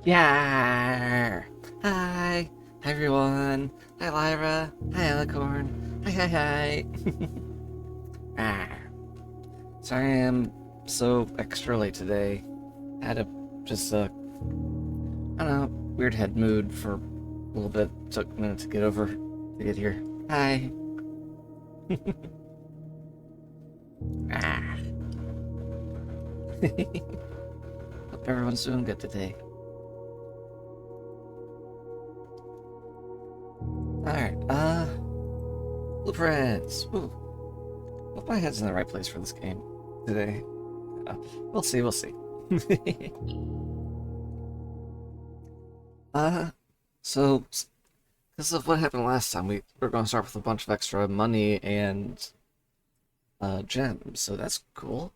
Yeah. Hi. Hi everyone. Hi Lyra. Hi Alicorn. Hi hi hi. ah. Sorry I'm so extra late today. Had a just I don't know, weird head mood for a little bit. Took a minute to get over to get here. Hi. ah. Hope everyone's doing good today. Alright, blueprints. Woo. Hope my head's in the right place for this game today. Uh, we'll see, we'll see. uh, so, because of what happened last time, we're going to start with a bunch of extra money and gems, so that's cool.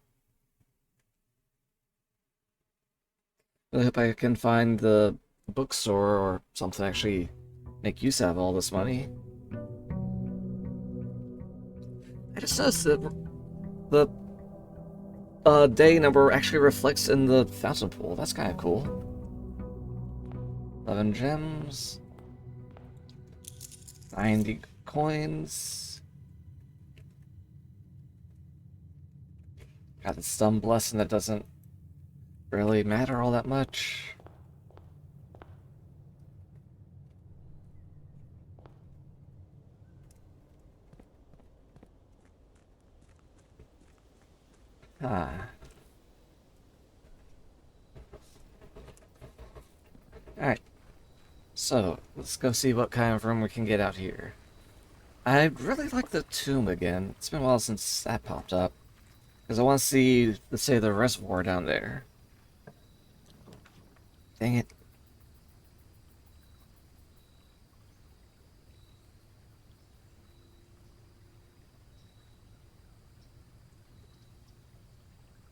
I hope I can find the bookstore or something to actually make use out of all this money. I just noticed that the day number actually reflects in the fountain pool. That's kind of cool. 11 gems. 90 coins. Got the stun blessing that doesn't really matter all that much. Ah. Alright. So, let's go see what kind of room we can get out here. I'd really like the tomb again. It's been a while since that popped up. Because I want to see, let's say, the reservoir down there. Dang it.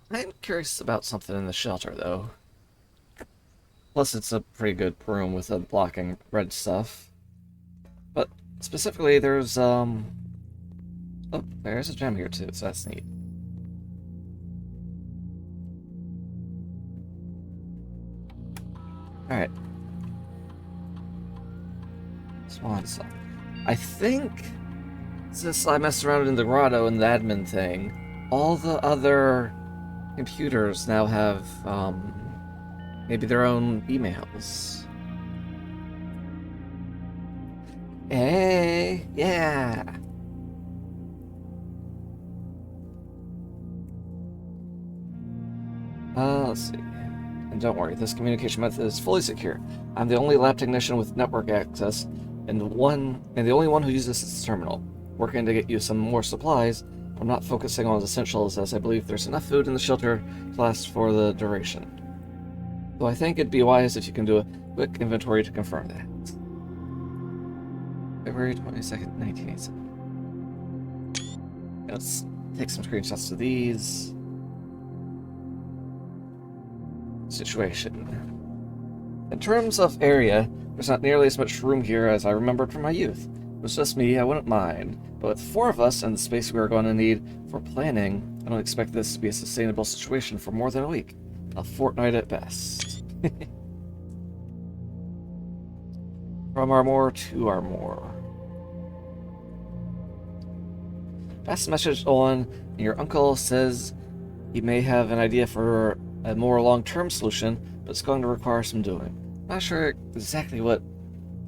I'm curious about something in the shelter, though. Plus, it's a pretty good room with a blocking red stuff. But specifically, oh, there's a gem here, too, so that's neat. Alright. Swan song. I think, since I messed around in the grotto and the admin thing, all the other computers now have, maybe their own emails. Hey, yeah. Let's see. And don't worry, this communication method is fully secure. I'm the only lab technician with network access, and the only one who uses this terminal. Working to get you some more supplies, I'm not focusing on essentials as I believe there's enough food in the shelter to last for the duration. Though I think it'd be wise if you can do a quick inventory to confirm that. February 22nd, 1987. Let's take some screenshots of these. Situation. In terms of area, there's not nearly as much room here as I remembered from my youth. If it was just me, I wouldn't mind. But with 4 of us and the space we are going to need for planning, I don't expect this to be a sustainable situation for more than a week. A fortnight at best. From Armor to Armor. Pass the message on, and your uncle says he may have an idea for a more long-term solution, but it's going to require some doing. Not sure exactly what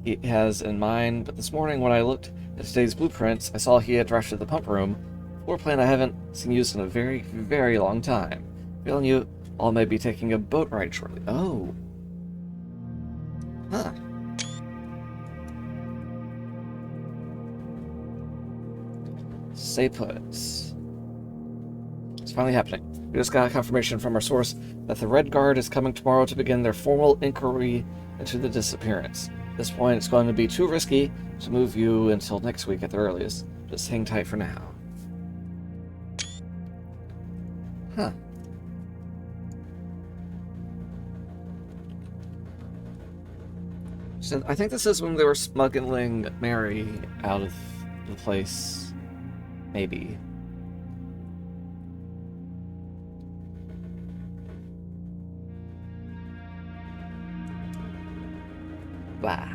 he has in mind, but this morning when I looked at today's blueprints, I saw he had drafted the pump room, a floor plan I haven't seen used in a very, very long time. Feeling you all may be taking a boat ride shortly. Oh. Huh. Stay put. It's finally happening. We just got confirmation from our source that the Red Guard is coming tomorrow to begin their formal inquiry into the disappearance. At this point, it's going to be too risky to move you until next week at the earliest. Just hang tight for now. Huh. So I think this is when they were smuggling Mary out of the place. Maybe. Blah.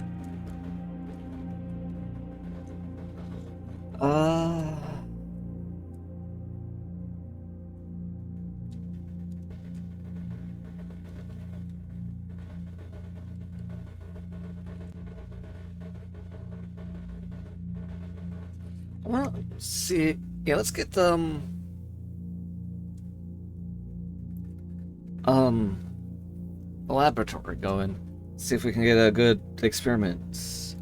Uh... Well, see, yeah, let's get um the laboratory going. See if we can get a good experiment.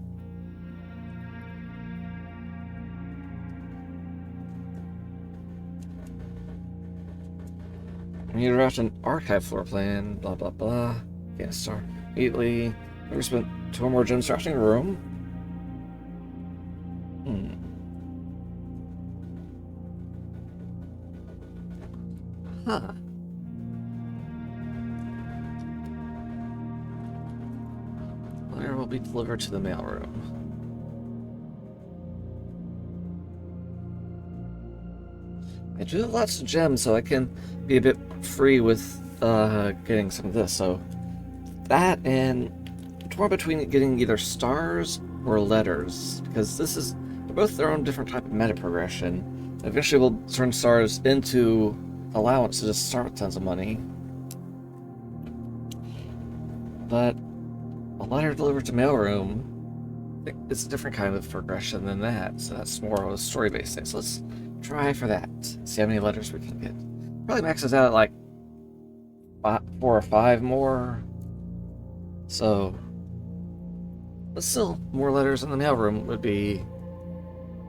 We need to draft an archive floor plan, blah blah blah. Yeah, start immediately. We spent 2 more gems drafting a room. Huh. Letter will be delivered to the mailroom. I do have lots of gems, so I can be a bit free with getting some of this. So that, and I'm torn between getting either stars or letters, because they're both their own different type of meta progression. Eventually, we'll turn stars into allowance to just start with tons of money. But a letter delivered to mailroom, it's a different kind of progression than that, so that's more of a story-based thing. So let's try for that. See how many letters we can get. Probably maxes out at like 4 or 5 more. So, but still, more letters in the mailroom would be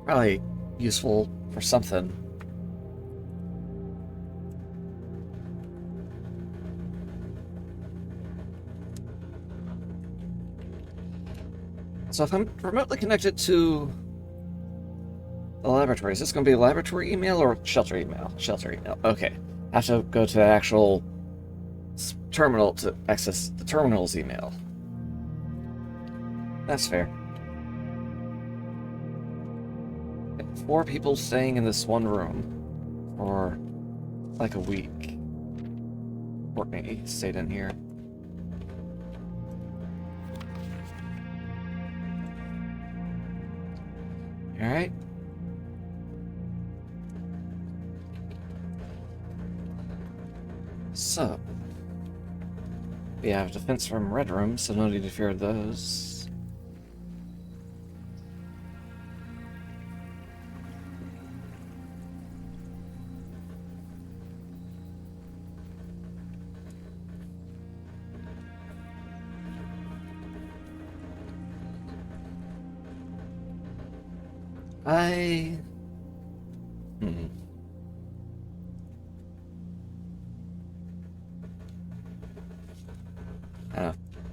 probably useful for something. So if I'm remotely connected to the laboratory, is this going to be a laboratory email or shelter email? Shelter email. Okay. I have to go to the actual terminal to access the terminal's email. That's fair. 4 people staying in this one room for like a week. Courtney stayed in here. Alright. So, we have defense from Red Room, so no need to fear those.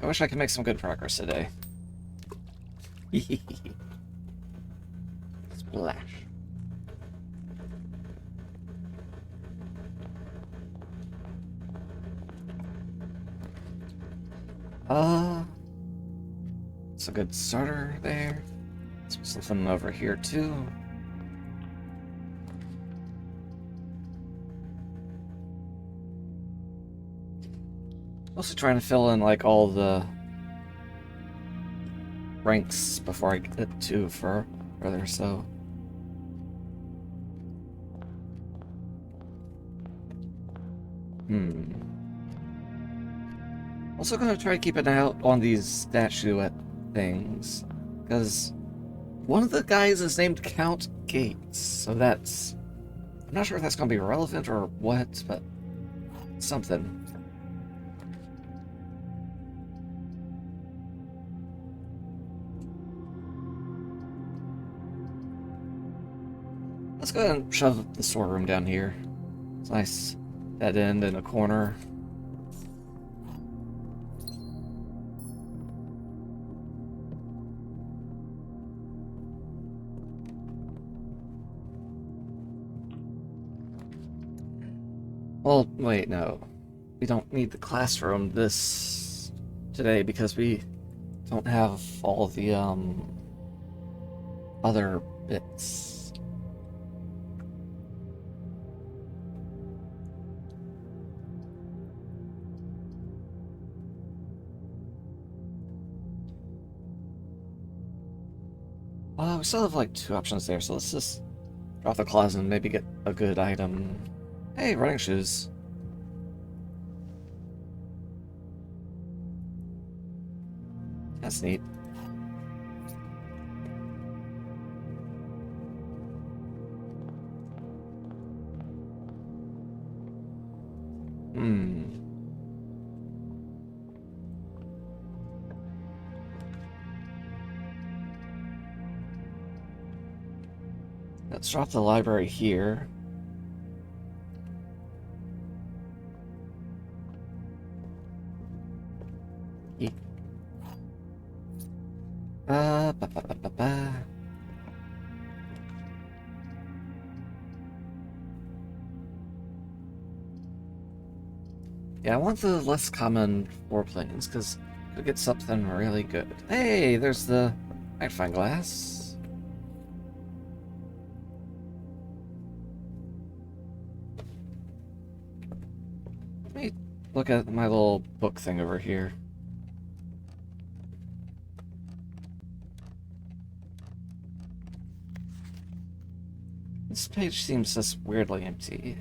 I wish I could make some good progress today. Splash. It's a good starter there. Something over here too. Mostly trying to fill in like all the ranks before I get to further, so. Also gonna try to keep an eye out on these statuette things, because one of the guys is named Count Gates, so that's... I'm not sure if that's gonna be relevant or what, but something. Let's go ahead and shove the storeroom down here. It's nice dead end in a corner. Well, wait, no. We don't need the classroom today because we don't have all the other bits. we still have like 2 options there, so let's just drop the claws and maybe get a good item. Hey, running shoes. That's neat. Let's drop the library here. Ba, ba, ba, ba, ba. Yeah, I want the less common 4 planes, because could get something really good. Hey, there's the magnifying glass. Let me look at my little book thing over here. This page seems just weirdly empty.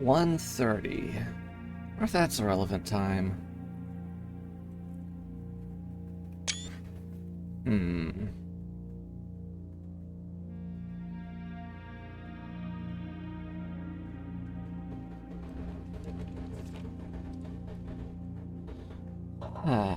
$1:30. I wonder if that's a relevant time. Ah.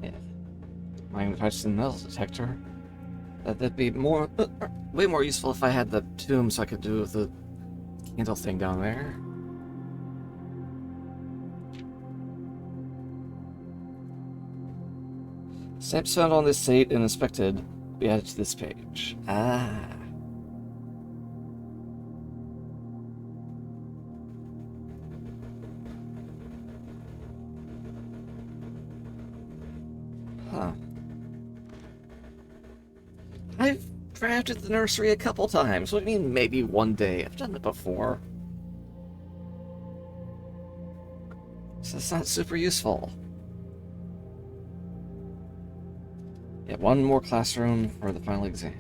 Yeah. Magnifying metal detector. That'd be more, way more useful if I had the tomb, so I could do the candle thing down there. Stamps found on this site and inspected be added to this page. Ah. Huh. I've drafted the nursery a couple times. What do you mean maybe one day? I've done it before. So it's not super useful. Yeah, 1 more classroom for the final exam.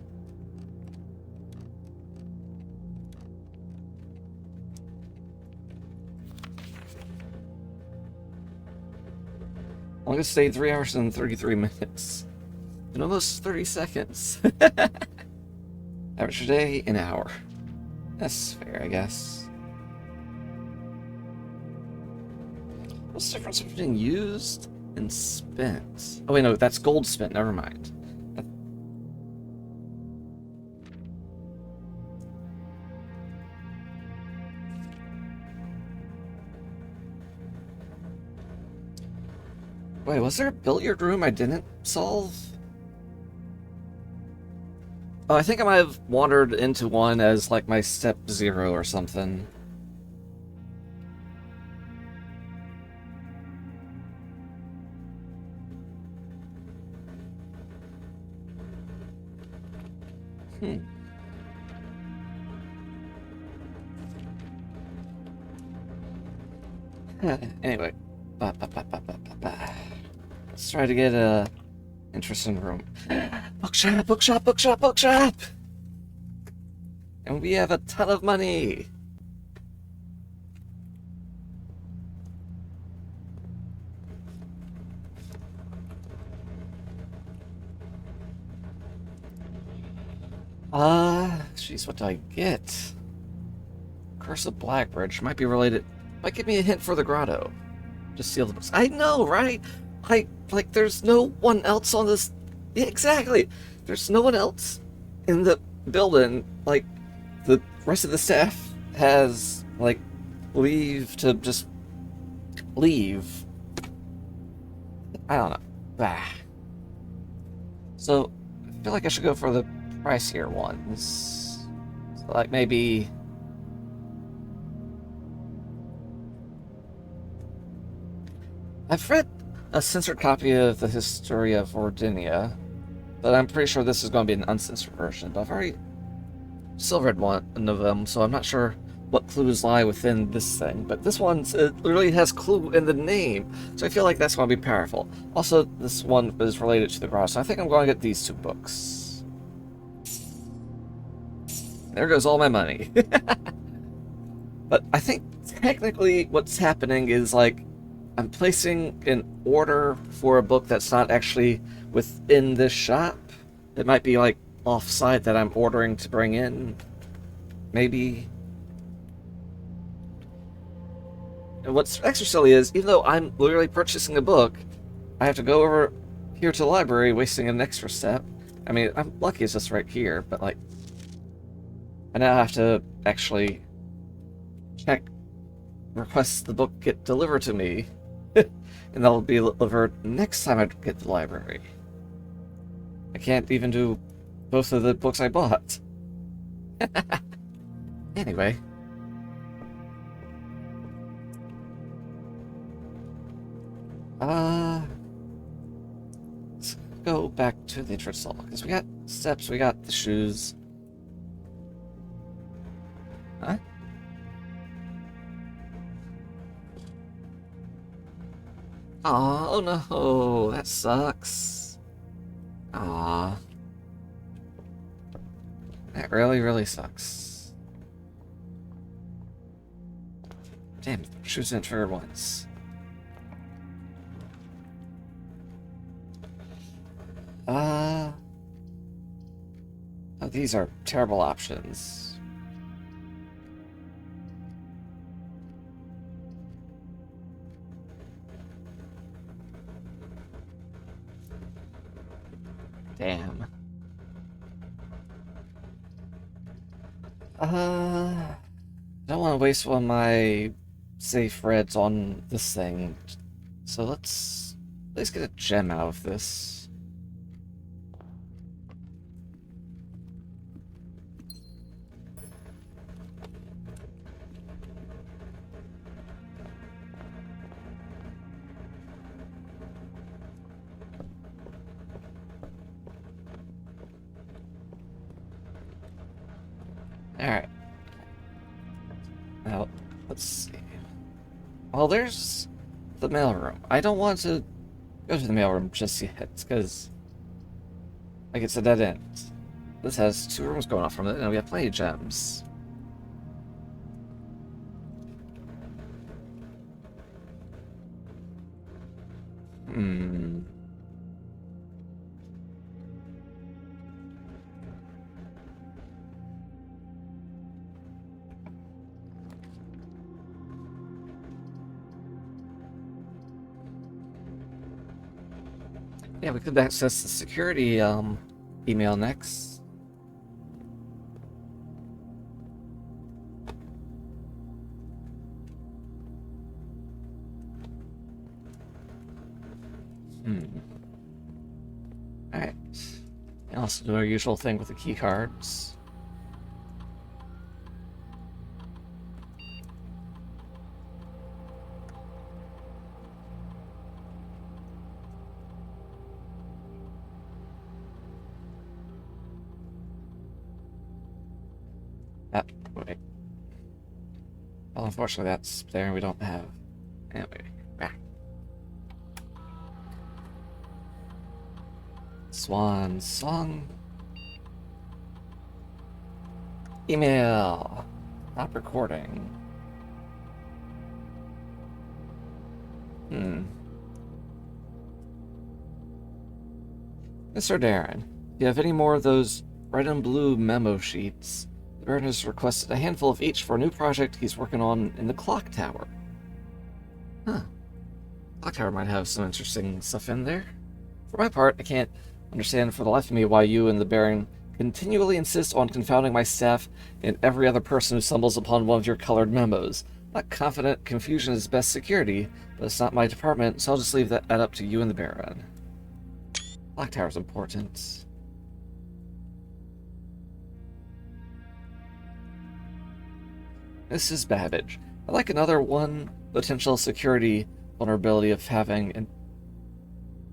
Longest stay 3 hours and 33 minutes. In almost 30 seconds. Average day, an hour. That's fair, I guess. What's the difference between used and spent? Oh wait, no, that's gold spent, never mind. Wait, was there a billiard room I didn't solve? Oh, I think I might have wandered into one as like my step 0 or something. Anyway. Let's try to get a interesting room. Bookshop, bookshop, bookshop, bookshop! And we have a ton of money! Jeez, what do I get? Curse of Blackbridge might be related. Might give me a hint for the grotto. Just seal the books. I know, right? Like, there's no one else on this. Yeah, exactly. There's no one else in the building. Like, the rest of the staff has, like, leave to just leave. I don't know. Bah. So, I feel like I should go for the pricier ones. So, like, maybe I've read a censored copy of the History of Ordinia, but I'm pretty sure this is going to be an uncensored version. But I've already still read one of them, so I'm not sure what clues lie within this thing. But this one, it literally has clue in the name, so I feel like that's going to be powerful. Also, this one is related to the garage, so I think I'm going to get these 2 books. There goes all my money. But I think technically what's happening is, like, I'm placing an order for a book that's not actually within this shop. It might be, like, off-site that I'm ordering to bring in. Maybe. And what's extra silly is, even though I'm literally purchasing a book, I have to go over here to the library, wasting an extra step. I mean, I'm lucky it's just right here, but, like, I now have to actually check, request the book get delivered to me, and that'll be delivered next time I get to the library. I can't even do both of the books I bought. Anyway. Let's go back to the entrance hall, because we got steps, we got the shoes. Huh? Aw, oh no, that sucks. Aw. That really, really sucks. Damn, shoes didn't trigger once. Oh, these are terrible options. Damn. Don't want to waste one of my safe reds on this thing. So let's get a gem out of this. Alright. Now, let's see. Well, there's the mailroom. I don't want to go to the mailroom just yet, because, like, it's a dead end. This has 2 rooms going off from it, and we have plenty of gems. Yeah, we could access the security email next. Alright. And also do our usual thing with the key cards. Wait. Well, unfortunately, that's there. We don't have. Anyway, back. Swan song. Email. Not recording. Mr. Darren, if you have any more of those red and blue memo sheets, the Baron has requested a handful of each for a new project he's working on in the Clock Tower. Huh. Clock Tower might have some interesting stuff in there. For my part, I can't understand for the life of me why you and the Baron continually insist on confounding my staff and every other person who stumbles upon one of your colored memos. Not confident confusion is best security, but it's not my department, so I'll just leave that up to you and the Baron. Clock Tower's important. Mrs. Babbage, I'd like another 1 potential security vulnerability of having an...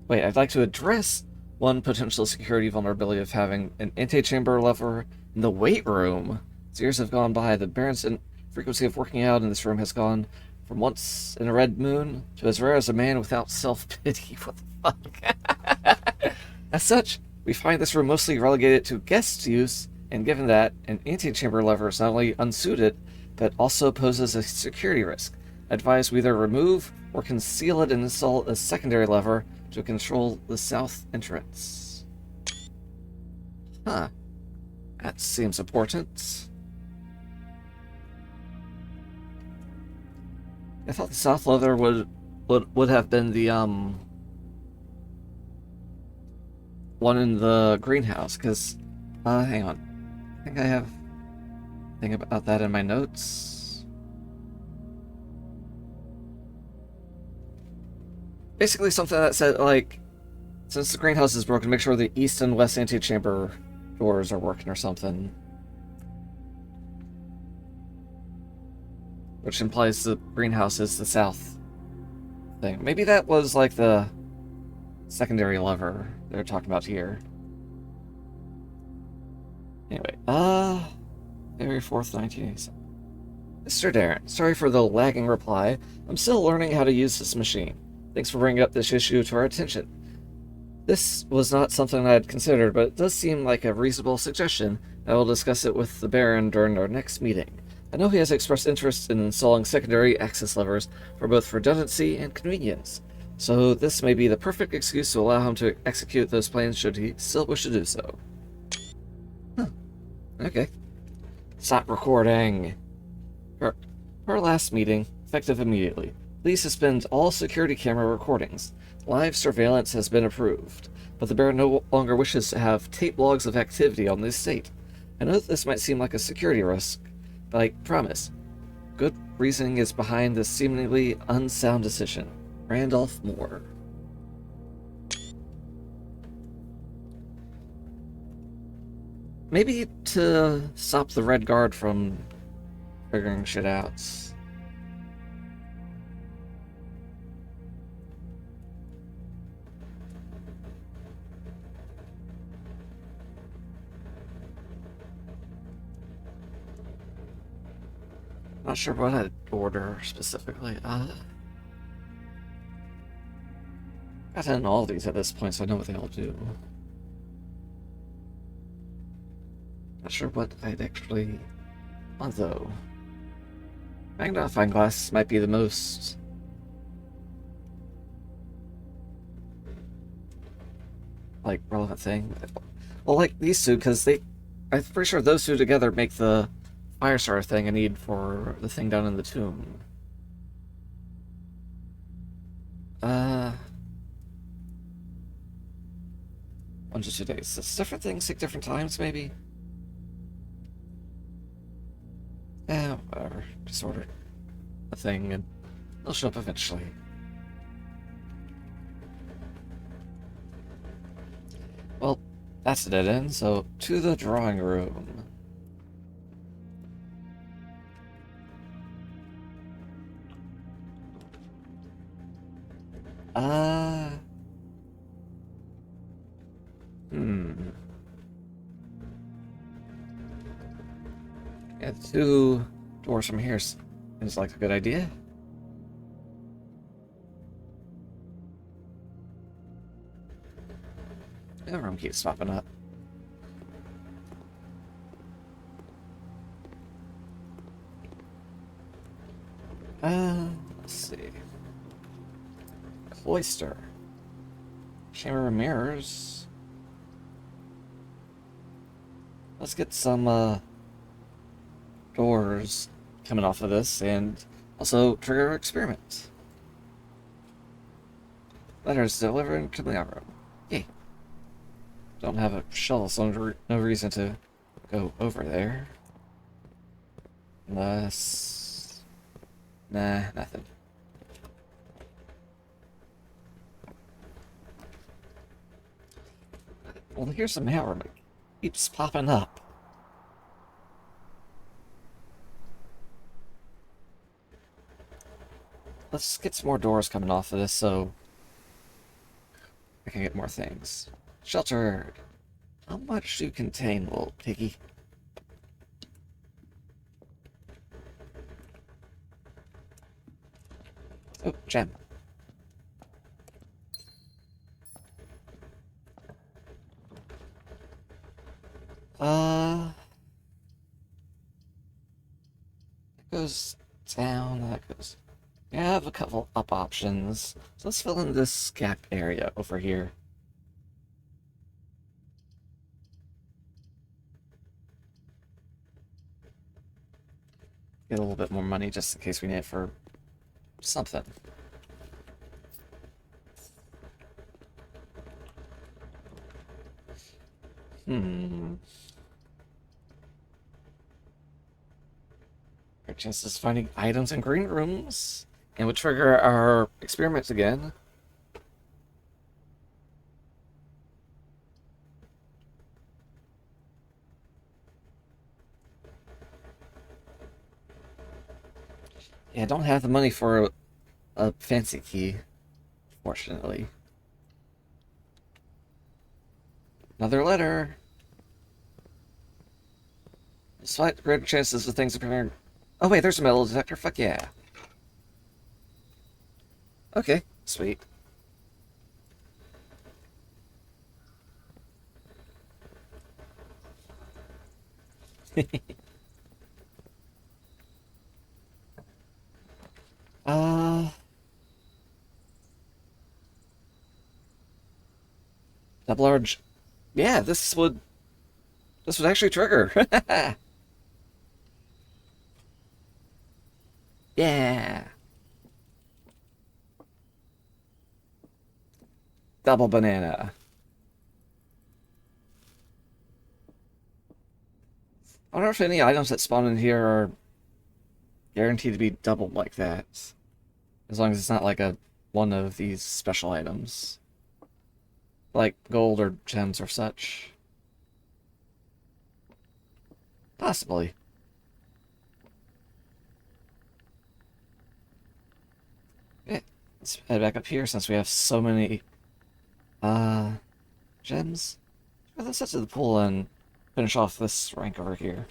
Wait, I'd like to address one potential security vulnerability of having an antechamber lever in the weight room. As years have gone by, the Baron's frequency of working out in this room has gone from once in a red moon to as rare as a man without self-pity. What the fuck? As such, we find this room mostly relegated to guest use, and given that an antechamber lever is not only unsuited, but also poses a security risk, I advise we either remove or conceal it and install a secondary lever to control the south entrance. Huh. That seems important. I thought the south lever would have been the one in the greenhouse, because hang on. I think I have a thing about that in my notes. Basically something that said, like, since the greenhouse is broken, make sure the east and west antechamber doors are working or something. Which implies the greenhouse is the south thing. Maybe that was like the secondary lever they're talking about here. Anyway, February 4th, 1987. Mr. Darren, sorry for the lagging reply. I'm still learning how to use this machine. Thanks for bringing up this issue to our attention. This was not something I had considered, but it does seem like a reasonable suggestion. I will discuss it with the Baron during our next meeting. I know he has expressed interest in installing secondary access levers for both redundancy and convenience, so this may be the perfect excuse to allow him to execute those plans should he still wish to do so. Huh. Okay. Stop recording. For our last meeting, effective immediately. Please suspend all security camera recordings. Live surveillance has been approved, but the Baron no longer wishes to have tape logs of activity on the estate. I know that this might seem like a security risk, but I promise, good reasoning is behind this seemingly unsound decision. Randolph Moore. Maybe to stop the Red Guard from figuring shit out. Not sure what I'd order specifically. Got in all these at this point, so I know what they all do. Not sure what I'd actually want, though. Magnifying glass might be the most... like, relevant thing. Well, like these two, because I'm pretty sure those two together make the Firestar thing I need for the thing down in the tomb. One to 2 days. It's different things take different times, maybe? Yeah, whatever. Just order a thing and it'll show up eventually. Well, that's a dead end, so to the drawing room. Yeah, the 2 doors from here seems like a good idea. The room keeps popping up. Let's see. Cloister. Chamber of Mirrors. Let's get some, doors coming off of this, and also trigger our experiment. Letters delivered to the room. Yay. Don't have a shuttle, so no reason to go over there. Unless... nah, nothing. Well, here's some mail room. It keeps popping up. let's get some more doors coming off of this so I can get more things. Shelter. How much do you contain, little piggy? Oh, gem. That goes down, that goes... I have a couple up options. So let's fill in this gap area over here. Get a little bit more money just in case we need it for something. Our chances of finding items in green rooms and would trigger our experiments again. Yeah, I don't have the money for a fancy key, fortunately. Another letter. Despite greater chances of things appearing... Oh wait, there's a metal detector. Fuck yeah. Okay, sweet. uh... Double large... Yeah, this would actually trigger. Yeah. Double banana. I wonder if any items that spawn in here are guaranteed to be doubled like that. As long as it's not like one of these special items. Like gold or gems or such. Possibly. Okay, let's head back up here since we have so many gems. Let's head to the pool and finish off this rank over here.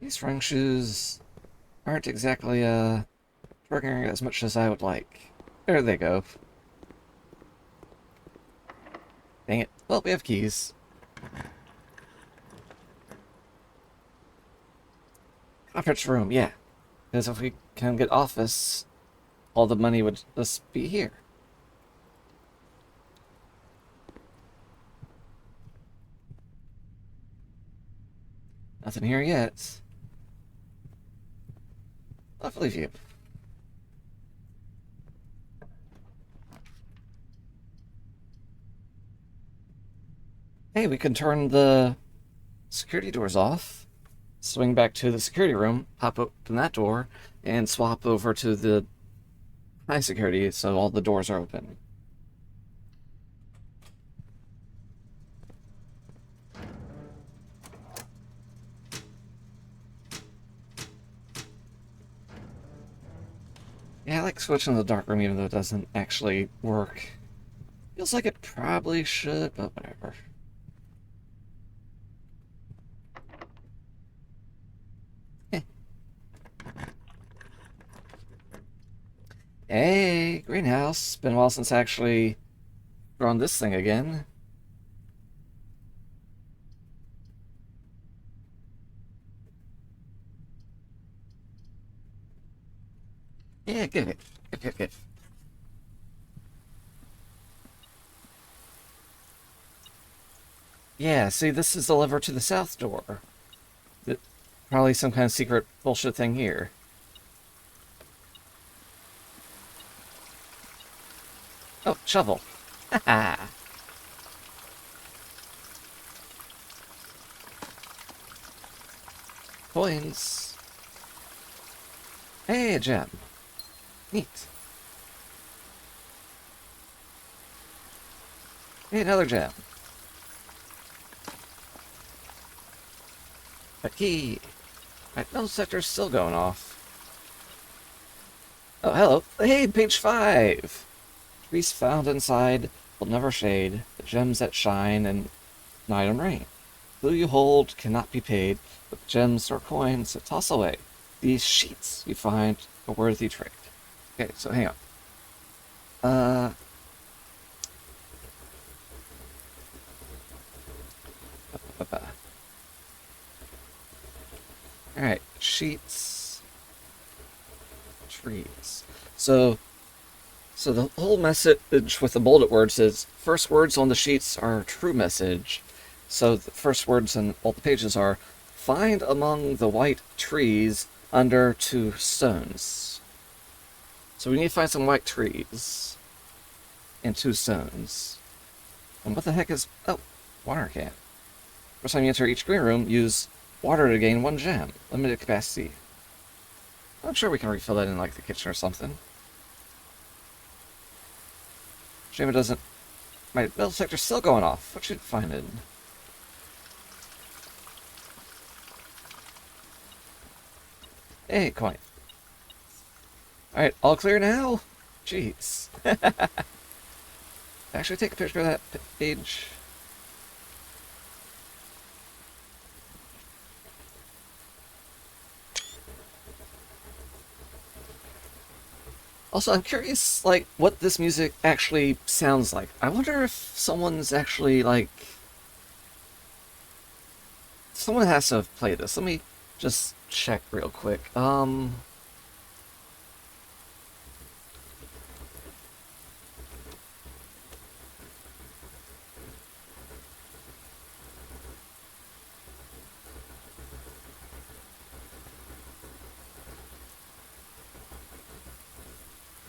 These running shoes aren't exactly triggering as much as I would like. There they go. Dang it. Well, we have keys. Conference room, yeah. Because if we can get office, all the money would just be here. Nothing here yet. I'll believe you. Hey, we can turn the security doors off, swing back to the security room, pop open that door, and swap over to the high security so all the doors are open. Yeah, I like switching to the dark room even though it doesn't actually work. Feels like it probably should, but whatever. Hey, greenhouse. Been a while since I actually grown this thing again. Yeah, good. Good. Yeah, see, this is the lever to the south door. Probably some kind of secret bullshit thing here. Oh, shovel. Haha. Coins. Hey, a gem. Neat. Hey, another gem. A key. My metal detector's still going off. Oh, hello. Hey, page 5! Trees found inside will never shade. The gems that shine in night and rain. Blue you hold cannot be paid with gems or coins, so toss away. These sheets you find a worthy trade. Okay, so hang on. Alright, sheets, trees. So the whole message with the bullet words is first words on the sheets are true message. So the first words on all the pages are find among the white trees under 2 stones. So we need to find some white trees and 2 stones. And what the heck is... Oh, water can. First time you enter each green room, use water to gain 1 gem. Limited capacity. I'm sure we can refill that in like the kitchen or something. Shame it doesn't... My metal detector's still going off. What should I find it? Hey, coin. Alright, all clear now? Jeez. Actually, take a picture of that page. Also, I'm curious, like, what this music actually sounds like. I wonder if someone's actually, like... Someone has to have played this. Let me just check real quick. I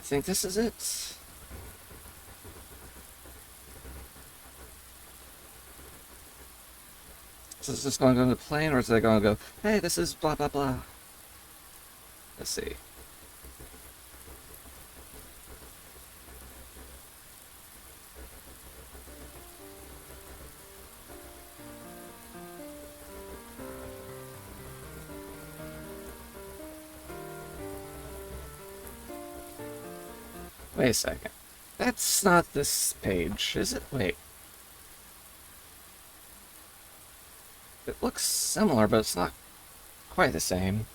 think this is it. So is this going to go into plane, or is it going to go, hey, this is blah blah blah? Let's see. Wait a second. That's not this page, is it? Wait. It looks similar, but it's not quite the same.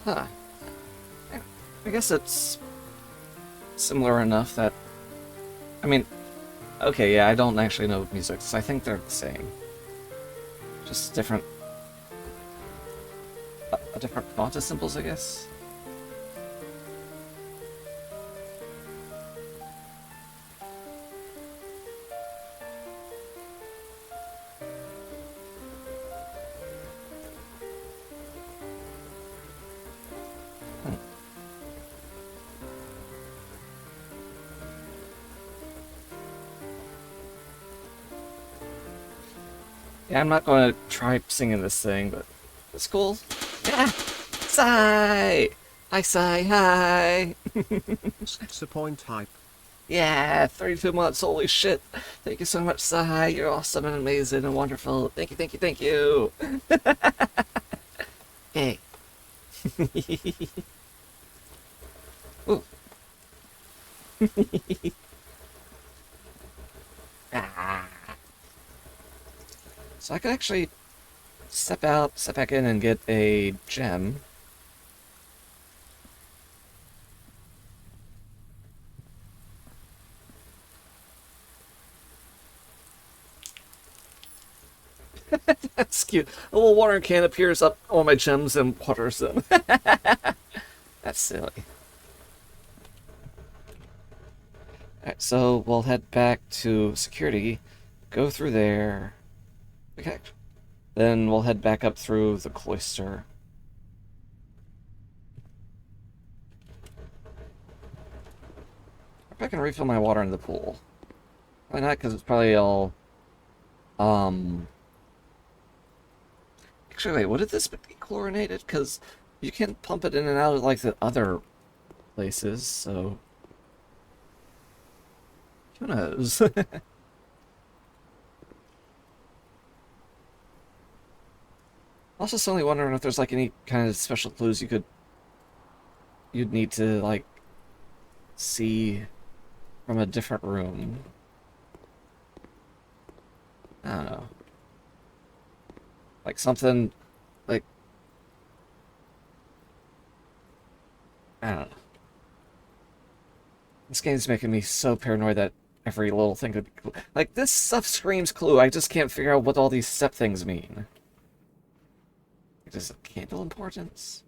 Huh. I guess it's similar enough that... I mean, okay, yeah, I don't actually know music, so I think they're the same. Just different... a different font of symbols, I guess? Yeah, I'm not going to try singing this thing, but it's cool. Yeah! Sigh! Hi, Sigh, hi! Disappoint hype. Yeah, 32 months, holy shit! Thank you so much, Sigh. You're awesome and amazing and wonderful. Thank you, thank you, thank you! Hey. Ooh. Ah. So I could actually step back in and get a gem. That's cute. A little water can appears up on my gems and waters them. That's silly. Alright, so we'll head back to security, go through there. Okay. Then we'll head back up through the cloister. If I can refill my water in the pool. Why not? Because it's probably all, Actually, wait, would this be chlorinated? Because you can pump it in and out of like the other places, so who knows? Also, suddenly wondering if there's like any kind of special clues you'd need to like see from a different room. I don't know. Like something like I don't know. This game's making me so paranoid that every little thing could be clue. Like this stuff screams clue. I just can't figure out what all these step things mean. Does it candle importance?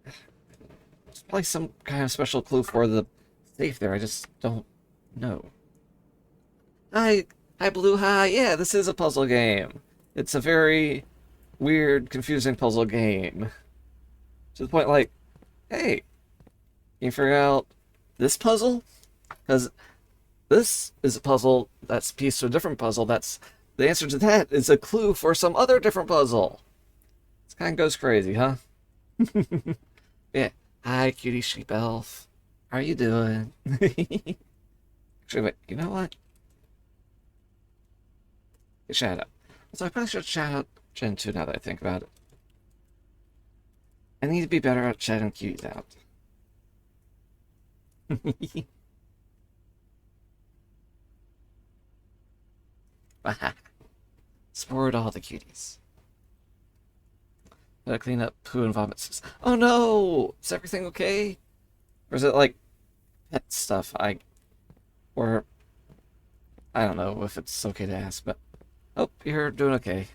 There's probably some kind of special clue for the safe there. I just don't know. Hi, Blue. Hi. Yeah, this is a puzzle game. It's a very weird, confusing puzzle game. To the point, like, hey, can you figure out this puzzle? Because this is a puzzle that's a piece to a different puzzle. That's the answer to that is a clue for some other different puzzle. This kind of goes crazy, huh? Yeah. Hi, cutie sheep elf. How are you doing? Actually, wait. You know what? Shout out. So I probably should shout out Gen 2 now that I think about it. I need to be better at shouting cuties out. Sport all the cuties. Gotta clean up poo and vomits. Oh no! Is everything okay? Or is it like pet stuff? Or I don't know if it's okay to ask, but oh, you're doing okay.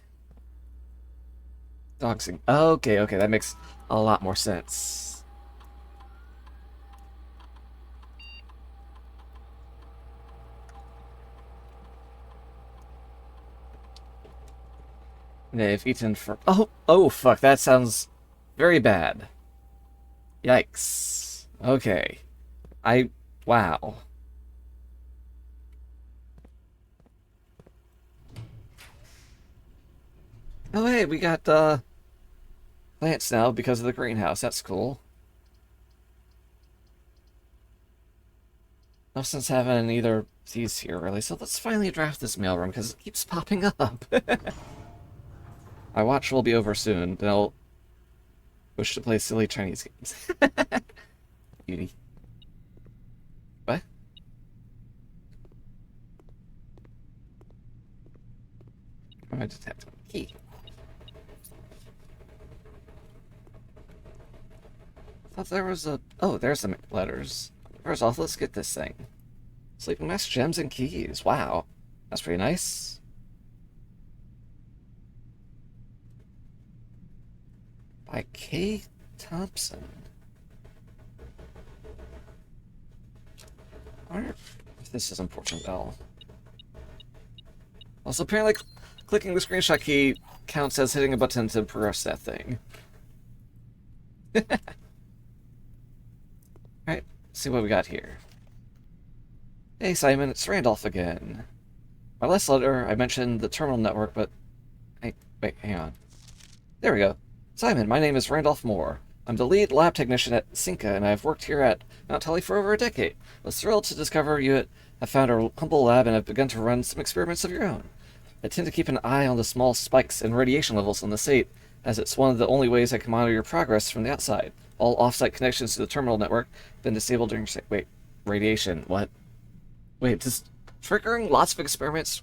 Doxing. Okay, okay, that makes a lot more sense. They've eaten for oh fuck, that sounds very bad. Yikes. Okay. Wow. Oh hey, we got plants now because of the greenhouse. That's cool. No sense having either of these here, really. So let's finally draft this mailroom because it keeps popping up. My watch will be over soon. Then I'll wish to play silly Chinese games. Beauty. What? Am I detect key? I thought there was a. Oh, there's the letters. First off, let's get this thing. Sleeping Mask gems and keys. Wow, that's pretty nice. By K. Thompson. I wonder if this is important at all. Also, apparently, clicking the screenshot key counts as hitting a button to progress that thing. Alright, see what we got here. Hey Simon, it's Randolph again. My last letter, I mentioned the terminal network, but... Hey, wait, hang on. There we go. Simon, my name is Randolph Moore. I'm the lead lab technician at Cinca, and I've worked here at Mount Tully for over a decade. I was thrilled to discover you have found our humble lab and have begun to run some experiments of your own. I tend to keep an eye on the small spikes in radiation levels in the state, as it's one of the only ways I can monitor your progress from the outside. All off-site connections to the terminal network have been disabled during... Wait, radiation, what? Wait, does triggering lots of experiments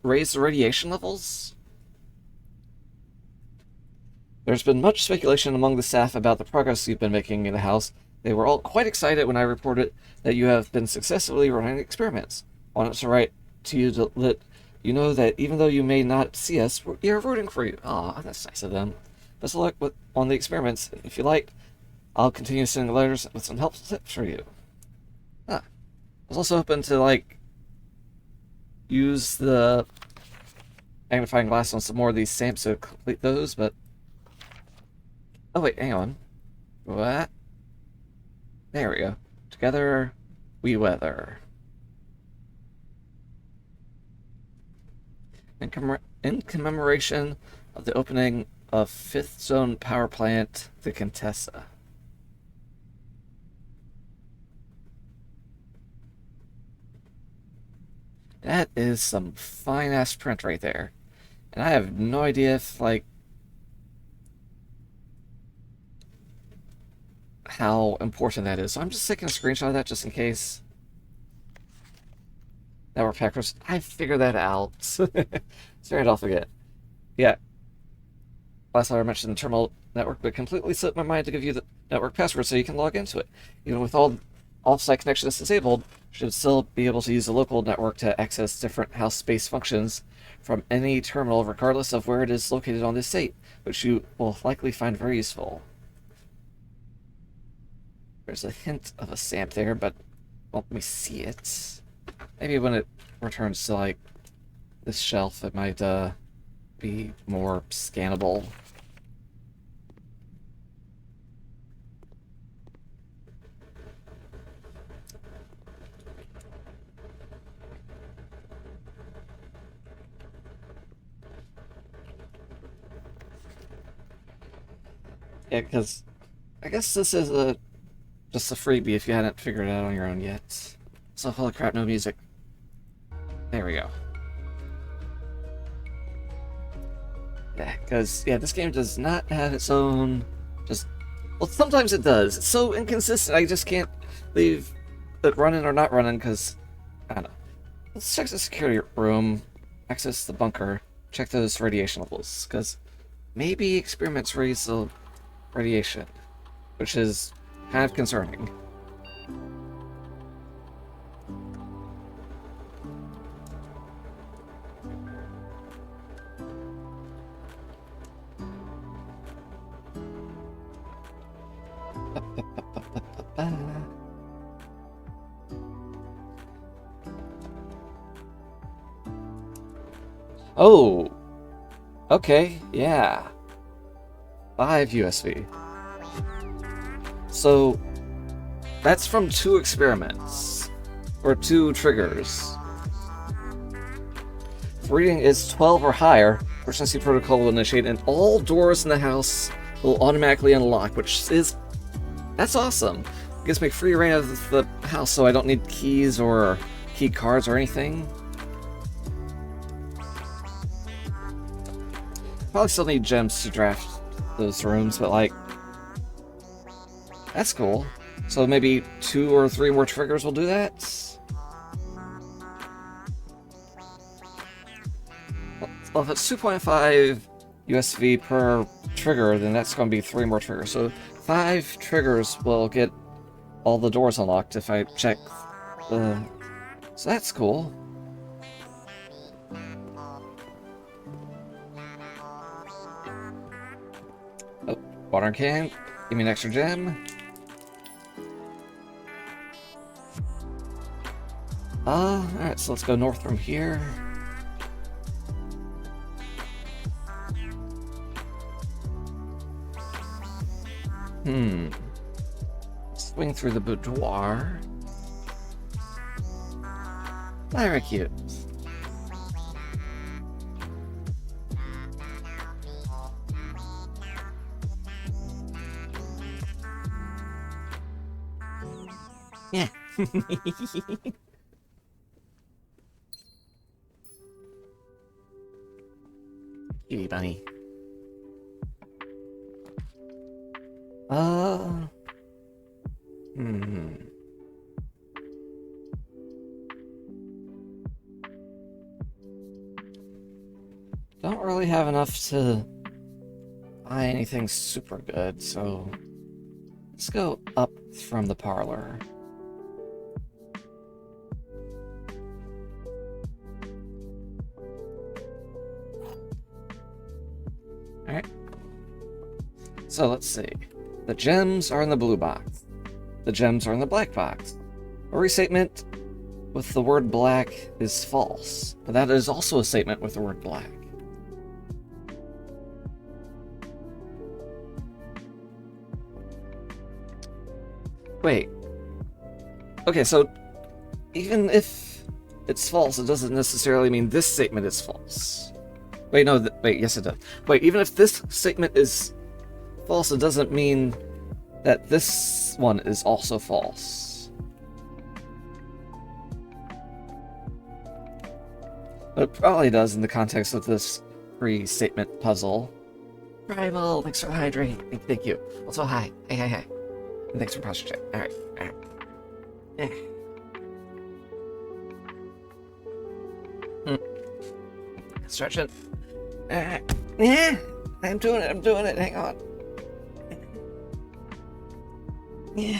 raise the radiation levels? There's been much speculation among the staff about the progress you've been making in the house. They were all quite excited when I reported that you have been successfully running experiments. I wanted to write to you to let you know that even though you may not see us, we are rooting for you. Aw, that's nice of them. Best of luck on the experiments. If you like, I'll continue sending letters with some helpful tips for you. I was also hoping to, like, use the magnifying glass on some more of these stamps to complete those, but... Oh, wait, hang on. What? There we go. Together, we weather. In commemoration of the opening of Fifth Zone Power Plant, the Contessa. That is some fine-ass print right there. And I have no idea if, like, how important that is. So I'm just taking a screenshot of that just in case. Network packers. I figured that out. Sorry, I'll forget. Yeah. Last time I mentioned the terminal network, but completely slipped my mind to give you the network password so you can log into it. Even with all off-site connections disabled, you should still be able to use the local network to access different house space functions from any terminal, regardless of where it is located on the site, which you will likely find very useful. There's a hint of a stamp there, but won't let me see it. Maybe when it returns to, like, this shelf, it might, be more scannable. Yeah, because I guess this is just a freebie if you hadn't figured it out on your own yet. So, holy crap, no music. There we go. Yeah, because, yeah, this game does not have its own, well, sometimes it does. It's so inconsistent, I just can't leave it running or not running, because, I don't know. Let's check the security room, access the bunker, check those radiation levels, because maybe experiments raise the radiation, which is kind of concerning. Oh, okay, yeah. 5 USV. So, that's from 2 experiments, or 2 triggers. If reading is 12 or higher, emergency protocol will initiate, and all doors in the house will automatically unlock, that's awesome. It gives me free reign of the house, so I don't need keys or key cards or anything. Probably still need gems to draft those rooms, but, like, that's cool. So maybe 2 or 3 more triggers will do that? Well, if it's 2.5 USV per trigger, then that's going to be 3 more triggers. So 5 triggers will get all the doors unlocked if I check the... So that's cool. Oh, water can. Give me an extra gem. Alright, so let's go north from here. Swing through the boudoir. Very cute. Yeah. Cutie bunny. Don't really have enough to buy anything super good, so let's go up from the parlor. Alright. So let's see. The gems are in the blue box. The gems are in the black box. A restatement with the word black is false, but that is also a statement with the word black. Wait. Okay, so even if it's false, it doesn't necessarily mean this statement is false. Wait, no, wait, yes it does. Wait, even if this statement is false, it doesn't mean that this one is also false. But it probably does in the context of this three-statement puzzle. Primal, thanks for hydrating. Thank you. Also, hi. Hey. And thanks for posture check. Alright. Yeah. Stretch it. Yeah, I'm doing it. Hang on. Yeah.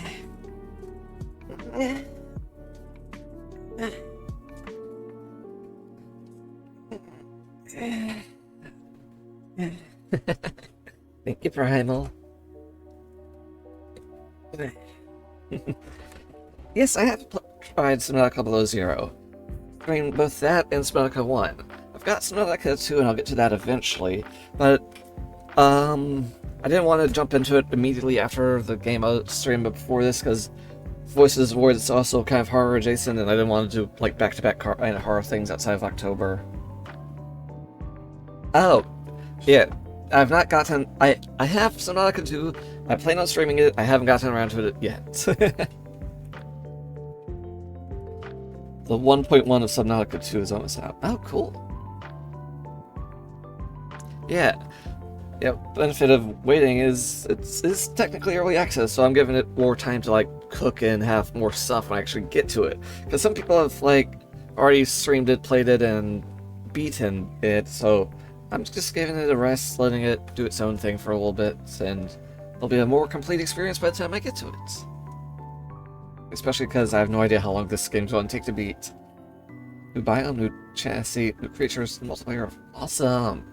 Thank you, Primal. Yes, I have tried Subnautica Below Zero. I mean, both that and Subnautica 1. I've got Subnautica 2, and I'll get to that eventually, but, I didn't want to jump into it immediately after the game I streamed before this, because Voices of Void is also kind of horror adjacent, and I didn't want to do, like, back-to-back horror things outside of October. Oh, yeah, I've not gotten... I have Subnautica 2, I plan on streaming it, I haven't gotten around to it yet. The 1.1 of Subnautica 2 is almost out. Oh, cool. Yeah. Benefit of waiting is it's technically early access, so I'm giving it more time to like cook and have more stuff when I actually get to it. Because some people have like already streamed it, played it, and beaten it, so I'm just giving it a rest, letting it do its own thing for a little bit, and it'll be a more complete experience by the time I get to it. Especially because I have no idea how long this game's going to take to beat. New biome, new chassis, new creatures, multiplayer. Awesome!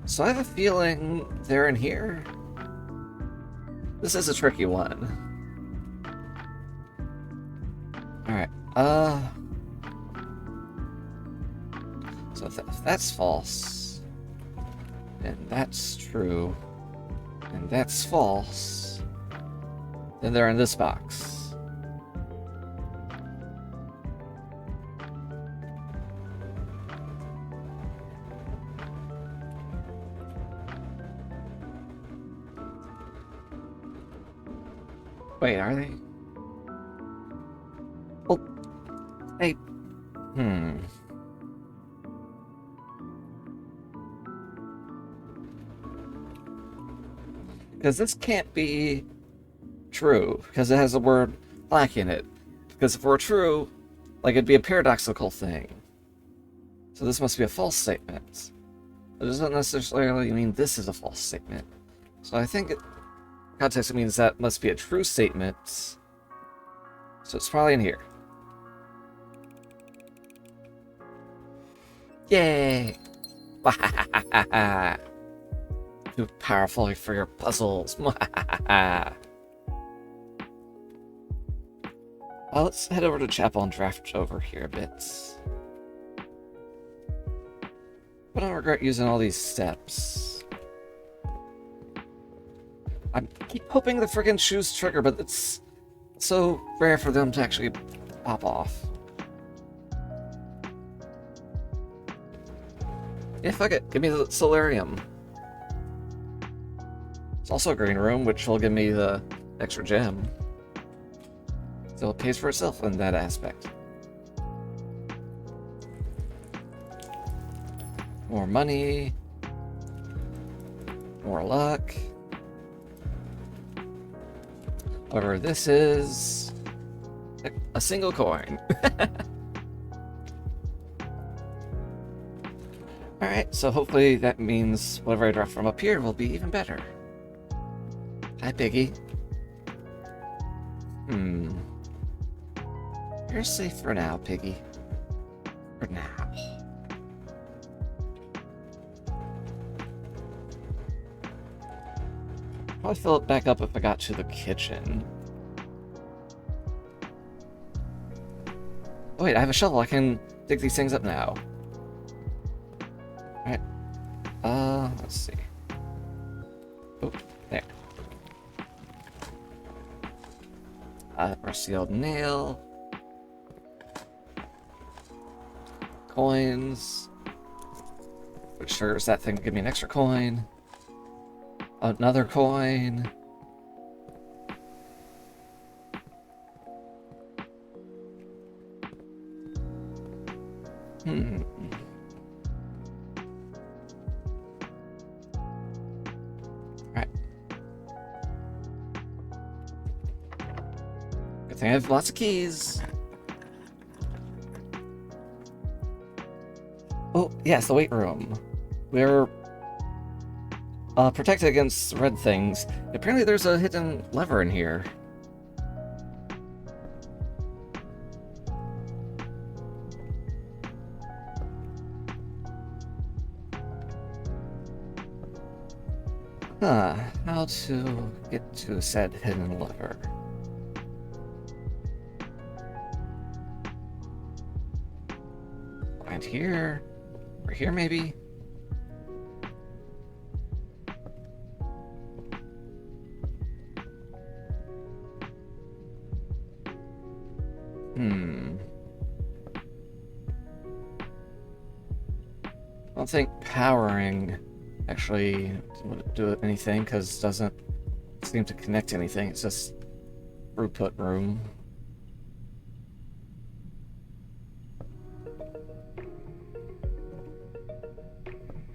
So I have a feeling they're in here. This is a tricky one. Alright. So if that's false, and that's true, and that's false, then they're in this box. Wait, are they? Well, hey, Because this can't be true, because it has the word black in it. Because if it were true, like, it'd be a paradoxical thing. So this must be a false statement. It doesn't necessarily mean this is a false statement. So I think context means that must be a true statement. So it's probably in here. Yay! Too powerful for your puzzles. Well, let's head over to Chapel and draft over here a bit. But I don't regret using all these steps. I keep hoping the friggin' shoes trigger, but it's so rare for them to actually pop off. Yeah, fuck it. Give me the solarium. It's also a green room, which will give me the extra gem. So it pays for itself in that aspect. More money. More luck. Whatever this is. A single coin. Alright, so hopefully that means whatever I draft from up here will be even better. Hi, Piggy. You're safe for now, Piggy. For now. Probably fill it back up if I got to the kitchen. Oh wait, I have a shovel. I can dig these things up now. Let's see. Oh, there. Rusty old nail. Coins. Which triggers that thing to give me an extra coin. Another coin. Alright. Good thing I have lots of keys. Oh, yes, the weight room. We're protected against red things. Apparently there's a hidden lever in here. How to get to said hidden lever. Find here, or here maybe? I don't think powering actually would do anything, because it doesn't seem to connect anything. It's just throughput room.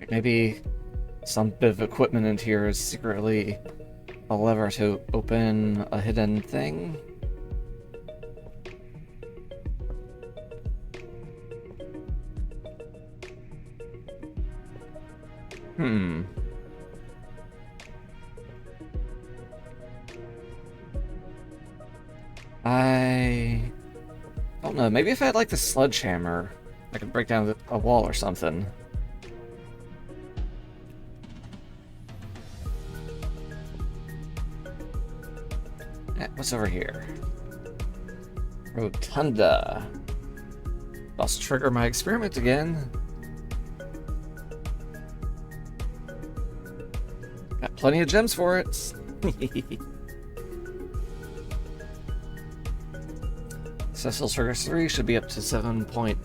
Maybe some bit of equipment in here is secretly a lever to open a hidden thing. I don't know. Maybe if I had like the sledgehammer, I could break down a wall or something. What's over here? Rotunda. Must trigger my experiment again. Got plenty of gems for it. Successful trigger 3 should be up to 7.5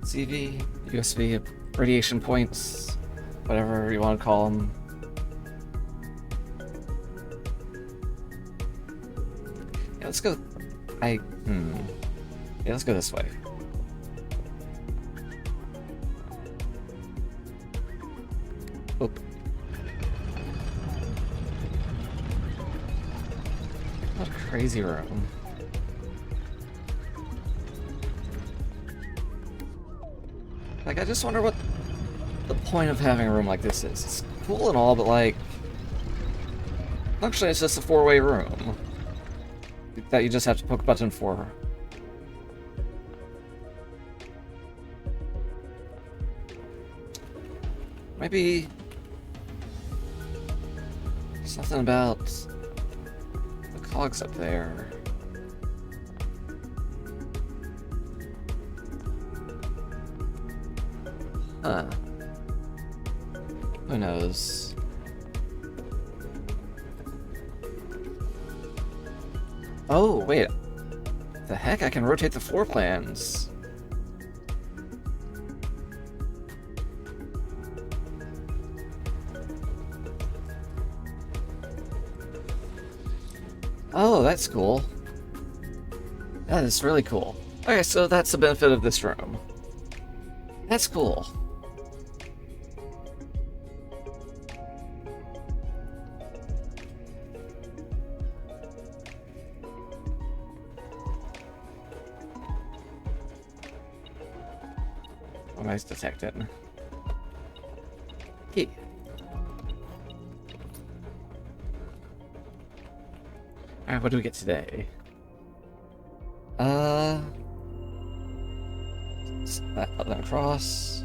CV, USB radiation points, whatever you want to call them. Yeah, let's go. Yeah, let's go this way. Oop. What a crazy room. Like, I just wonder what the point of having a room like this is. It's cool and all, but like, actually it's just a four-way room that you just have to poke a button for. Maybe something about the cogs up there. Who knows? Oh, wait. The heck? I can rotate the floor plans. Oh, that's cool. That is really cool. Okay, so that's the benefit of this room. That's cool. Oh, nice detected. Key. Alright, what do we get today? That cross.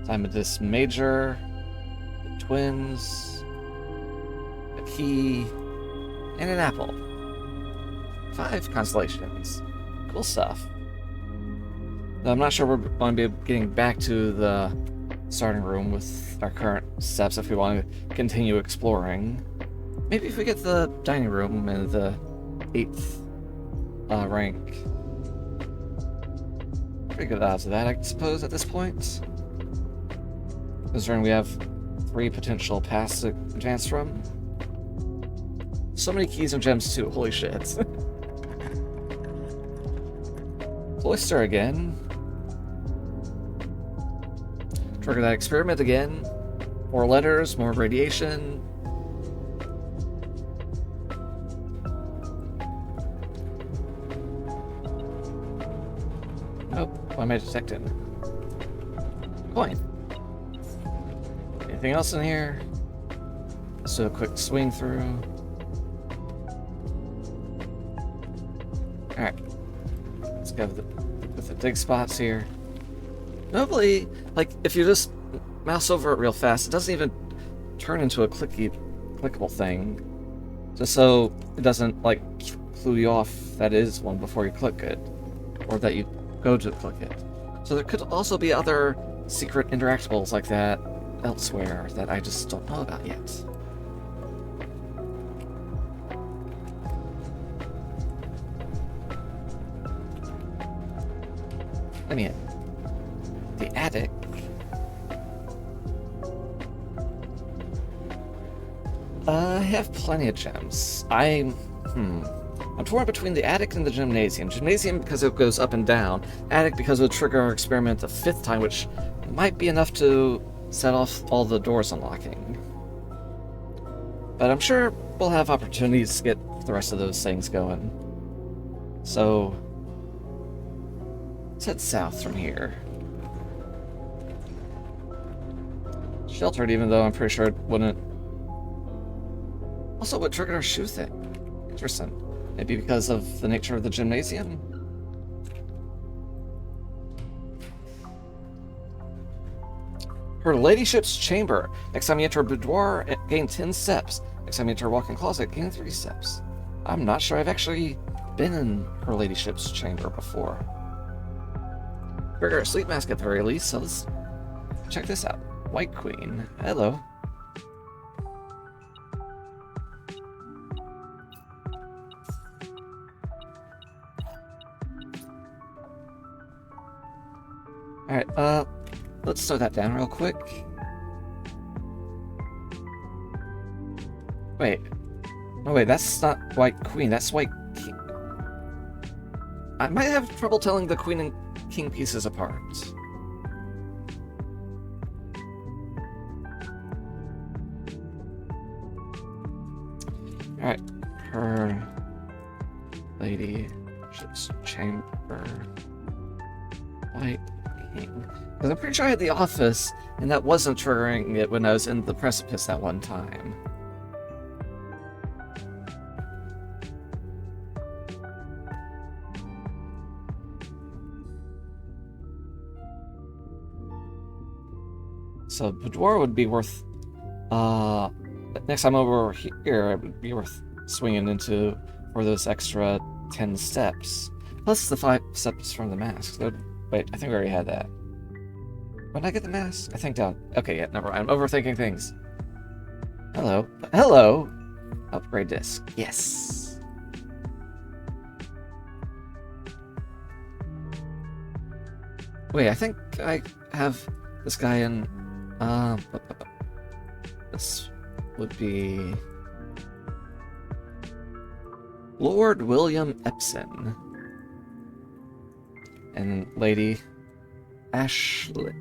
Diamondus Major. The twins. A key. And an apple. 5 constellations. Cool stuff. Now, I'm not sure we're going to be getting back to the starting room with our current steps if we want to continue exploring. Maybe if we get the dining room and the 8th rank. Pretty good odds of that, I suppose, at this point. Considering we have 3 potential paths to advance from. So many keys and gems too, holy shit. Cloister again. Trigger that experiment again. More letters, more radiation. Nope, what am I detecting? Coin. Anything else in here? Let's do a quick swing through. Alright. Let's go with the dig spots here. Notably, like, if you just mouse over it real fast, it doesn't even turn into a clickable thing. Just so it doesn't, like, clue you off that is one before you click it. Or that you go to click it. So there could also be other secret interactables like that elsewhere that I just don't know about yet. Let me in. The attic. I have plenty of gems. I'm torn between the attic and the gymnasium. Gymnasium because it goes up and down. Attic because it would trigger our experiment a 5th time, which might be enough to set off all the doors unlocking. But I'm sure we'll have opportunities to get the rest of those things going. So let's head south from here. Sheltered, even though I'm pretty sure it wouldn't. Also, what triggered our shoe thing? Interesting. Maybe because of the nature of the gymnasium? Her ladyship's chamber. Next time you enter a boudoir, gain 10 steps. Next time you enter a walk-in closet, gain 3 steps. I'm not sure I've actually been in her ladyship's chamber before. Trigger a sleep mask at the very least, so let's check this out. White Queen. Hello. Alright, let's slow that down real quick. Wait. No, wait, that's not White Queen, that's White King. I might have trouble telling the Queen and King pieces apart. Alright, her ladyship's chamber. White King. Because I'm pretty sure I had the office, and that wasn't triggering it when I was in the precipice that one time. So boudoir would be worth, next time over here, it would be worth swinging into for those extra 10 steps. Plus the 5 steps from the mask. Wait, I think we already had that. When did I get the mask? I think down. Okay, yeah, never mind. I'm overthinking things. Hello. Hello! Upgrade disc. Yes. Wait, I think I have this guy in... this would be... Lord William Epson. And Lady Ashlyn.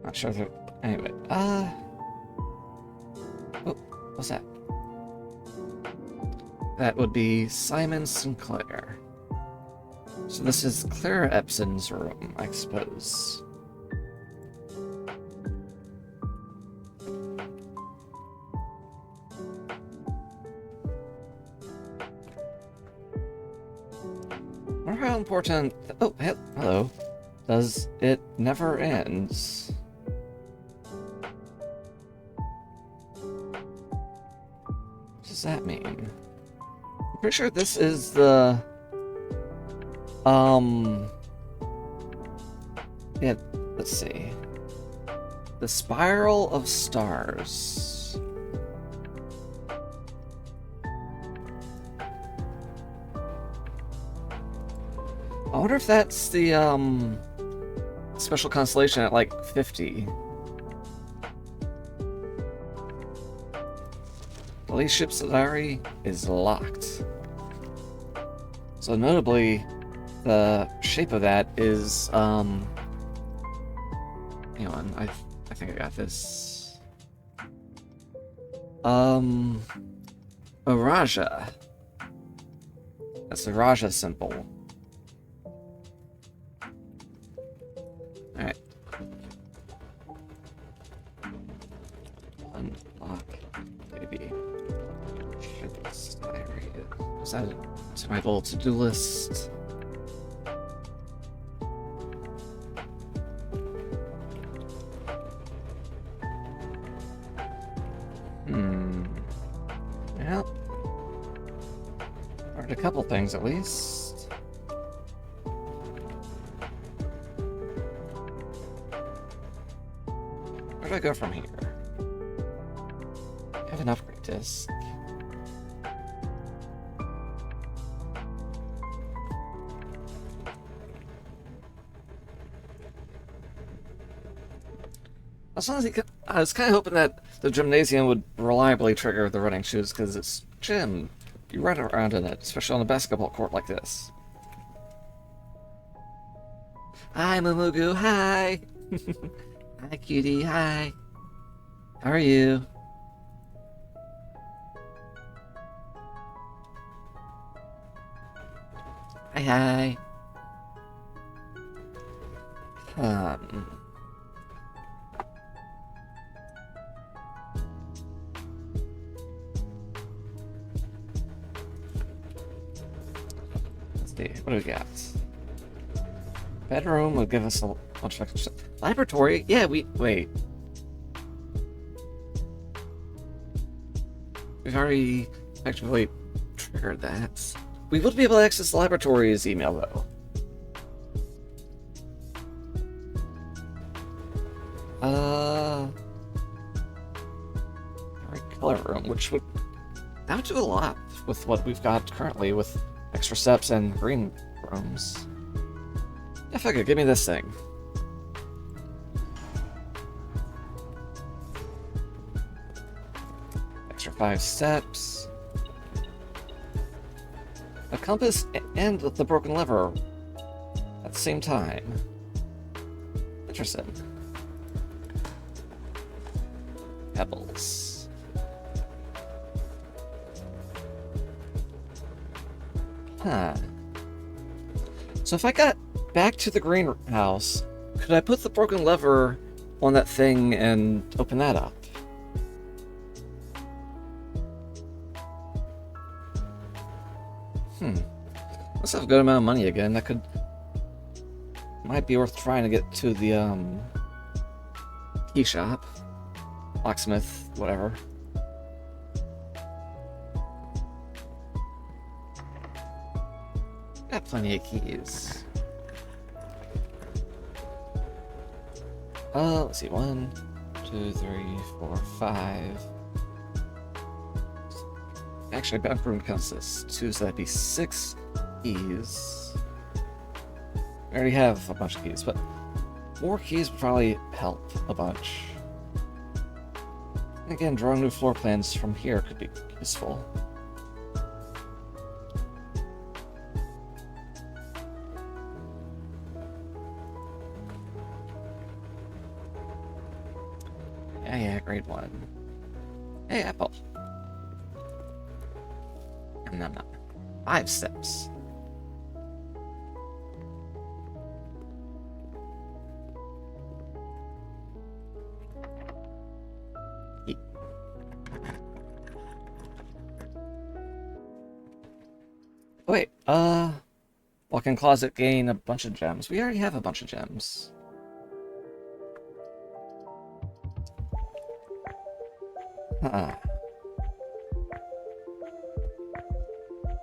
Not sure if anyway, oh, what's that? That would be Simon Sinclair. So this is Clara Epson's room, I suppose. wonder how important. Oh, hello. Does it never ends? What does that mean? I'm pretty sure this is the. Yeah, let's see. The Spiral of Stars. I wonder if that's the, special constellation at, like, 50. Police ship Solari is locked. So notably, the shape of that is, hang on, I think I got this. A Raja. That's the Raja symbol. Alright. Unlock, maybe. Ship's diary. Is that my little to-do list? Yeah. Learned a couple things at least. Where do I go from here? I have an upgrade disc. I was kind of hoping that the gymnasium would reliably trigger the running shoes, because it's gym. You run around in it, especially on a basketball court like this. Hi, Momogu. Hi. Hi, cutie. Hi. How are you? Hi, hi. Let's see. What do we got? Bedroom will give us a bunch of extra stuff. Laboratory? Yeah, wait. We've already effectively triggered that. We would be able to access the laboratory's email, though. Color room, which would do a lot with what we've got currently with extra steps and green rooms. Yeah, fuck it, give me this thing. Extra 5 steps. A compass and the broken lever at the same time. Interesting. Pebbles. Huh. So if I got back to the greenhouse, could I put the broken lever on that thing and open that up? Let's have a good amount of money again. That might be worth trying to get to the key shop, locksmith, whatever. Got plenty of keys. Let's see. 1, 2, 3, 4, 5. Actually, back room counts as 2, so that'd be 6 keys. I already have a bunch of keys, but more keys would probably help a bunch. And again, drawing new floor plans from here could be useful. Yeah, grade 1. Hey, apple. Nom. 5 steps. Wait, Walk-in closet, gain a bunch of gems. We already have a bunch of gems. Huh.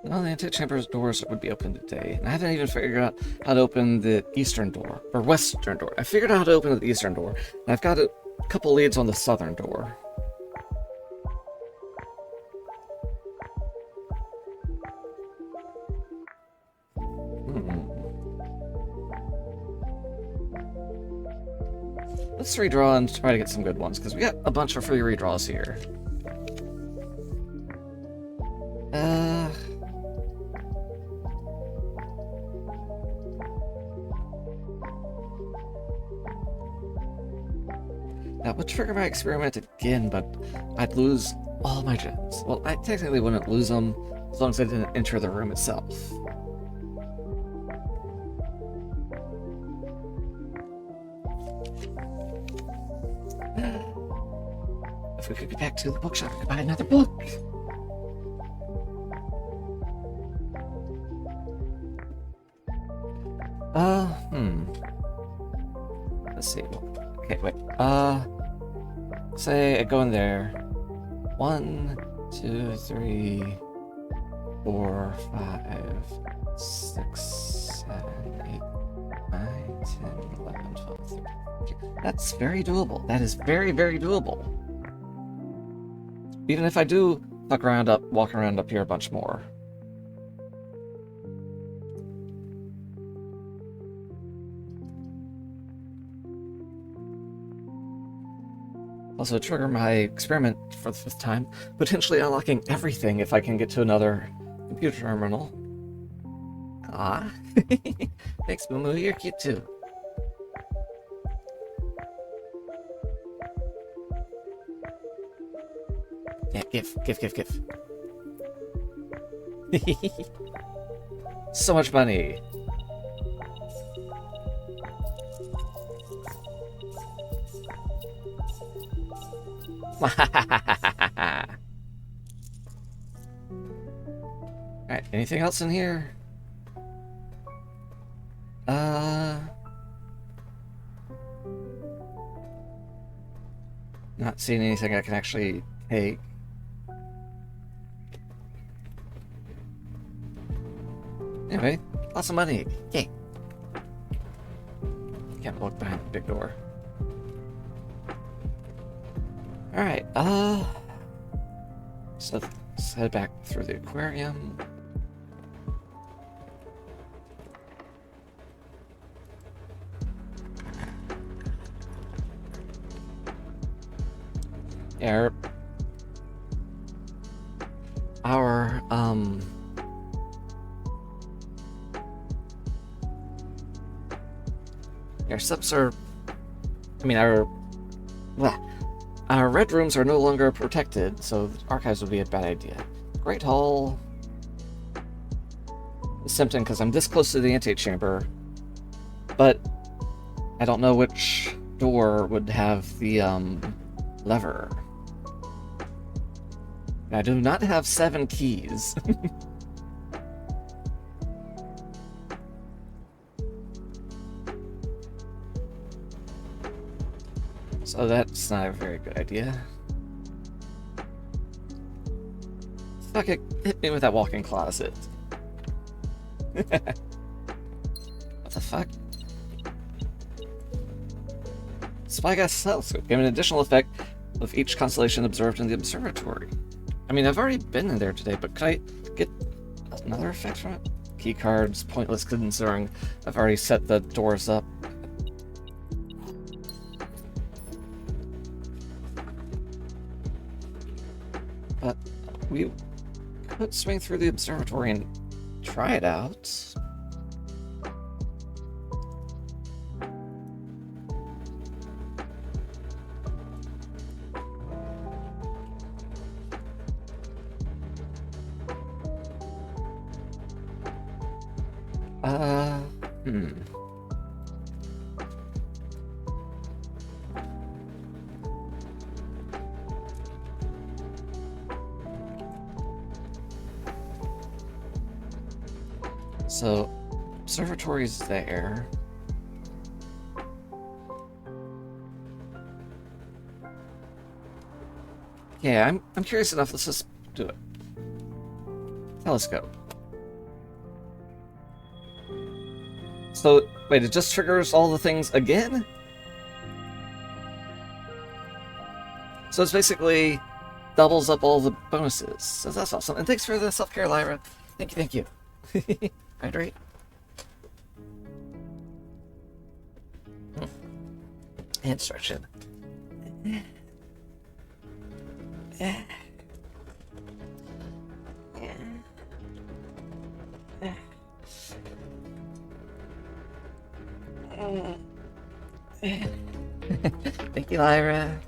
No, the antechamber's doors would be open today. And I haven't even figured out how to open the eastern door. Or western door. I figured out how to open the eastern door. And I've got a couple leads on the southern door. Let's redraw and try to get some good ones, because we got a bunch of free redraws here. That would trigger my experiment again, but I'd lose all my gems. Well, I technically wouldn't lose them as long as I didn't enter the room itself. If we could get back to the bookshop, we could buy another book. Let's see. Okay, wait. Say I go in there. 1, 2, 3, 4, 5, 6, 7, 8, 9, 10, 11, 12, 13. Okay. That's very doable. That is very, very doable. Even if I do walk around up here a bunch more. Also trigger my experiment for the 5th time, potentially unlocking everything if I can get to another computer terminal. Ah, thanks, Moo Moo, you're cute too. Yeah, give. So much money. Alright, anything else in here? Not seeing anything I can actually take. Anyway, lots of money. Yay. Can't look behind the big door. Alright, so let's head back through the aquarium. Yeah, our subs are, our red rooms are no longer protected, so the archives would be a bad idea. Great Hall. It's tempting because I'm this close to the antechamber, but I don't know which door would have the lever. I do not have 7 keys. So that's not a very good idea. Fuck it, hit me with that walk-in closet. What the fuck? Spyglass telescope gave an additional effect of each constellation observed in the observatory. I mean, I've already been in there today, but could I get another effect from it? Key cards, pointless considering I've already set the doors up. But we could swing through the observatory and try it out. So, observatory's there. Yeah, I'm curious enough. Let's just do it. Telescope. So, wait, it just triggers all the things again? So it's basically doubles up all the bonuses. So that's awesome. And thanks for the self-care, Lyra. Thank you, thank you. Hydrate. And stretch it. Thank you, Lyra.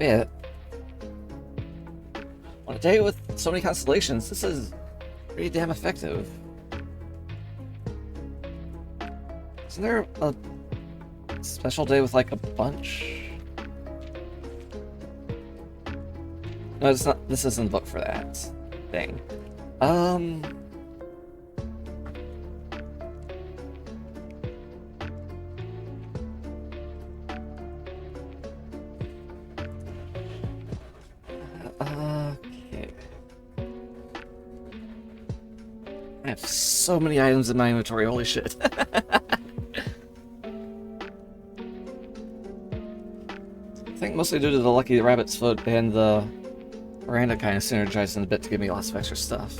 Yeah. On a day with so many constellations, this is pretty damn effective. Isn't there a special day with like a bunch? No, it's not. This isn't the book for that thing. Okay. I have so many items in my inventory. Holy shit. I think mostly due to the Lucky Rabbit's Foot and the Miranda kind of synergizing a bit to give me lots of extra stuff.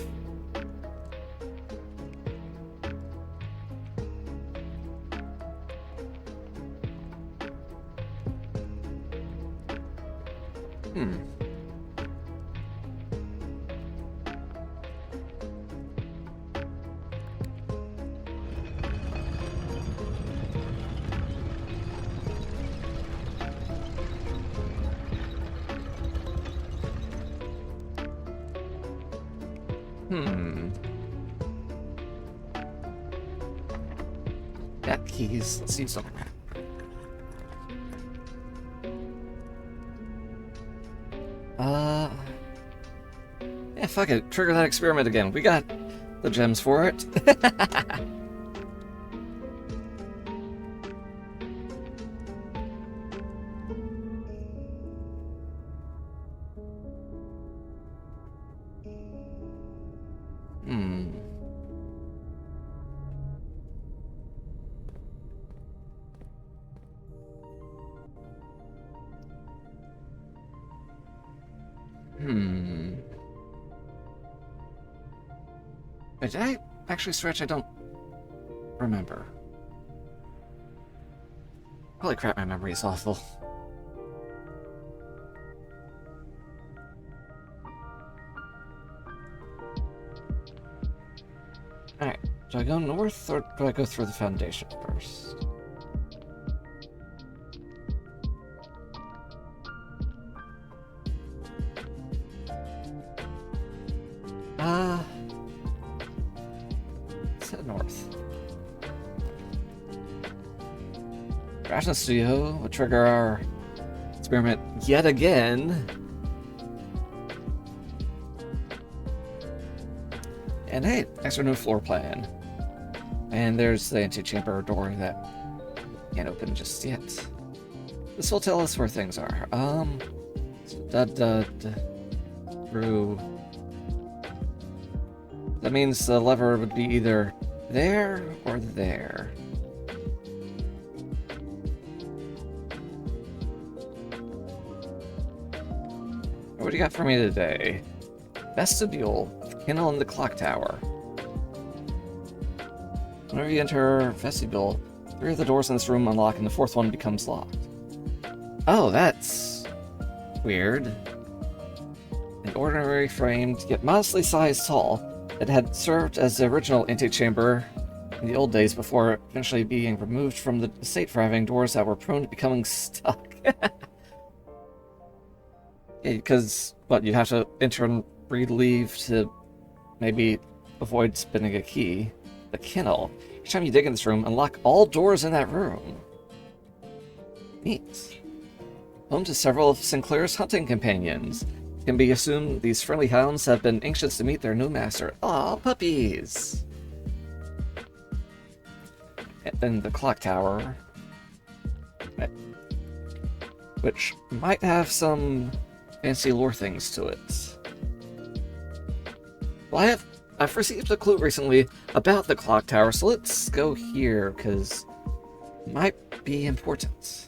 Got keys. Let's see something. Yeah, fuck it. Trigger that experiment again. We got the gems for it. Wait, did I actually stretch? I don't remember. Holy crap, my memory is awful. Alright, do I go north or do I go through the foundation first? Let's head north. Crash Studio will trigger our experiment yet again. And hey, extra new floor plan. And there's the antechamber door that can't open just yet. This will tell us where things are. Through. That means the lever would be either there or there. What do you got for me today? Vestibule, kennel in the clock tower. Whenever you enter vestibule, 3 of the doors in this room unlock and the 4th one becomes locked. Oh, that's weird. An ordinary framed, yet modestly sized hall that had served as the original antechamber in the old days before eventually being removed from the estate for having doors that were prone to becoming stuck. Yeah, because, what, you'd have to enter and re-leave to maybe avoid spinning a key. The kennel. Each time you dig in this room, unlock all doors in that room. Neat. Home to several of Sinclair's hunting companions. can be assumed these friendly hounds have been anxious to meet their new master. Aw, puppies! And then the clock tower, which might have some fancy lore things to it. Well, I've received a clue recently about the clock tower, so let's go here, because it might be important.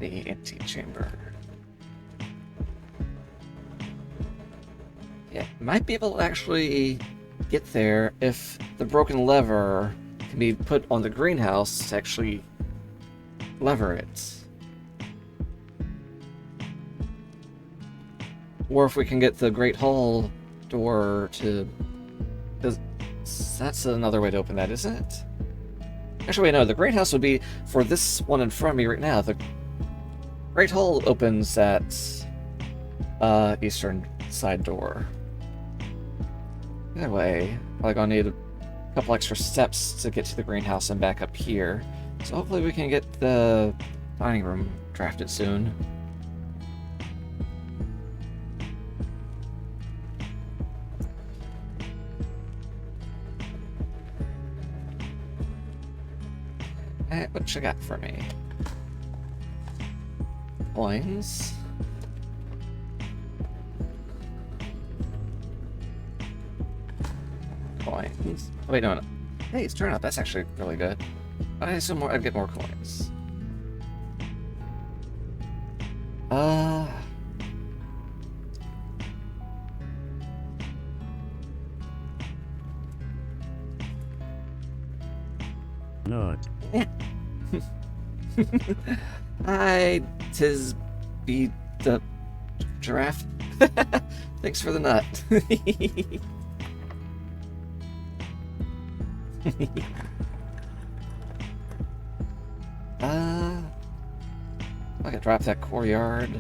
The antechamber. Yeah, might be able to actually get there if the broken lever can be put on the greenhouse to actually lever it. Or if we can get the Great Hall door to... That's another way to open that, isn't it? Actually, wait, no, the greenhouse would be for this one in front of me right now. The Great Hall opens at eastern side door. Either way, probably gonna need a couple extra steps to get to the greenhouse and back up here. So hopefully we can get the dining room drafted soon. What you got for me? Coins. Coins. Oh, wait, no. Hey, it's turn up. That's actually really good. I assume I'd get more coins. Nut. Yeah. Hi, tis be the giraffe. Thanks for the nut. I could drop that courtyard.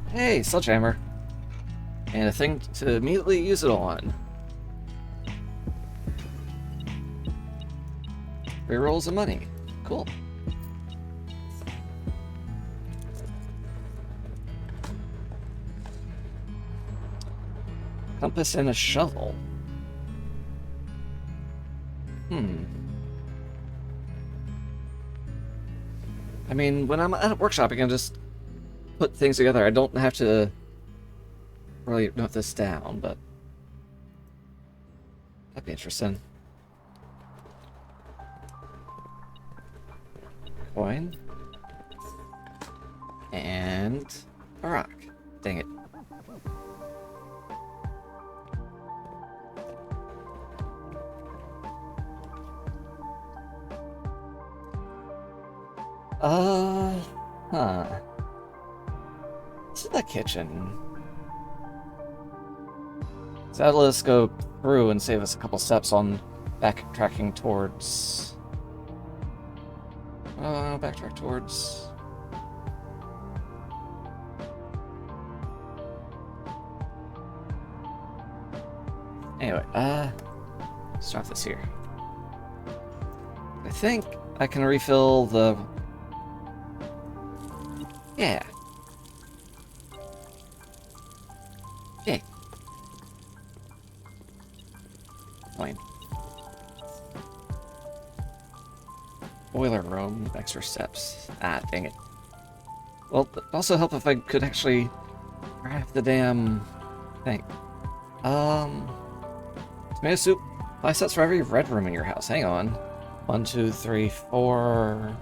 Hey, sledgehammer. And a thing to immediately use it on. 3 rolls of money. Cool. Compass and a shovel. I mean, when I'm at a workshop, I can just put things together. I don't have to really note this down, but that'd be interesting. Coin. And a rock. Dang it. This is the kitchen. So that'll let us go through and save us a couple steps on backtracking towards... backtrack towards... Anyway, start this here. I think I can refill the... Yeah. Yay. Fine. Boiler room, extra steps. Ah, dang it. Well, it'd also help if I could actually craft the damn thing. Tomato soup. 5 sets for every red room in your house. Hang on. 1, 2, 3, 4.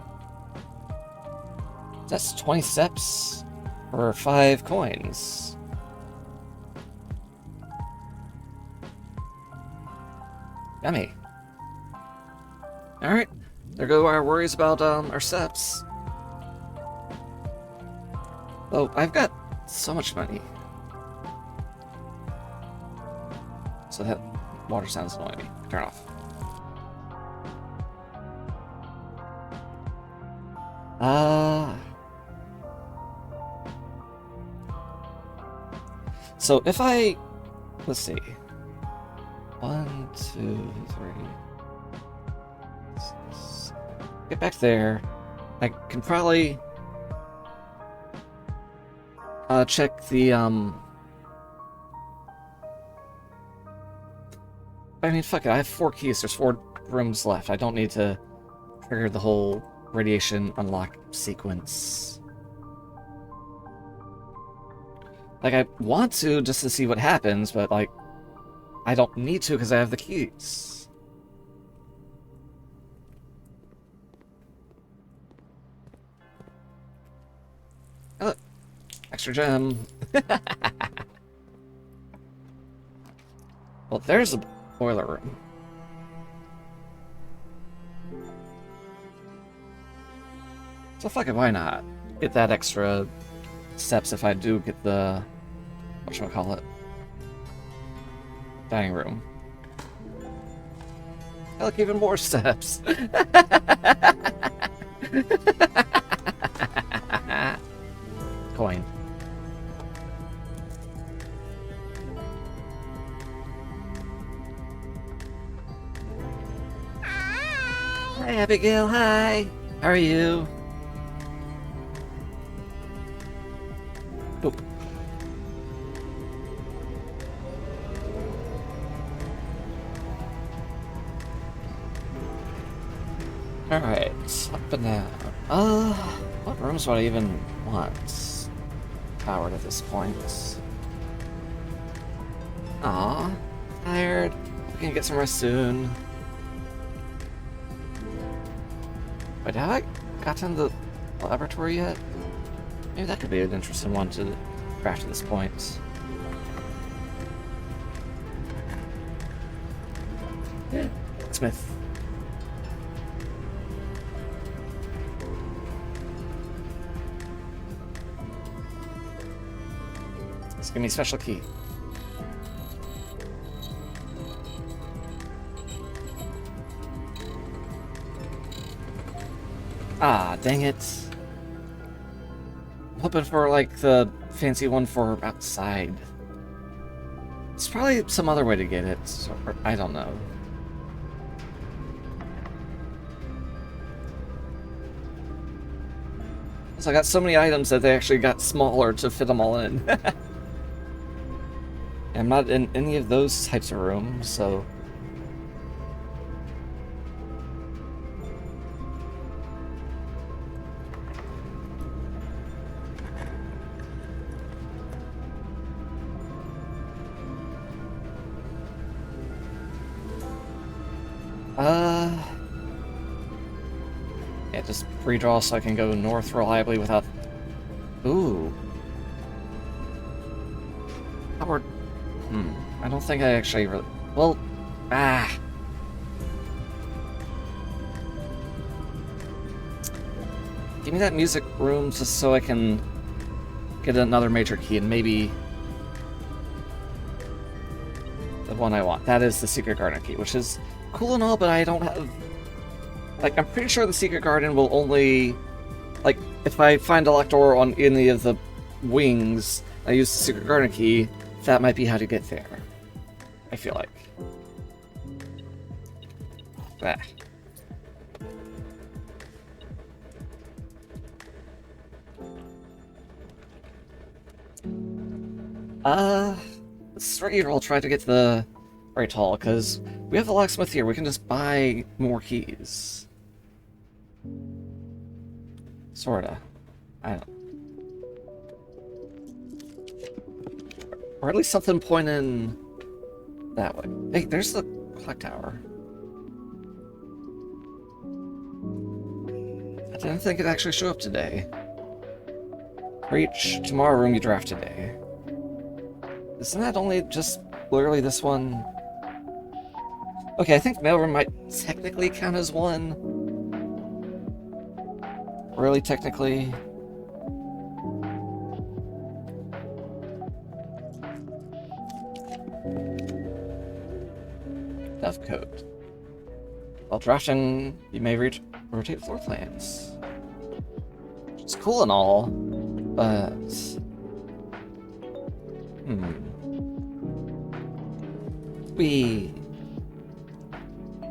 That's 20 steps for 5 coins. Yummy. Alright. There go our worries about our steps. Oh, I've got so much money. So that water sounds annoying me. Turn off. So if I, let's see, 1, 2, 3, get back there. I can probably check the I mean, fuck it. I have 4 keys. There's 4 rooms left. I don't need to trigger the whole radiation unlock sequence. Like, I want to just to see what happens, but, like, I don't need to because I have the keys. Oh, look. Extra gem. Well, there's a boiler room. So fuck it, why not? Get that extra steps if I do get the... whatchamacallit? Dining room. I look, even more steps! Coin. Hi, Abigail, hi! How are you? Boop. Alright, up and down. What rooms would I even want powered at this point? Aw, tired. We can get some rest soon. Wait, have I gotten the laboratory yet? Maybe that could be an interesting one to craft at this point. Smith. Let's give me a special key. Ah, dang it. I'm hoping for, like, the fancy one for outside. It's probably some other way to get it, or I don't know. So I got so many items that they actually got smaller to fit them all in. I'm not in any of those types of rooms, so... Yeah, just redraw so I can go north reliably without... Ooh. Howard... I don't think I actually really... Well... Give me that music room just so I can get another major key and maybe... the one I want. That is the Secret Garden key, which is cool and all, but I don't have... Like, I'm pretty sure the Secret Garden will only... Like, if I find a locked door on any of the wings, I use the Secret Garden key, that might be how to get there. I feel like. Let's I'll try to get the right hall, because we have the locksmith here. We can just buy more keys. Sorta. I don't. Or at least something pointing that way. Hey, there's the clock tower. I didn't think it'd actually show up today. Reach tomorrow room you draft today. Isn't that only just literally this one? Okay, I think mailroom might technically count as one. Really technically. Dovecote. While drafting, you may rotate floor plans. It's cool and all, but...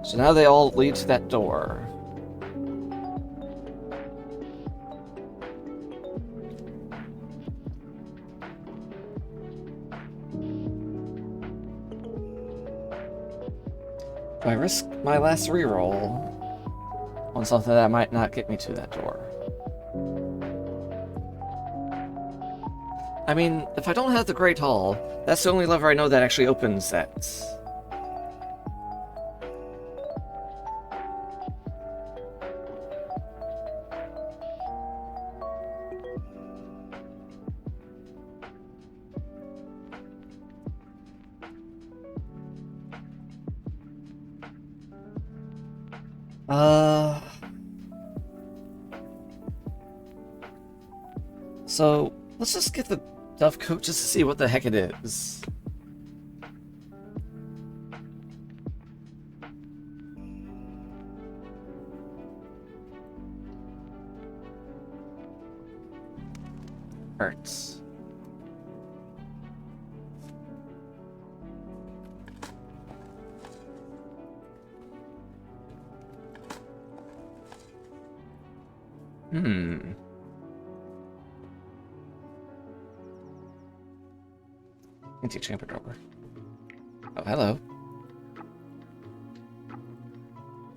So now they all lead to that door. Do I risk my last reroll on something that might not get me to that door? I mean, if I don't have the Great Hall, that's the only lever I know that actually opens that. So, let's just get the Dovecote just to see what the heck it is. Hurts. Anti-chamber drawer. Oh, hello.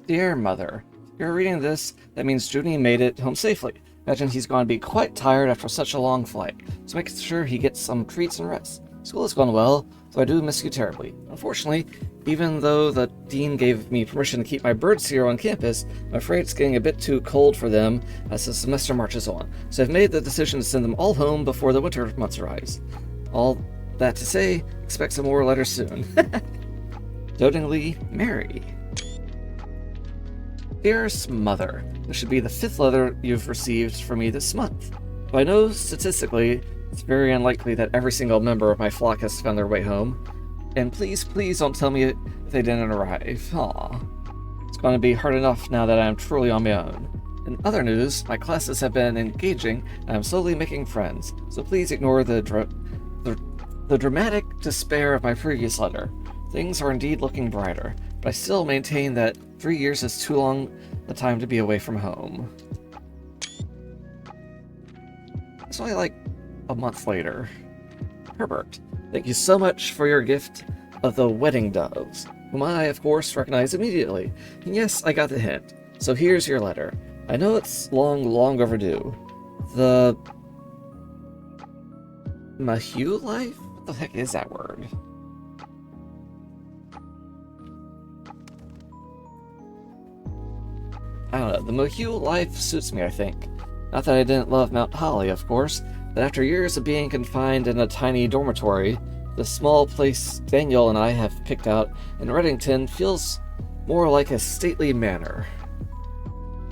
Dear Mother, if you're reading this, that means Junie made it home safely. Imagine he's going to be quite tired after such a long flight, so make sure he gets some treats and rest. School has gone well, so I do miss you terribly. Unfortunately, even though the dean gave me permission to keep my birds here on campus, I'm afraid it's getting a bit too cold for them as the semester marches on, so I've made the decision to send them all home before the winter months arrive. All that to say, expect some more letters soon. Dotingly, Mary. Dearest Mother, this should be the 5th letter you've received from me this month. Though I know statistically it's very unlikely that every single member of my flock has found their way home. And please, please don't tell me if they didn't arrive. Aw. It's going to be hard enough now that I am truly on my own. In other news, my classes have been engaging and I'm slowly making friends, so please ignore the dramatic despair of my previous letter. Things are indeed looking brighter, but I still maintain that 3 years is too long a time to be away from home. It's only like a month later. Herbert, thank you so much for your gift of the wedding doves, whom I, of course, recognize immediately. And yes, I got the hint. So here's your letter. I know it's long overdue. The... Mahu life? What the heck is that word? I don't know. The Mahu life suits me, I think. Not that I didn't love Mount Holly, of course, but after years of being confined in a tiny dormitory, the small place Daniel and I have picked out in Reddington feels more like a stately manor.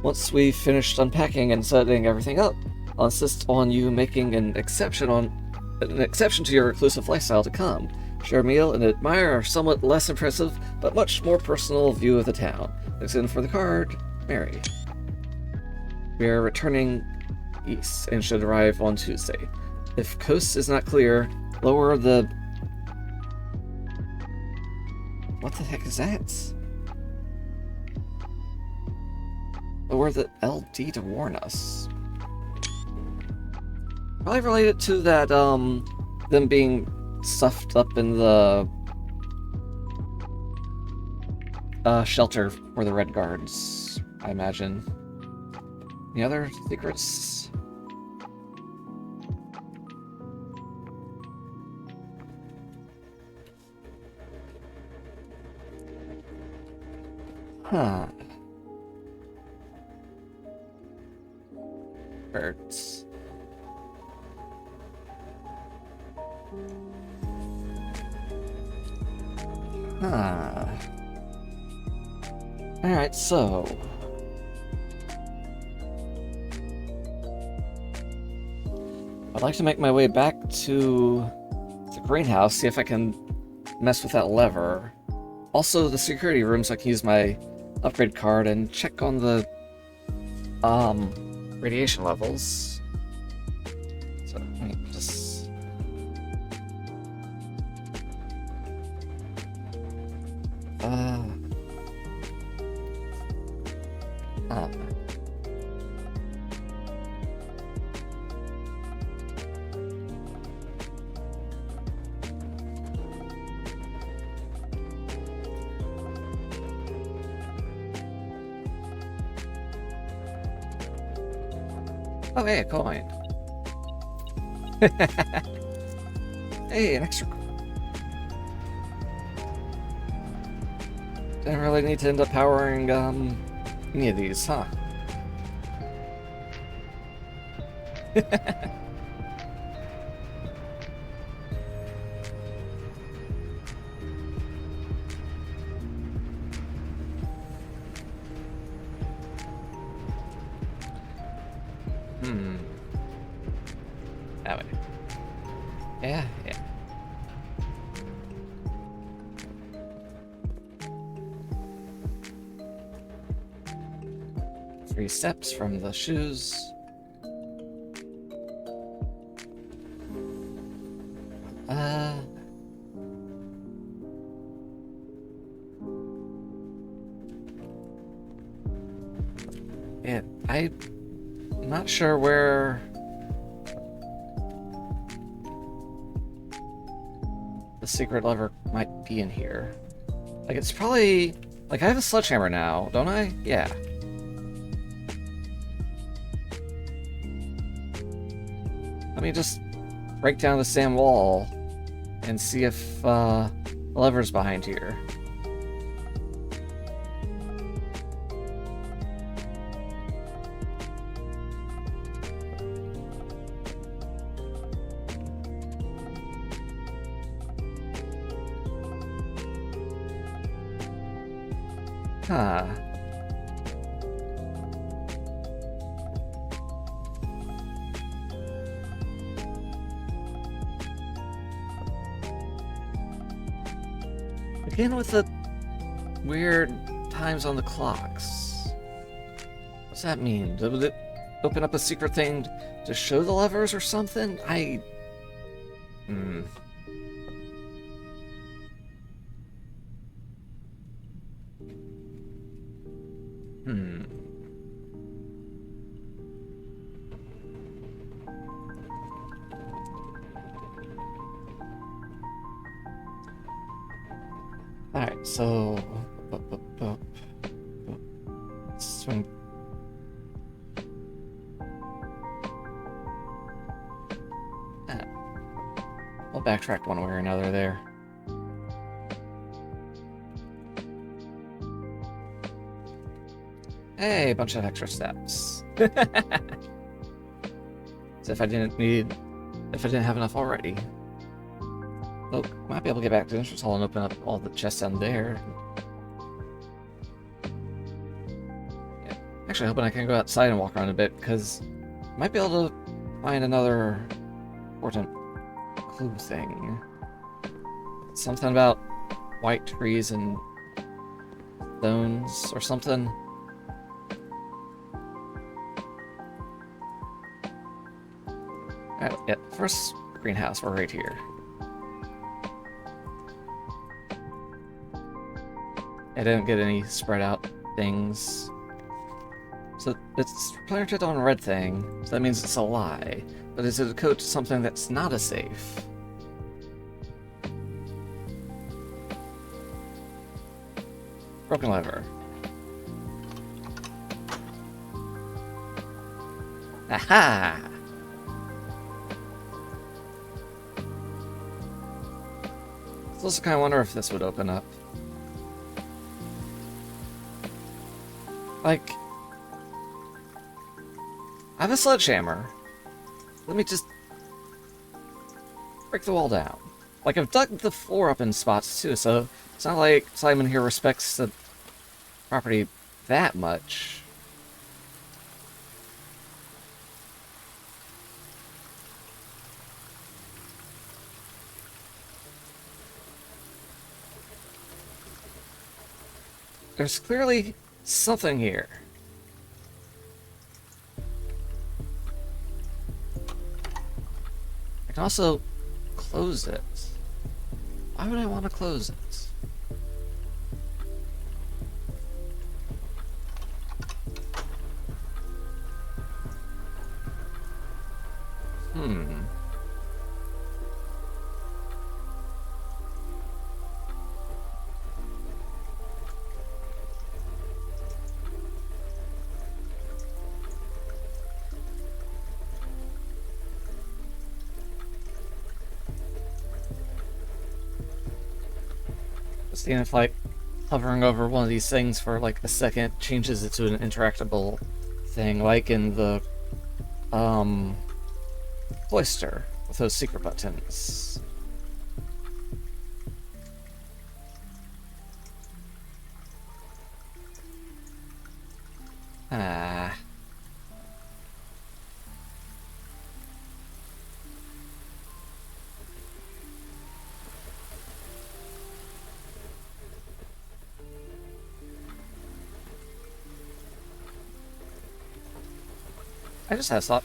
Once we've finished unpacking and setting everything up, I'll insist on you making an exception to your reclusive lifestyle to come, share a meal, and admire our somewhat less impressive but much more personal view of the town. Thanks in for the card, Mary. We are returning east and should arrive on Tuesday. If coast is not clear, lower the... What the heck is that? Lower the LD to warn us. Probably related to that, them being stuffed up in the shelter for the Red Guards, I imagine. Any other secrets? Huh. Birds. Huh. Alright, so... I'd like to make my way back to the greenhouse, see if I can mess with that lever. Also, the security rooms, I can use my upgrade card and check on the radiation levels. So let me just oh. Oh, hey, a coin. Hey, an extra coin. Didn't really need to end up powering any of these, huh? That way. Yeah. 3 steps from the shoes. Yeah, I'm not sure where the secret lever might be in here. Like, it's probably... Like, I have a sledgehammer now, don't I? Yeah. Let me just break down the sand wall and see if the lever's behind here. Huh. Again with the weird times on the clocks. What's that mean? Did it open up a secret thing to show the levers or something? Alright, so... Swing. I'll backtrack one way or another there. Hey, a bunch of extra steps. As if I didn't have enough already. Look, might be able to get back to the entrance hall and open up all the chests down there. Yeah. Actually, hoping I can go outside and walk around a bit, because I might be able to find another important clue thing. Something about white trees and stones or something. Alright, yeah, first greenhouse, we're right here. I didn't get any spread out things. So it's planted on a red thing, so that means it's a lie. But is it a code to something that's not a safe? Broken lever. Aha! So I also kind of wonder if this would open up. Like, I have a sledgehammer. Let me just break the wall down. Like, I've dug the floor up in spots too, so it's not like Simon here respects the property that much. There's clearly something here. I can also close it. Why would I want to close it? Seeing if, like, hovering over one of these things for, like, a second changes it to an interactable thing, like in the, Cloister, with those secret buttons. Ah. I just had a thought,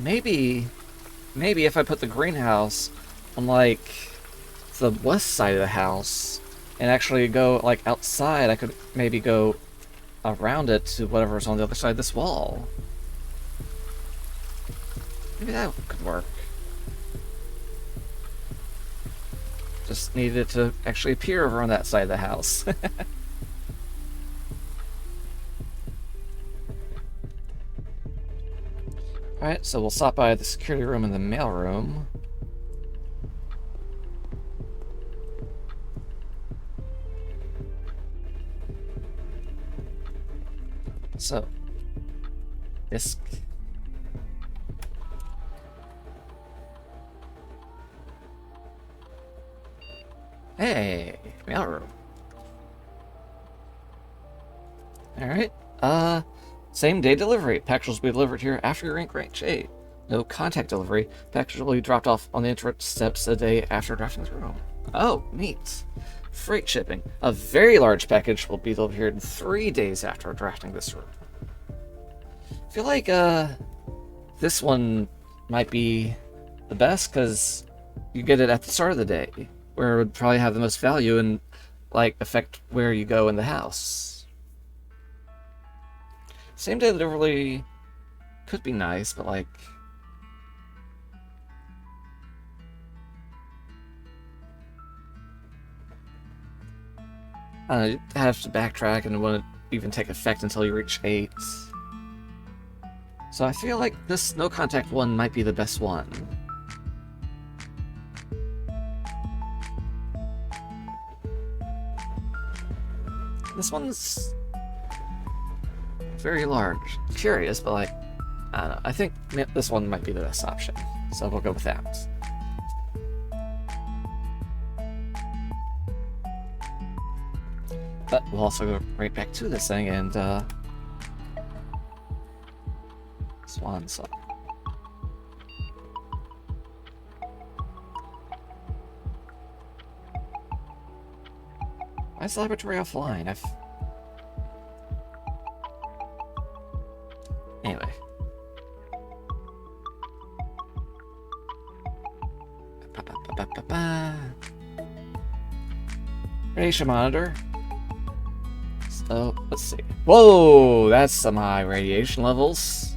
maybe if I put the greenhouse on, like, the west side of the house, and actually go, like, outside, I could maybe go around it to whatever's on the other side of this wall. Maybe that could work. Just needed it to actually appear over on that side of the house. Alright, so we'll stop by the security room and the mail room. So, disk. Hey, mailroom. Alright, same day delivery. Packages will be delivered here after your rank 8. No contact delivery. Packages will be dropped off on the entrance steps a day after drafting the room. Oh, neat. Freight shipping. A very large package will be delivered 3 days after drafting this room. I feel like, this one might be the best, because you get it at the start of the day, where it would probably have the most value and, like, affect where you go in the house. Same day delivery could be nice, but, like, I don't know, you have to backtrack and it wouldn't even take effect until you reach 8. So I feel like this no contact one might be the best one. This one's very large. Curious, but, like, I don't know. I think this one might be the best option. So we'll go with that. But we'll also go right back to this thing and, Swan song. Why is the laboratory offline? Anyway. Radiation monitor. So, let's see. Whoa, that's some high radiation levels.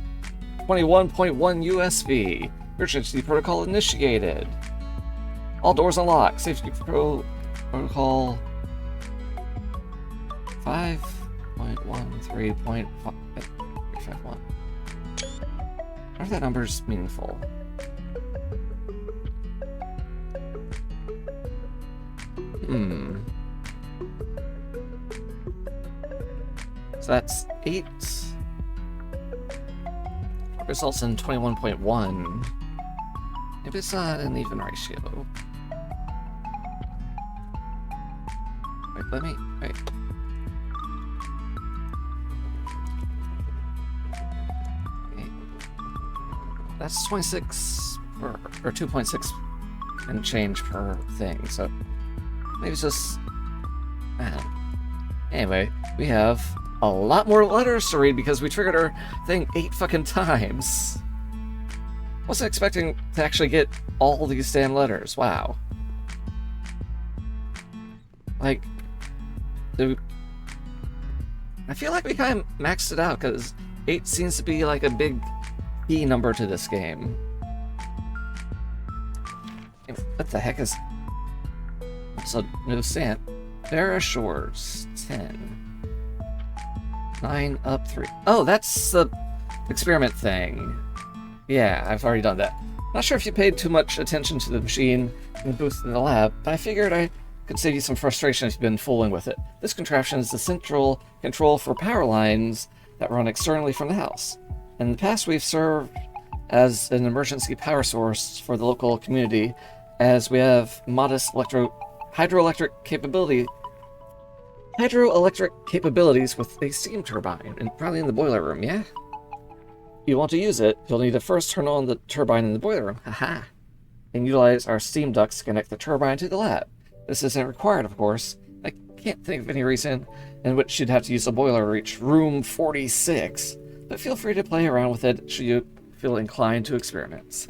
21.1 USV. Emergency protocol initiated. All doors unlocked. Safety protocol 5.13.51. Are that numbers meaningful? So that's 8. Results in 21.1. Maybe it's not an even ratio. Wait, wait. That's 26 or 2.6 and change per thing, so maybe it's just, Anyway, we have a lot more letters to read because we triggered our thing 8 fucking times. Wasn't expecting to actually get all these damn letters. Wow. Like, I feel like we kind of maxed it out because 8 seems to be like a big key number to this game. What the heck is... So, no sand. Barra Shores, 10. 9 up 3. Oh, that's the experiment thing. Yeah, I've already done that. Not sure if you paid too much attention to the machine in the booth in the lab, but I figured I could save you some frustration if you've been fooling with it. This contraption is the central control for power lines that run externally from the house. In the past, we've served as an emergency power source for the local community, as we have modest hydroelectric capabilities with a steam turbine, and probably in the boiler room, yeah? You want to use it, you'll need to first turn on the turbine in the boiler room, haha, and utilize our steam ducts to connect the turbine to the lab. This isn't required, of course. I can't think of any reason in which you'd have to use a boiler to reach room 46, but feel free to play around with it should you feel inclined to experiment.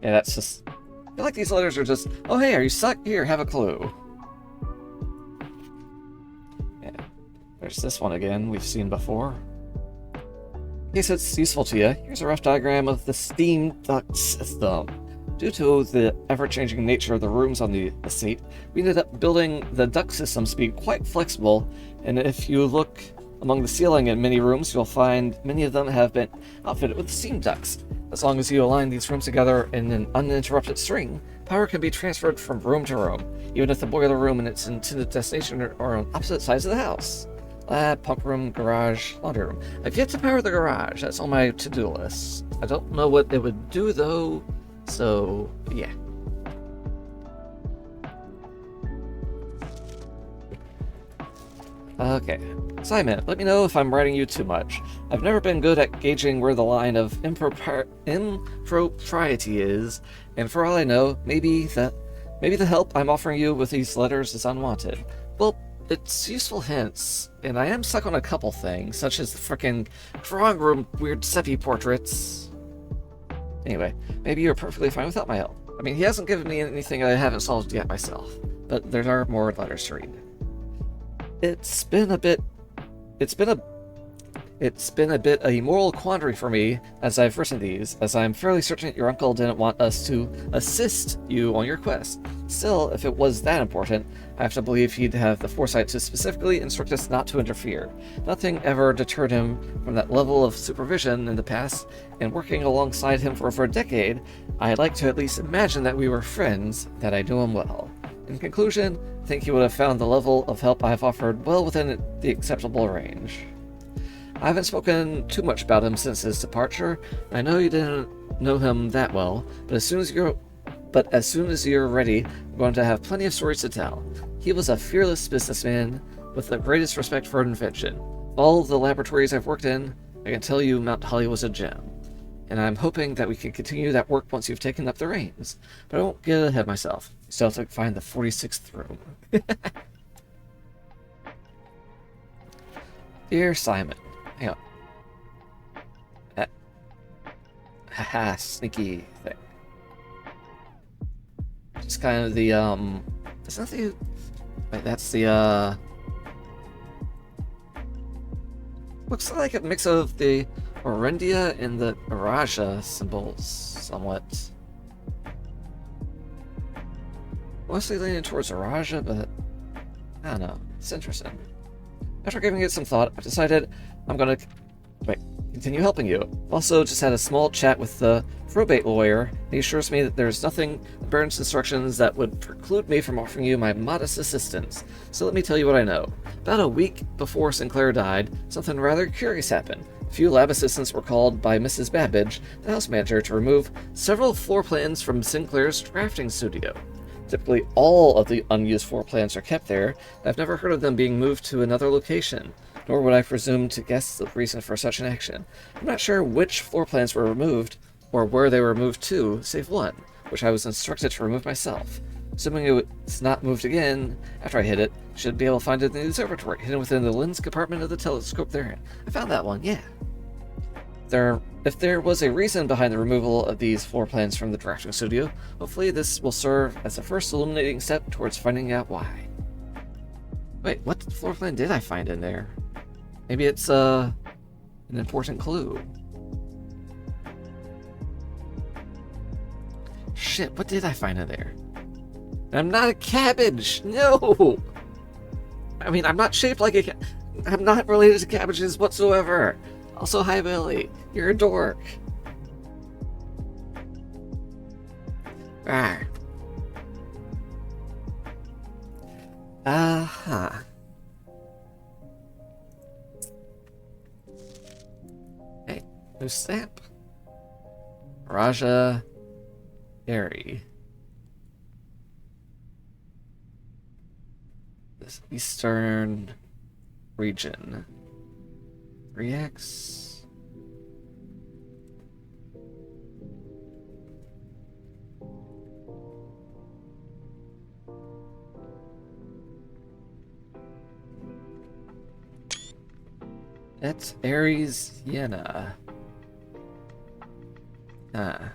Yeah, that's just... I feel like these letters are just, oh hey, are you stuck? Here, have a clue. Yeah, there's this one again, we've seen before. In case it's useful to you, here's a rough diagram of the steam duct system. Due to the ever-changing nature of the rooms on the estate, we ended up building the duct systems to be quite flexible, and if you look among the ceiling in many rooms, you'll find many of them have been outfitted with steam ducts. As long as you align these rooms together in an uninterrupted string, power can be transferred from room to room, even if the boiler room and its intended destination are on opposite sides of the house. Lab, pump room, garage, laundry room. I've yet to power the garage, that's on my to-do list. I don't know what it would do though, so yeah. Okay. Simon, let me know if I'm writing you too much. I've never been good at gauging where the line of impropriety is, and for all I know, maybe the help I'm offering you with these letters is unwanted. Well, it's useful hints, and I am stuck on a couple things, such as the frickin' drawing room weird Seppi portraits. Anyway, maybe you're perfectly fine without my help. I mean, he hasn't given me anything I haven't solved yet myself, but there are more letters to read. It's been a bit a moral quandary for me as I've written these, as I'm fairly certain your uncle didn't want us to assist you on your quest. Still, if it was that important, I have to believe he'd have the foresight to specifically instruct us not to interfere. Nothing ever deterred him from that level of supervision in the past, and working alongside him for over a decade, I'd like to at least imagine that we were friends, that I knew him well. In conclusion, I think he would have found the level of help I've offered well within the acceptable range. I haven't spoken too much about him since his departure. I know you didn't know him that well, but as soon as you're ready, I'm going to have plenty of stories to tell. He was a fearless businessman with the greatest respect for invention. All the laboratories I've worked in, I can tell you Mount Holly was a gem. And I'm hoping that we can continue that work once you've taken up the reins. But I won't get ahead of myself. Still have to find the 46th room. Dear Simon. Hang on. Haha, sneaky thing. It's kind of the, it's not the, wait, that's the, looks like a mix of the Orendia and the Araja symbols, somewhat. Mostly leaning towards Araja, but I don't know. It's interesting. After giving it some thought, I've decided I'm gonna continue helping you. Also, just had a small chat with the probate lawyer, and he assures me that there's nothing in Burns' instructions that would preclude me from offering you my modest assistance. So let me tell you what I know. About a week before Sinclair died, something rather curious happened. A few lab assistants were called by Mrs. Babbage, the house manager, to remove several floor plans from Sinclair's drafting studio. Typically, all of the unused floor plans are kept there. I've never heard of them being moved to another location, nor would I presume to guess the reason for such an action. I'm not sure which floor plans were removed, or where they were moved to, save one. which I was instructed to remove myself. Assuming it's not moved again after I hit it, should be able to find it in the observatory, hidden within the lens compartment of the telescope therein. I found that one, yeah. If there was a reason behind the removal of these floor plans from the directing studio, hopefully this will serve as the first illuminating step towards finding out why. Wait, what floor plan did I find in there? Maybe it's an important clue. Shit, what did I find in there? I'm not a cabbage! No! I mean, I'm not shaped like a I'm not related to cabbages whatsoever! Also, hi Billy, you're a dork. Rawr. Uh-huh. Hey, new stamp. Raja Airy. This Eastern region. 3x. It's Aries Yena. I'm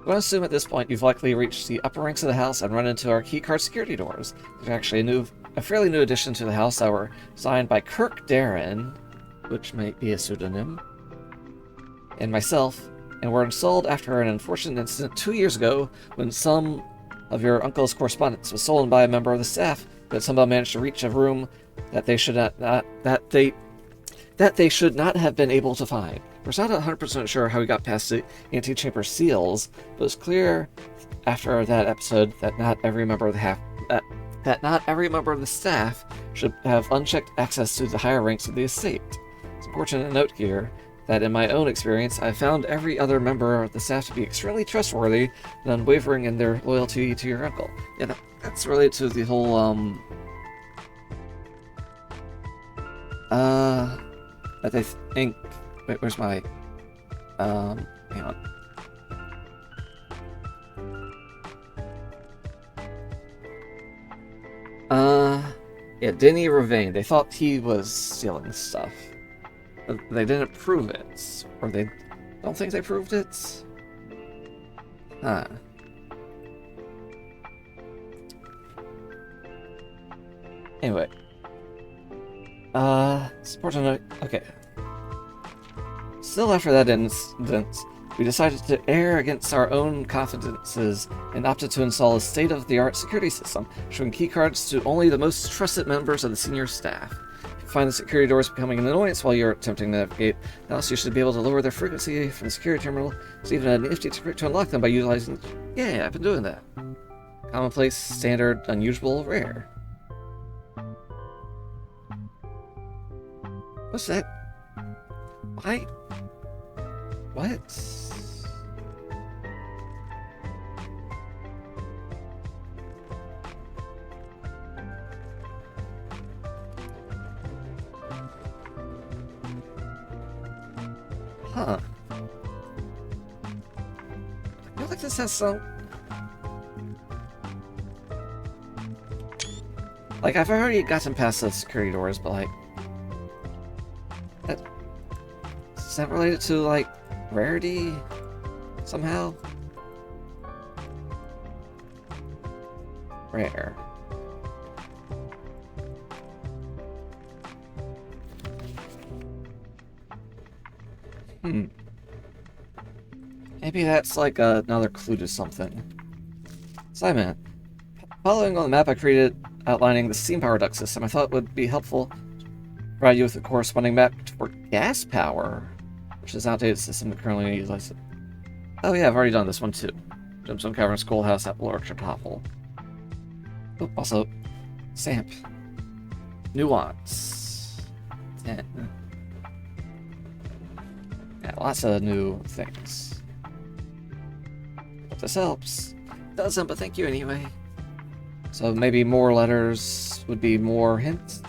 going to assume at this point you've likely reached the upper ranks of the house and run into our keycard security doors. There's actually a fairly new addition to the house that were designed by Kirk Darren, which might be a pseudonym, and myself, and were installed after an unfortunate incident 2 years ago when some of your uncle's correspondence was stolen by a member of the staff, but somehow managed to reach a room that they should not have been able to find. We're not 100% sure how we got past the antechamber seals, but it's clear after that episode that not every member of the staff should have unchecked access to the higher ranks of the estate. It's important to note here that in my own experience, I found every other member of the staff to be extremely trustworthy and unwavering in their loyalty to your uncle. Yeah, that's related to the whole, that they think... Wait, where's my... hang on. Yeah, Denny Ravane. They thought he was stealing stuff. But they didn't prove it. Or they don't think they proved it? Huh. Anyway. It's important to note... Okay. Still after that incident, we decided to err against our own confidences and opted to install a state-of-the-art security system, showing keycards to only the most trusted members of the senior staff. If you find the security doors becoming an annoyance while you're attempting to navigate, else you should be able to lower their frequency from the security terminal. There's even a nifty trick to unlock them by utilizing... Yeah, I've been doing that. Commonplace, standard, unusual, rare. What's that? Why? What? Huh. I feel like this has some... Like, I've already gotten past the security doors, but like... Is that related to, like, rarity? Somehow? Rare. Maybe that's like another clue to something. Simon, following on the map I created outlining the steam power duct system, I thought it would be helpful to provide you with a corresponding map for gas power, which is an outdated system that currently utilizes. Oh yeah, I've already done this one too. Gemstone Cavern Schoolhouse at Orchard Hovel. Oh, also, Stamp. Nuance. 10. Yeah, lots of new things. Hope this helps. Doesn't, but thank you anyway. So maybe more letters would be more hints.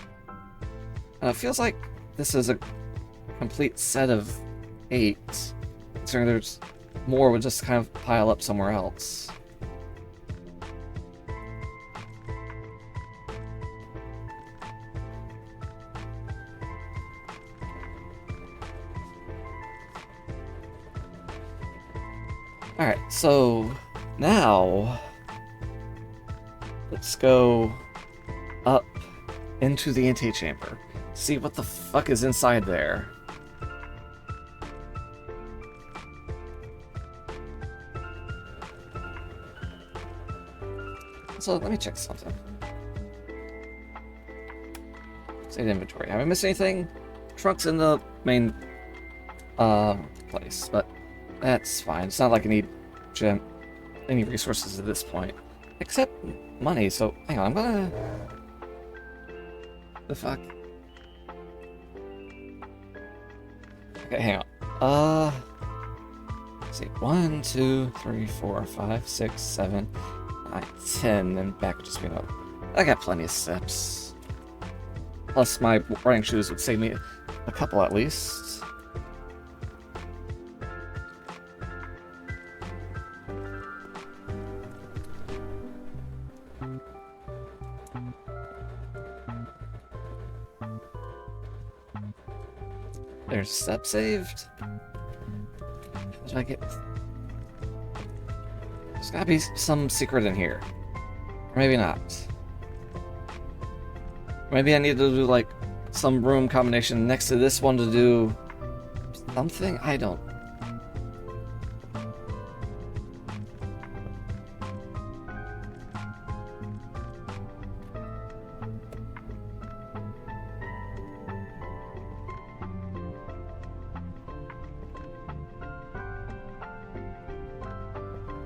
Feels like this is a complete set of 8. Considering there's more would just kind of pile up somewhere else. Alright, so now let's go up into the antechamber. See what the fuck is inside there. So let me check something. Save inventory. Have I missed anything? Trunk's in the main place, but that's fine. It's not like I need any resources at this point. Except money, so hang on, I'm gonna... The fuck? Okay, hang on. Let's see. 1, 2, 3, 4, 5, 6, 7, 9, 10, and back would just be enough. I got plenty of steps. Plus my running shoes would save me a couple at least. There's step saved. How did I get? There's gotta be some secret in here. Or maybe not. Maybe I need to do like some room combination next to this one to do something? I don't.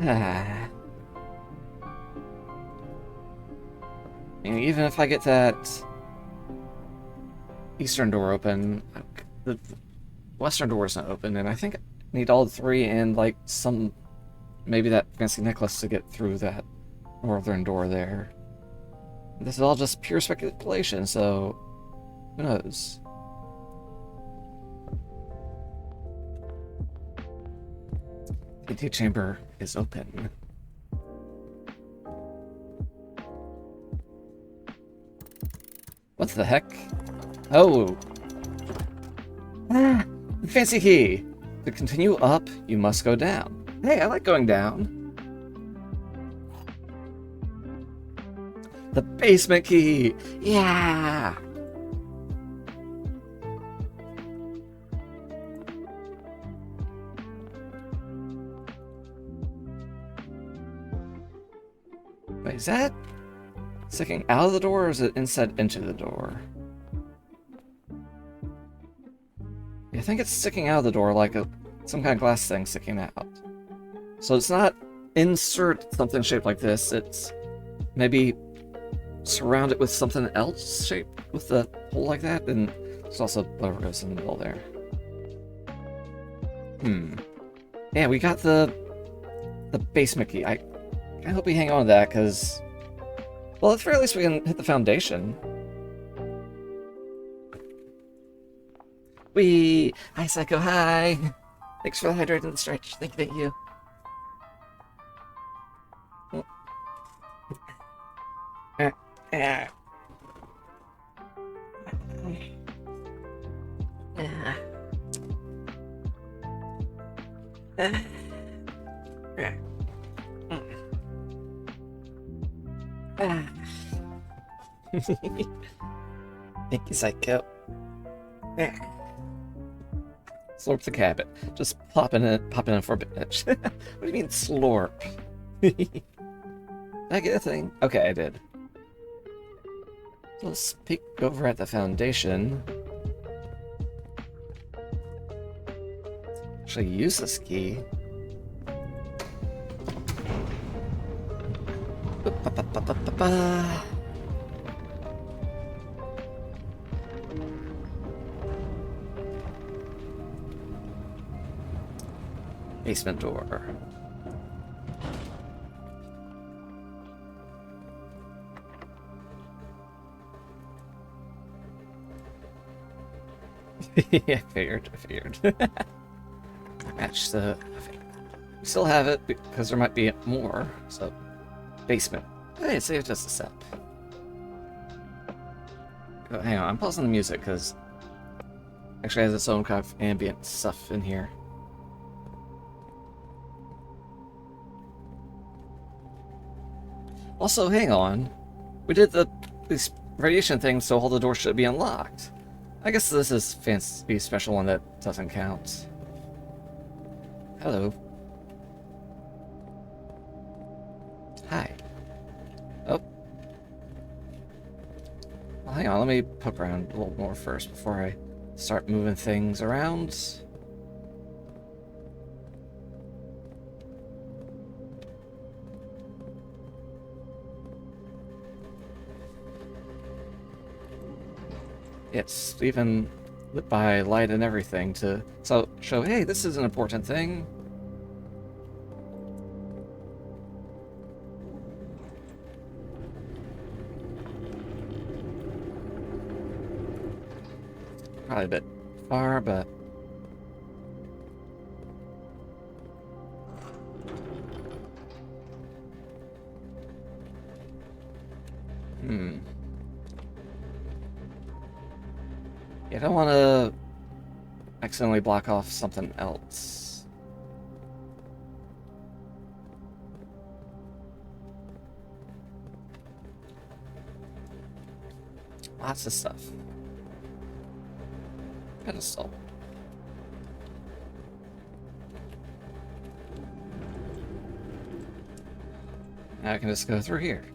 I mean, even if I get that eastern door open, the western door isn't open, and I think I need all three and like some, maybe that fancy necklace to get through that northern door there. This is all just pure speculation, so who knows? The antechamber is open. What the heck? Oh! Ah! Fancy key! To continue up, you must go down. Hey, I like going down. The basement key! Yeah! Wait, is that sticking out of the door, or is it inside into the door? I think it's sticking out of the door, like some kind of glass thing sticking out. So it's not insert something shaped like this, it's maybe surround it with something else shaped with a hole like that, and there's also whatever goes in the middle there. Yeah, we got the basement key. I hope we hang on to that, because, well, at the very least we can hit the foundation. Hi, Psycho, hi! Thanks for the hydrate and the stretch. Thank you. Thank you, Psycho. Slurp the cabbit. Just popping in for a bit. What do you mean slurp? Did I get a thing? Okay, I did. Let's peek over at the foundation. Actually use this key. Basement door. I figured. Match the... we still have it because there might be more. So, basement. Hey, it saved us a step. Oh, hang on, I'm pausing the music because actually has its own kind of ambient stuff in here. Also, hang on. We did these radiation things, so all the doors should be unlocked. I guess this is fancy special one that doesn't count. Hello. Hi. Oh. Well, hang on, let me poke around a little more first before I start moving things around. It's even lit by light and everything to show, hey, this is an important thing. Probably a bit far, but yeah, I don't want to accidentally block off something else. Lots of stuff. Pedestal. Now I can just go through here.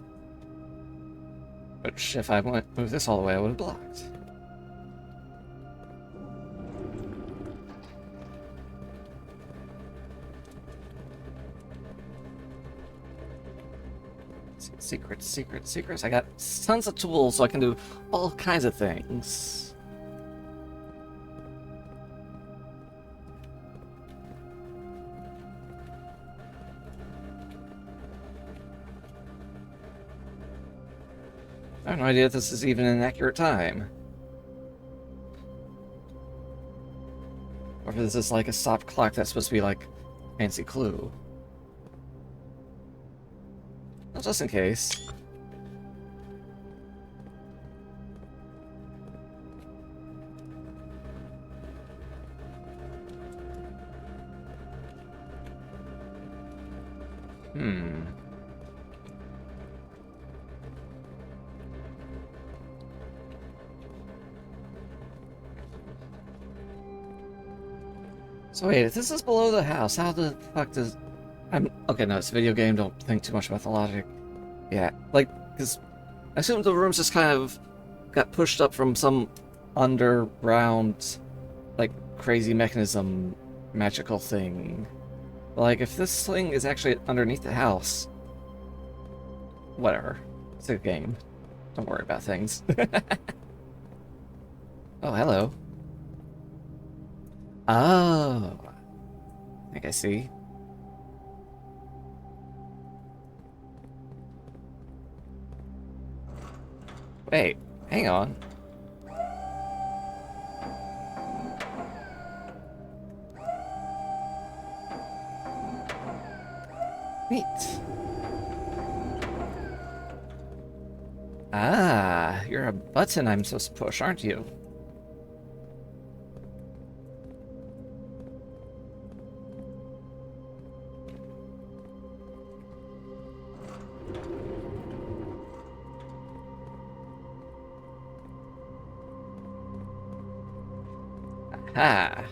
Which, if I move this all the way, I would have blocked. Secrets, secrets, secrets. I got tons of tools, so I can do all kinds of things. I have no idea if this is even an accurate time. Or if this is like a stopped clock that's supposed to be like a fancy clue. Well, just in case. So wait, if this is below the house, how the fuck does... Okay, no, it's a video game, don't think too much about the logic. Yeah, like, because I assume the rooms just kind of got pushed up from some underground, like, crazy mechanism, magical thing. Like, if this thing is actually underneath the house... Whatever. It's a game. Don't worry about things. Oh, hello. Oh. I think I see. Wait, hang on. Neat. Ah, you're a button I'm supposed to push, aren't you? Aha.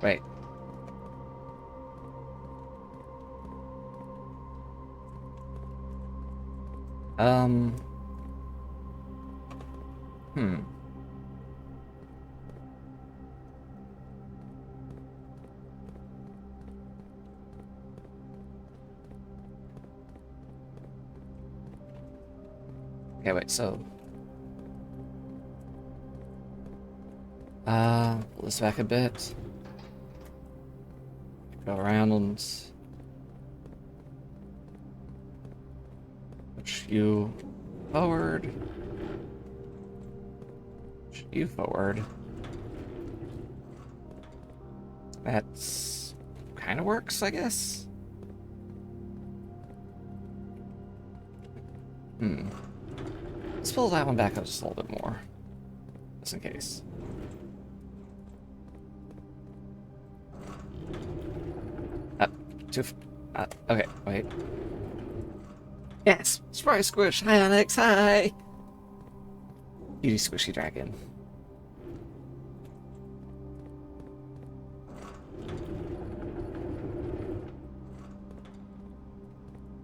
Wait. Hmm. Okay, wait, so... pull this back a bit. Go around and... Push you forward. Push you forward. That's kind of works, I guess. Let's pull that one back up just a little bit more, just in case. Okay, wait. Yes, Spry Squish. Hi, Onyx. Hi. Beauty Squishy Dragon.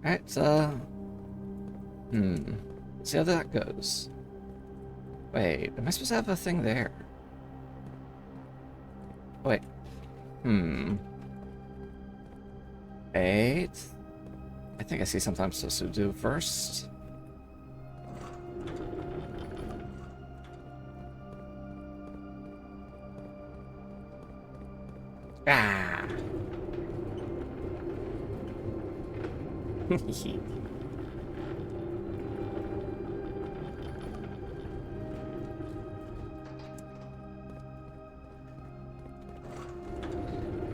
Alright, see how that goes. Wait, am I supposed to have a thing there? Wait. Wait. I think I see something I'm supposed to do first. Ah!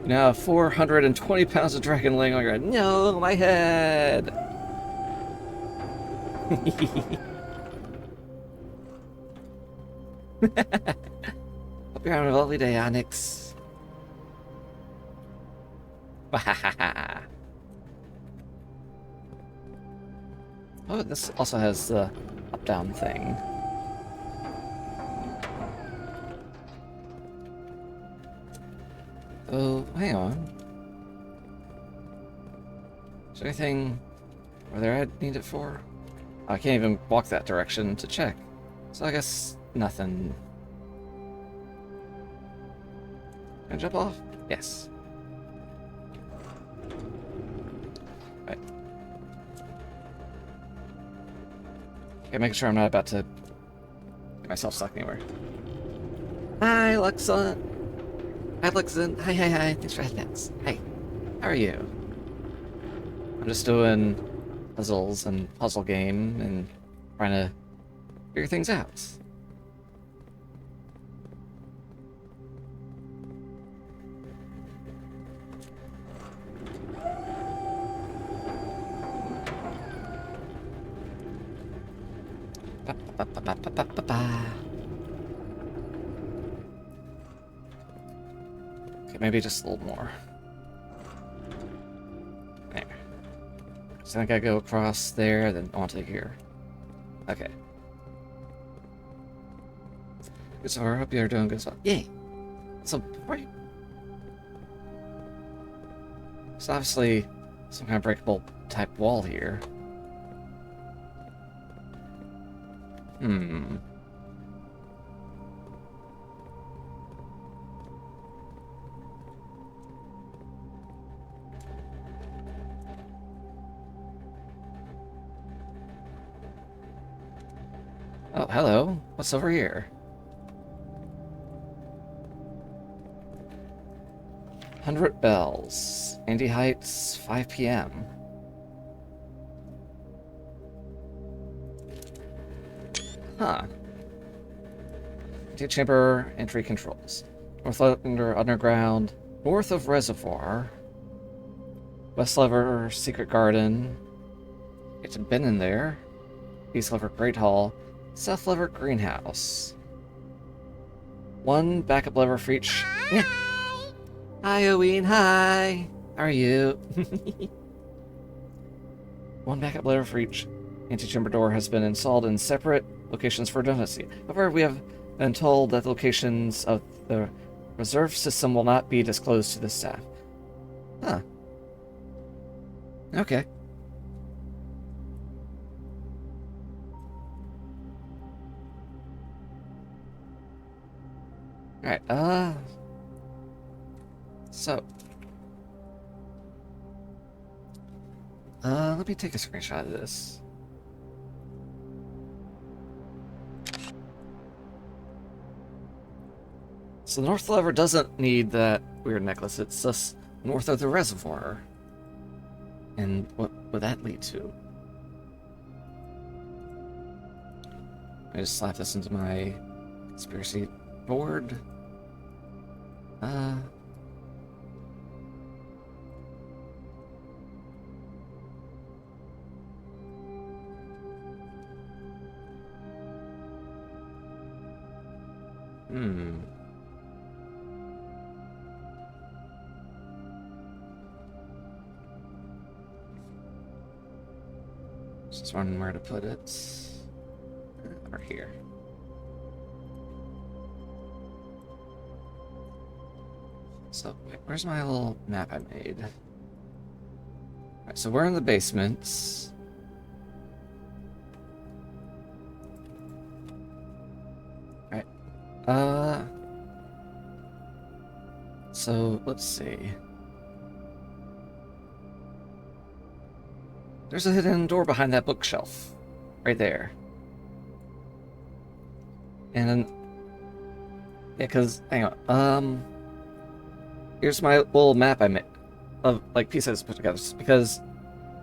Now 420 pounds of dragon laying on your head. No, my head! Hope you're having a lovely day, Onyx. Oh, this also has the up-down thing. Oh, hang on. Is there anything over there I need it for? I can't even walk that direction to check. So I guess nothing. Can I jump off? Yes. Right. Okay, making sure I'm not about to get myself stuck anywhere. Hi, Luxon. Hi, Luxon. Hi. Thanks for headbats. Hi. How are you? I'm just doing puzzles and puzzle game and trying to figure things out. Okay, maybe just a little more. There. So I think I go across there, then onto here. Okay. Good, so I hope you're doing good as well. Yay! So, before you... It's obviously some kind of breakable type wall here. Oh, hello. What's over here? 100 bells. Andy Heights, 5 p.m. Huh. Chamber entry controls. North Underground, north of Reservoir. West Lever Secret Garden. It's been in there. East Lever Great Hall. South Lever Greenhouse. One backup lever for each. Yeah. Hi, Owen. Hi. How are you? One backup lever for each antechamber door has been installed in separate locations for redundancy. However, we have been told that the locations of the reserve system will not be disclosed to the staff. Huh. Okay. Alright, so. Let me take a screenshot of this. So the North Lever doesn't need that weird necklace, it's just north of the reservoir. And what would that lead to? I just slap this into my conspiracy board. Just wondering where to put it. Over here. So, wait, where's my little map I made? Alright, so we're in the basement. Alright. So, let's see. There's a hidden door behind that bookshelf. Right there. And then... yeah, because... hang on. Here's my little map I made. Of, like, pieces put together. Because...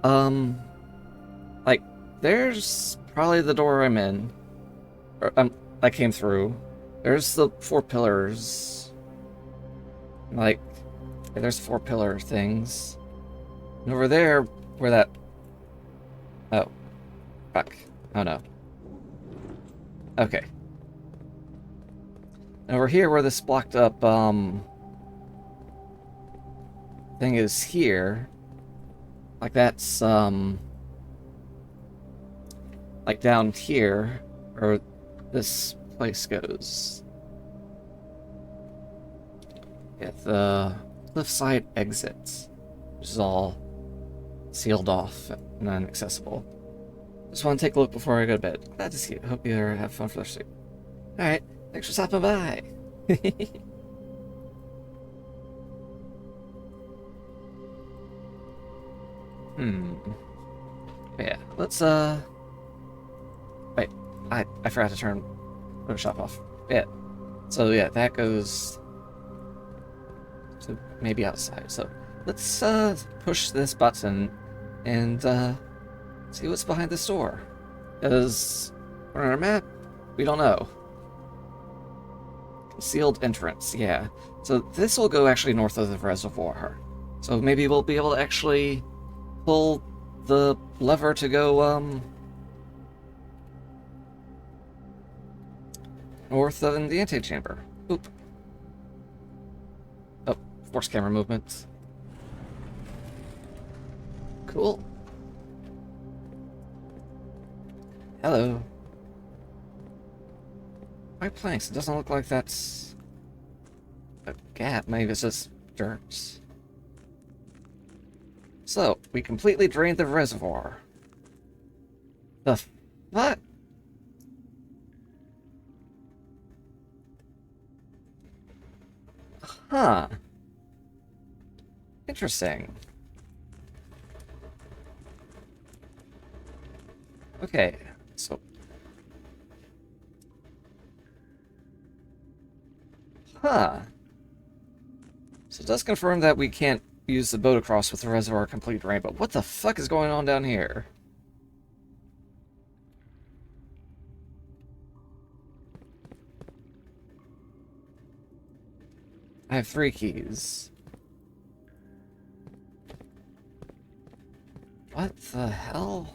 like, there's probably the door I'm in. Or, I came through. There's the 4 pillars. Like... yeah, there's 4 pillar things. And over there, where that... oh. Fuck. Oh no. Okay. And over here where this blocked up, thing is here. Like that's, like down here, where this place goes. Yeah, the cliffside exit, which is all sealed off and inaccessible. Just want to take a look before I go to bed. Glad to see you. Hope you have fun for the sleep. Alright, thanks for stopping by. Yeah, let's, wait, I forgot to turn Photoshop off. Yeah, so yeah, that goes to maybe outside. So let's, push this button and, see what's behind this door. Because, on our map, we don't know. Concealed entrance, yeah. So this will go actually north of the reservoir. So maybe we'll be able to actually pull the lever to go, north of the antechamber. Oop. Oh, force camera movement. Cool. Hello. White planks. It doesn't look like that's a gap. Maybe it's just dirt. So, we completely drained the reservoir. The fuck? Huh. Interesting. Okay, so... huh. So it does confirm that we can't use the boat across with the reservoir complete drain, but what the fuck is going on down here? I have 3 keys. What the hell?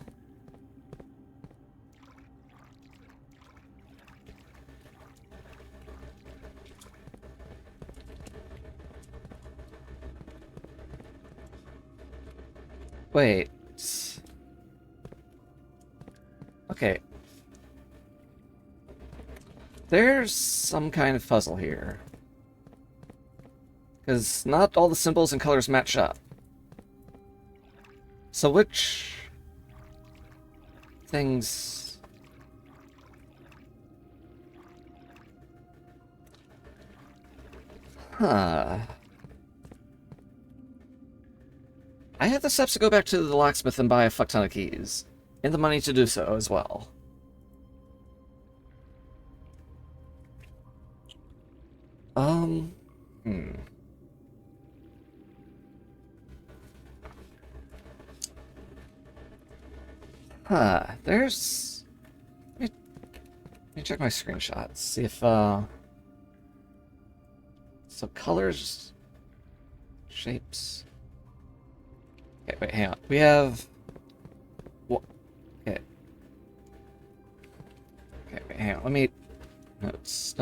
Wait. Okay. There's some kind of puzzle here. Because not all the symbols and colors match up. So which things... huh. I have the steps to go back to the locksmith and buy a fuck ton of keys. And the money to do so as well. Huh, there's... Let me check my screenshots. See if so colors, shapes. Okay, wait, hang on. We have what? Okay. Okay, wait, hang on. Let me notes.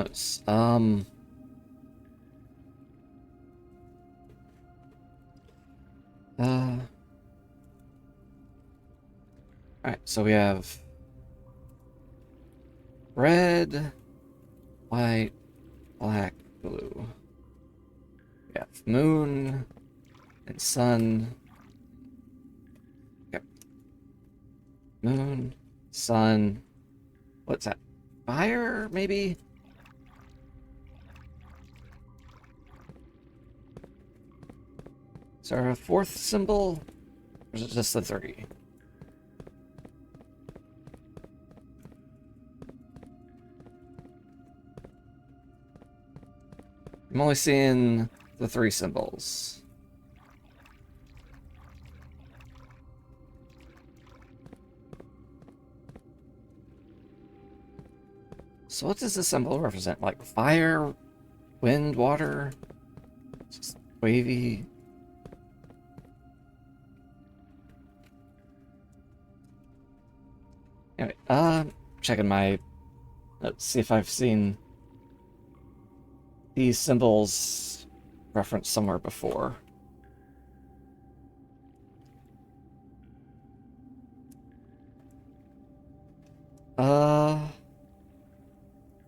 Alright, so we have red, white, black, blue. We have moon and sun. Yep. Moon, sun. What's that? Fire, maybe? Is there a fourth symbol? Or is it just the three? I'm only seeing the three symbols. So what does this symbol represent? Like fire, wind, water? Just wavy. Anyway, checking my... Let's see if I've seen these symbols referenced somewhere before.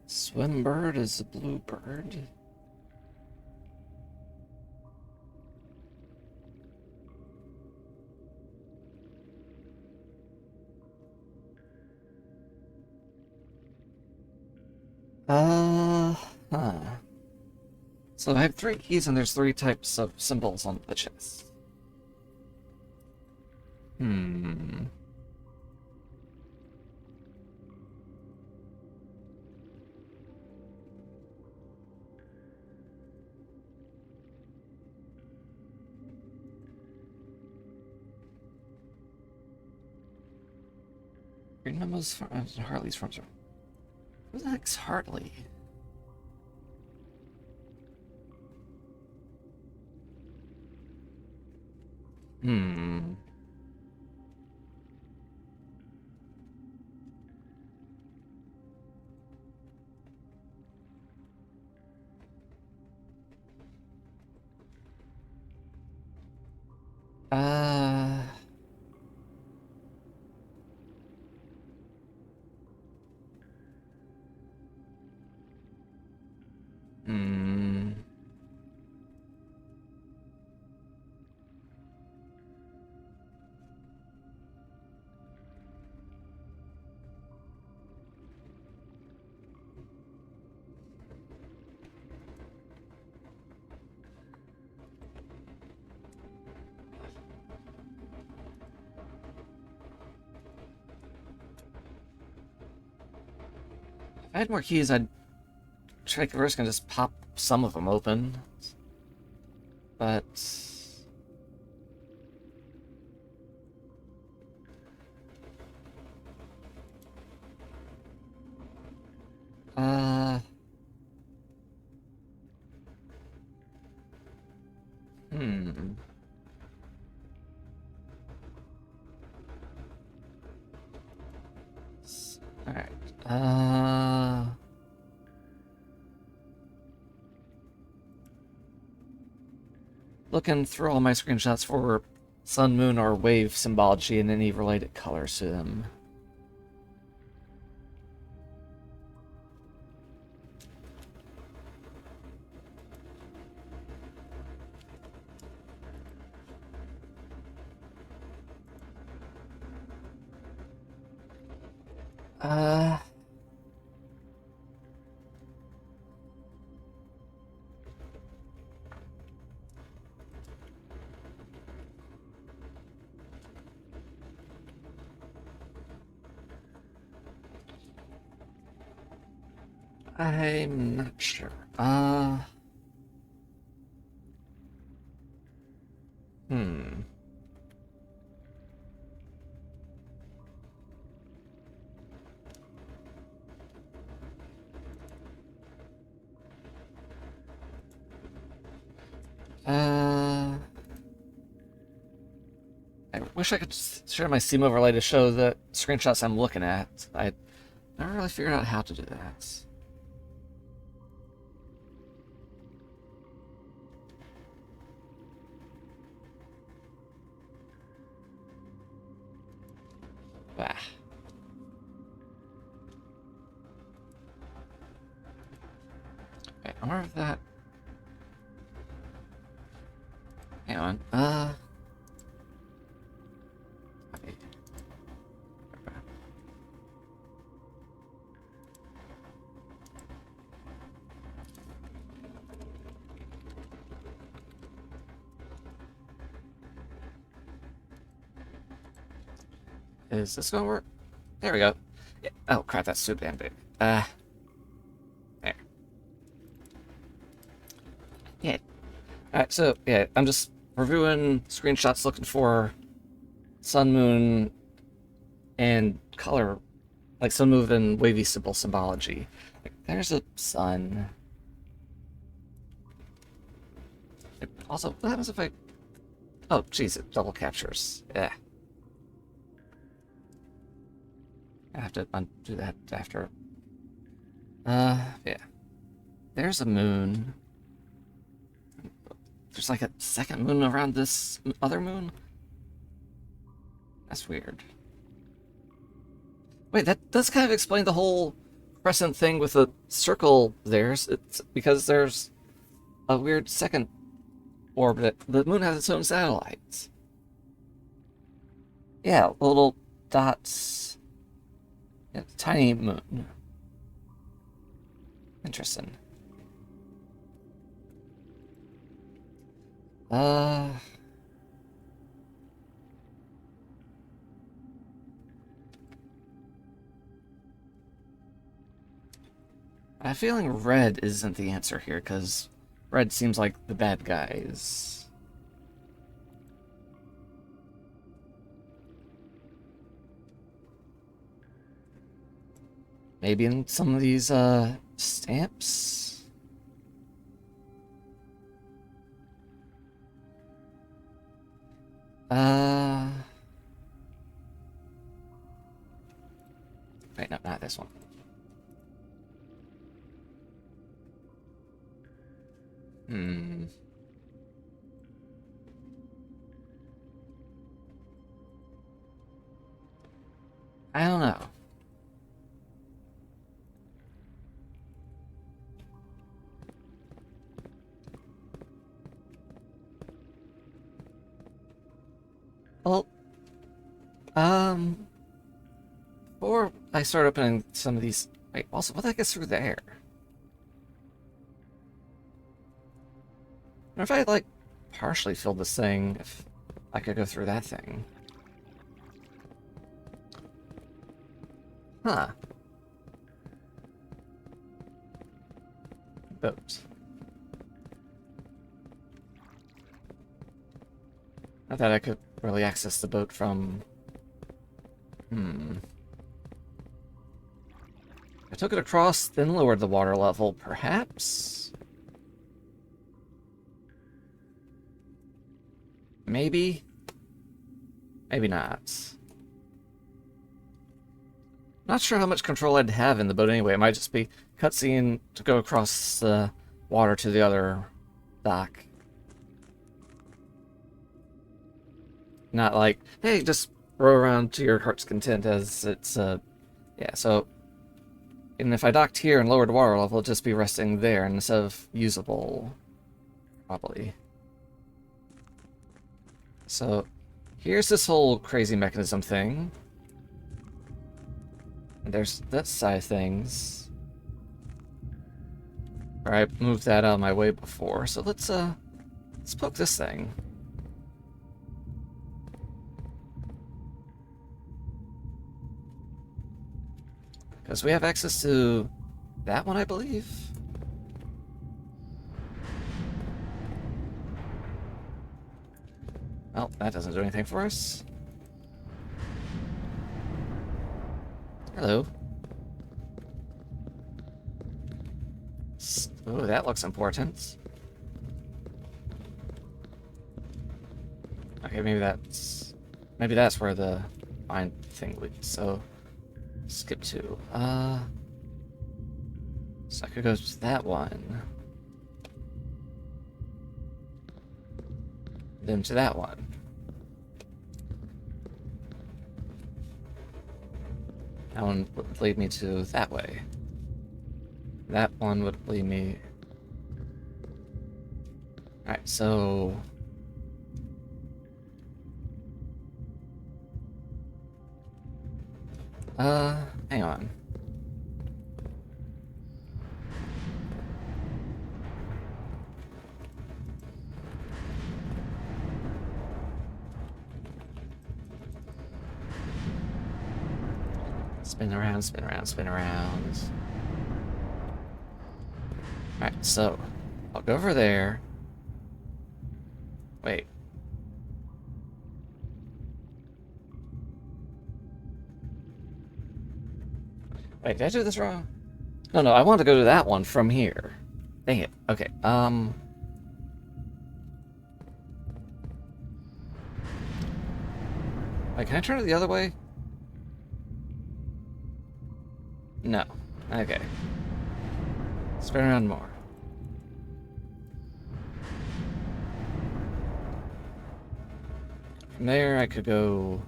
Swimbird is a blue bird. Huh. So I have 3 keys and there's 3 types of symbols on the chest. Hmm. Green Memos from Hartley's from. Who the heck's Hartley? Hmm. Uh. Hmm. If I had more keys, I'd take the risk and just pop some of them open. But uh hmm. All right. Looking through all my screenshots for sun, moon, or wave symbology and any related colors to them. Uh, I'm not sure. Hmm. I wish I could share my Steam overlay to show the screenshots I'm looking at. I never really figured out how to do that. Bah. Okay, I wonder if that... Hang on. Okay. Is this gonna work? There we go. Yeah. Oh crap, that's too damn big. There. Yeah. Alright, so yeah, I'm just reviewing screenshots looking for sun, moon, and color, like sun, moon, and wavy symbology. Like, there's a sun. Also, what happens if I... Oh, jeez, it double captures. Yeah. I have to undo that after. Yeah. There's a moon. There's like a second moon around this other moon? That's weird. Wait, that does kind of explain the whole crescent thing with the circle there. It's because there's a weird second orbit. The moon has its own satellites. Yeah, little dots. Yeah, tiny moon. Interesting. I have a feeling red isn't the answer here, because red seems like the bad guys. Maybe in some of these, stamps? Wait, no, not this one. I don't know. Well, before I start opening some of these... Wait, also, what the heck is through there? What if I, like, partially filled this thing, if I could go through that thing? Huh. Boat. I thought I could really access the boat from... I took it across, then lowered the water level, perhaps? Maybe? Maybe not. Not sure how much control I'd have in the boat anyway. It might just be cutscene to go across the water to the other dock. Not like, hey, just row around to your heart's content, as it's, yeah, so... And if I docked here and lowered water level, it'd just be resting there instead of usable. Probably. So, here's this whole crazy mechanism thing. And there's that side of things. Or I moved that out of my way before, so let's poke this thing. Because we have access to that one, I believe. Well, that doesn't do anything for us. Hello. Oh, that looks important. Okay, maybe that's where the mine thing leads. So skip to so I could go to that one. Then to that one. That one would lead me to that way. That one would lead me... Alright, so... hang on. Spin around, spin around, spin around. Alright, so I'll go over there. Wait. Wait, did I do this wrong? No, I want to go to that one from here. Dang it. Okay, Wait, can I turn it the other way? No. Okay. Spin around more. From there, I could go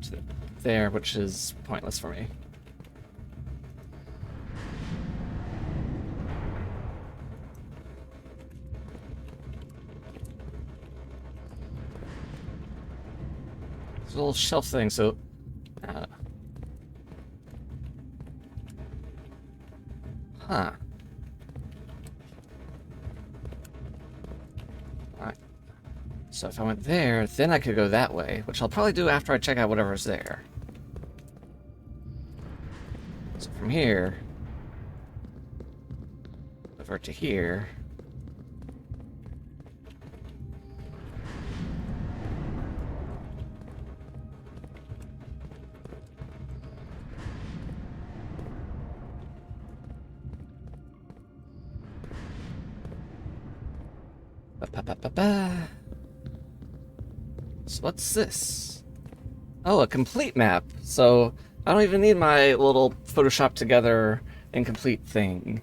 to there, which is pointless for me. It's a little shelf thing, so... Huh. Alright. So if I went there, then I could go that way, which I'll probably do after I check out whatever's there. So from here, over to here. So what's this? Oh, a complete map. So I don't even need my little Photoshop together incomplete thing.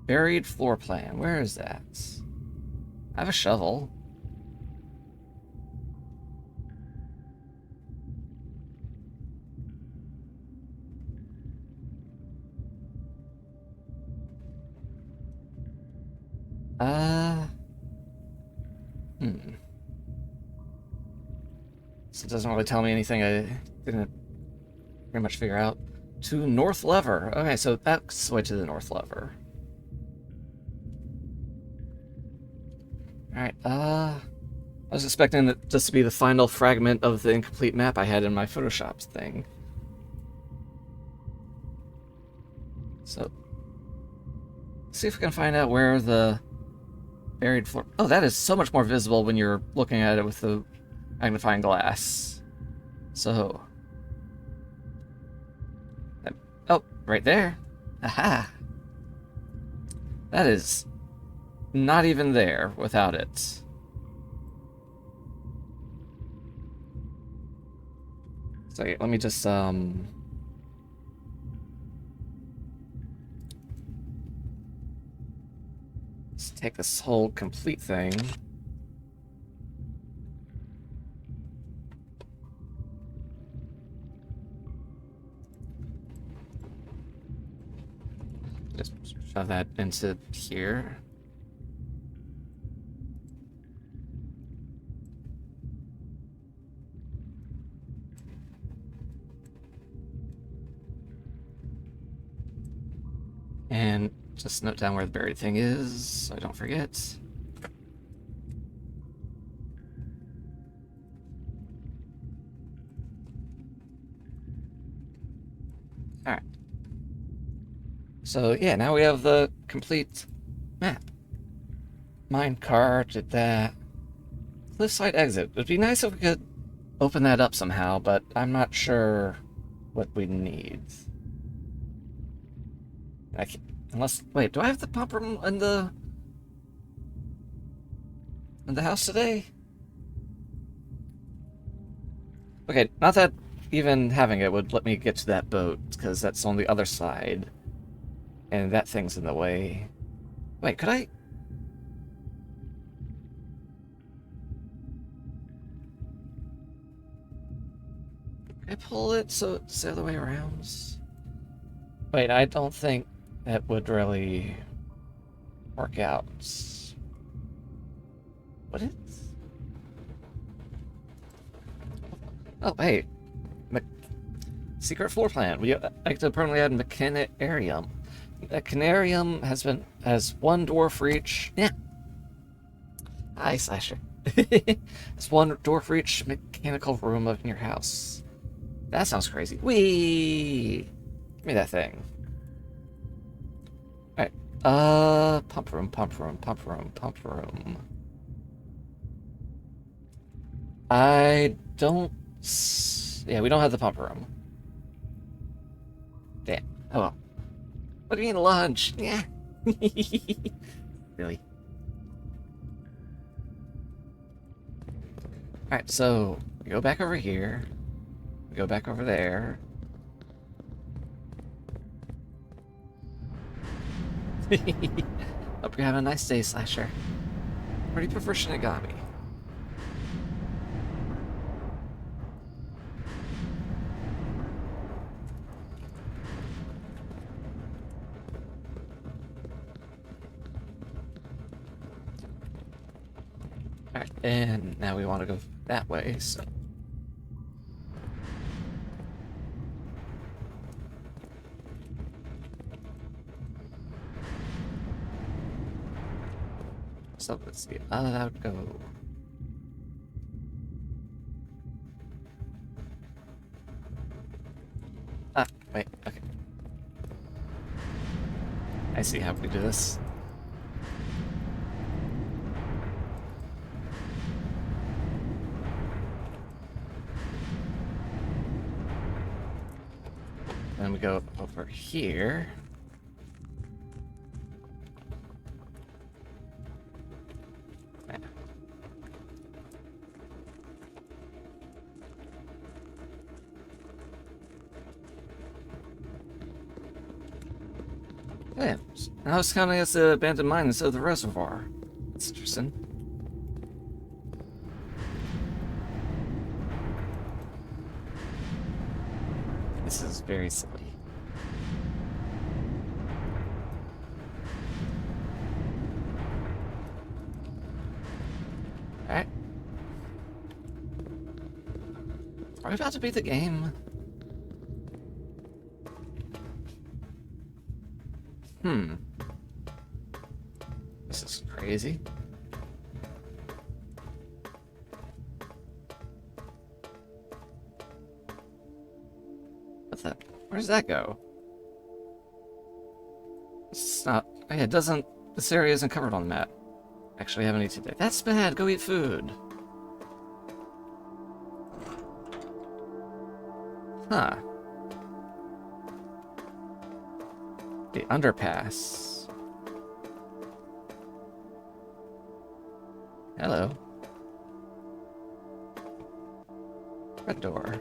Buried floor plan. Where is that? I have a shovel. So it doesn't really tell me anything I didn't pretty much figure out. To North Lever. Okay, so that's the way to the North Lever. Alright, I was expecting it just to be the final fragment of the incomplete map I had in my Photoshop thing. So, let's see if we can find out where the buried floor... Oh, that is so much more visible when you're looking at it with the magnifying glass. So... Oh, right there. Aha! That is not even there without it. So yeah, let me just let's take this whole complete thing. Just shove that into here. And just note down where the buried thing is, so I don't forget. Alright. So yeah, now we have the complete map. Minecart, did that. Cliffside exit. It would be nice if we could open that up somehow, but I'm not sure what we need. Unless, wait, do I have the pump room in the in the house today? Okay, not that even having it would let me get to that boat, because that's on the other side. And that thing's in the way. Wait, could I? Can I pull it so it's the other way around? Wait, I don't think that would really work out. What is? Oh, hey. Secret floor plan. We like to permanently add Mechanarium. A Canarium has one door for each. Yeah. Hi, Slasher. It's one door for each mechanical room of your house. That sounds crazy. Whee! Give me that thing. Alright. Pump room, pump room, pump room, pump room. I don't... Yeah, we don't have the pump room. Damn. Oh well. What do you mean lunch? Yeah. Really? Alright, so we go back over here. We go back over there. Hope you're having a nice day, Slasher. Or do you prefer Shinigami? Alright, and now we want to go that way, so... So let's see, how did that go? Ah, wait, okay. I see how we do this. Then we go over here. Yeah, now it's counting as the abandoned mine instead of the reservoir. That's interesting. This is very silly. Alright. Are we about to beat the game? This is crazy. What's that? Where does that go? It's not... Oh, yeah, it doesn't... This area isn't covered on the map. Actually, I haven't eaten today. That's bad. Go eat food. Huh. The underpass. Hello. Red door.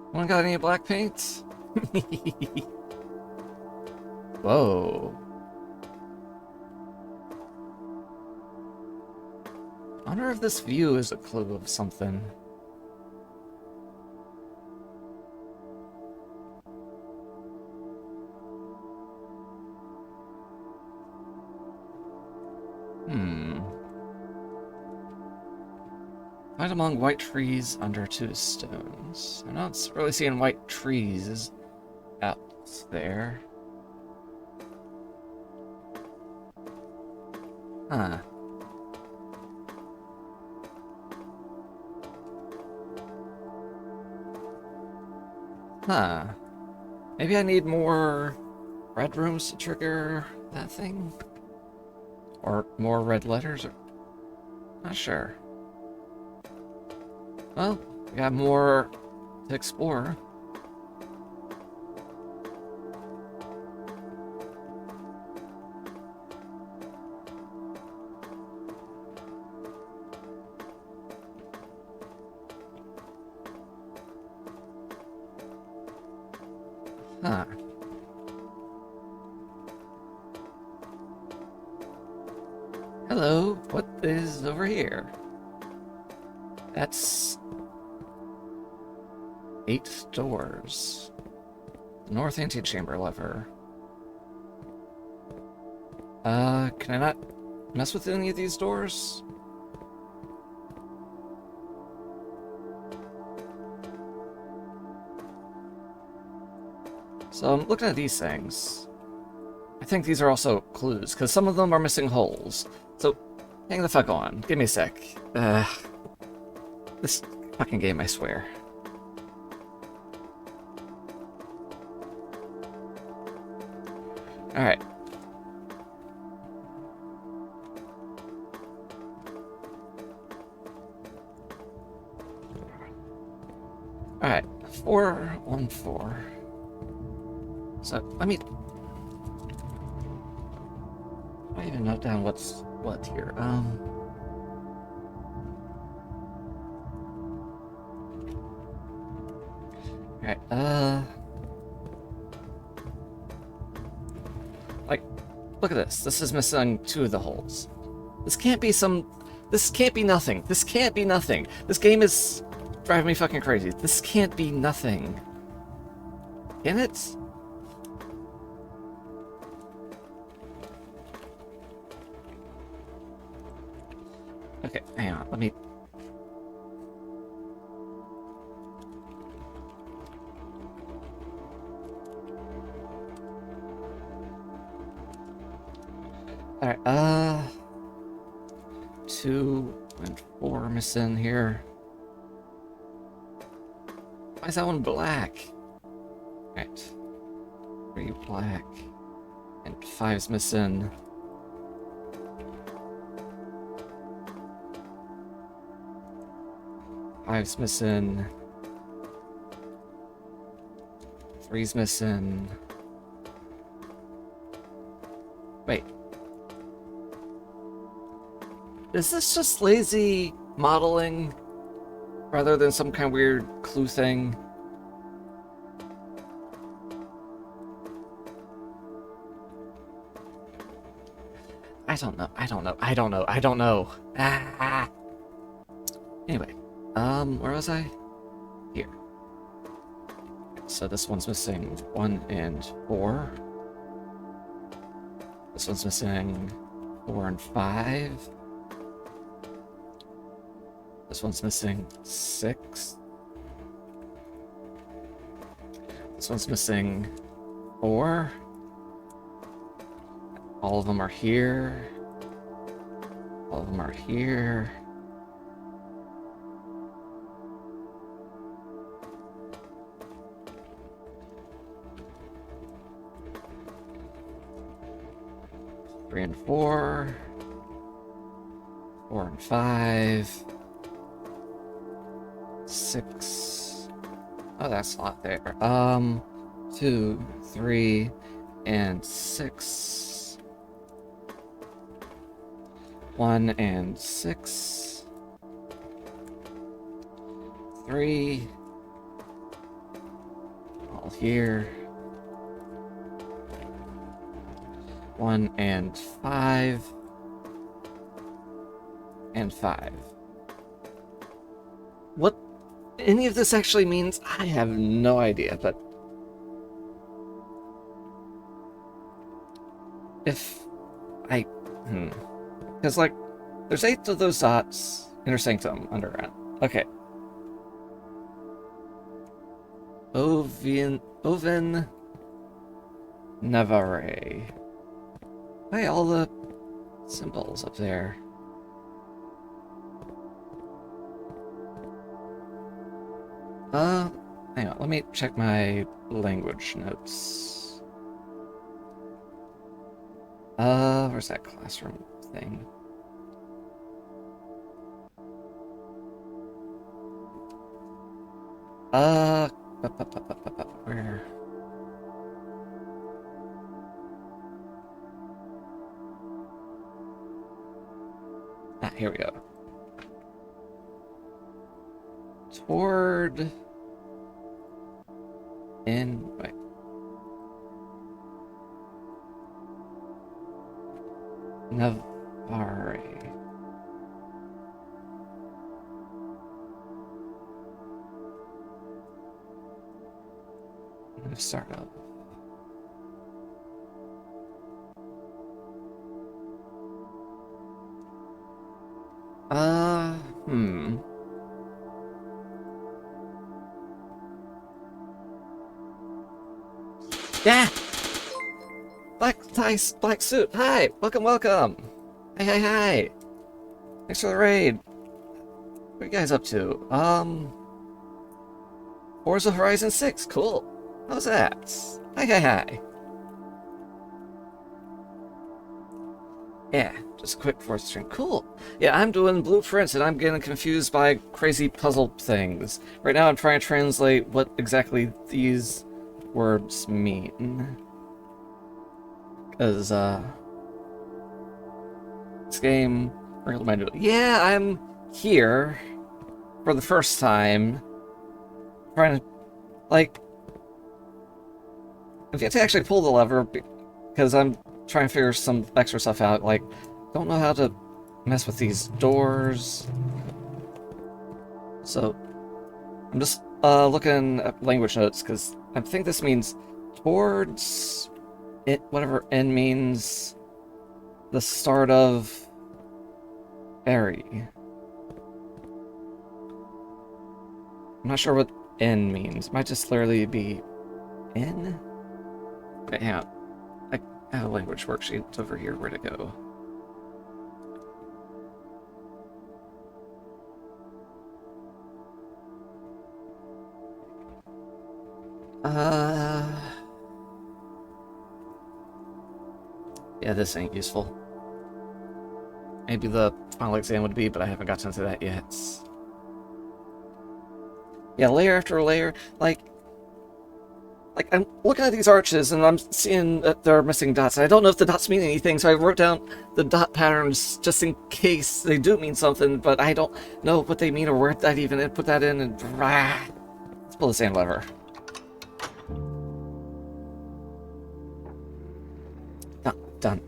Anyone got any black paint? Whoa. I wonder if this view is a clue of something. Find among white trees under two stones. I'm not really seeing white trees out there. Huh. Huh. Maybe I need more red rooms to trigger that thing? Or more red letters? Or... Not sure. Well, we got more to explore. Huh. Hello, what is over here? That's 8 doors. The north antechamber lever. Can I not mess with any of these doors? So I'm looking at these things. I think these are also clues, because some of them are missing holes. So, hang the fuck on. Give me a sec. This fucking game, I swear. Alright. Alright, 414. So, let me... I even note down what's what here. Alright, like, look at this. This is missing 2 of the holes. This can't be some... This can't be nothing. This can't be nothing. This game is driving me fucking crazy. This can't be nothing. Can it? Okay, hang on. Let me... Alright, 2 and 4 missing here. Why is that one black? Right. 3 black. And 5's missing. Five's missing. 3's missing. Wait. Is this just lazy modeling rather than some kind of weird clue thing? I don't know. I don't know. Ah. Anyway, where was I? Here. So this one's missing 1 and 4. This one's missing 4 and 5. This one's missing 6. This one's missing 4. All of them are here. All of them are here. Three and 4. 4 and 5. 6. Oh, that's a lot there. 2, 3, and 6. 1 and 6. 3. All here. 1 and 5. And 5. What any of this actually means, I have no idea, but if I... Because, like, there's 8 of those dots. Inner Sanctum, underground. Okay. Oven Navarre. Why all the symbols up there? Hang on, let me check my language notes. Where's that classroom thing? Where? Ah, here we go. Toward... Wait. Startup. Hmm. Yeah! Black suit. Hi! Welcome, welcome! Hi. Thanks for the raid. What are you guys up to? Forza Horizon 6. Cool. How's that? Hi. Yeah, just a quick Forza stream. Cool. Yeah, I'm doing blueprints and I'm getting confused by crazy puzzle things. Right now I'm trying to translate what exactly these words mean. Because, this game... Yeah, I'm here for the first time. Trying to, like... If you have to actually pull the lever, because I'm trying to figure some extra stuff out, like, don't know how to mess with these doors. So, I'm just looking at language notes, because I think this means towards it, whatever N means, the start of berry. I'm not sure what N means. Might just literally be N? Wait, hang on. I have a language worksheet. It's over here. Where'd it go? Yeah, this ain't useful. Maybe the final exam would be, but I haven't gotten to that yet. Yeah, layer after layer, like I'm looking at these arches and I'm seeing that they're missing dots. And I don't know if the dots mean anything, so I wrote down the dot patterns just in case they do mean something, but I don't know what they mean or where that even put that in, and let's pull the same lever. Dun.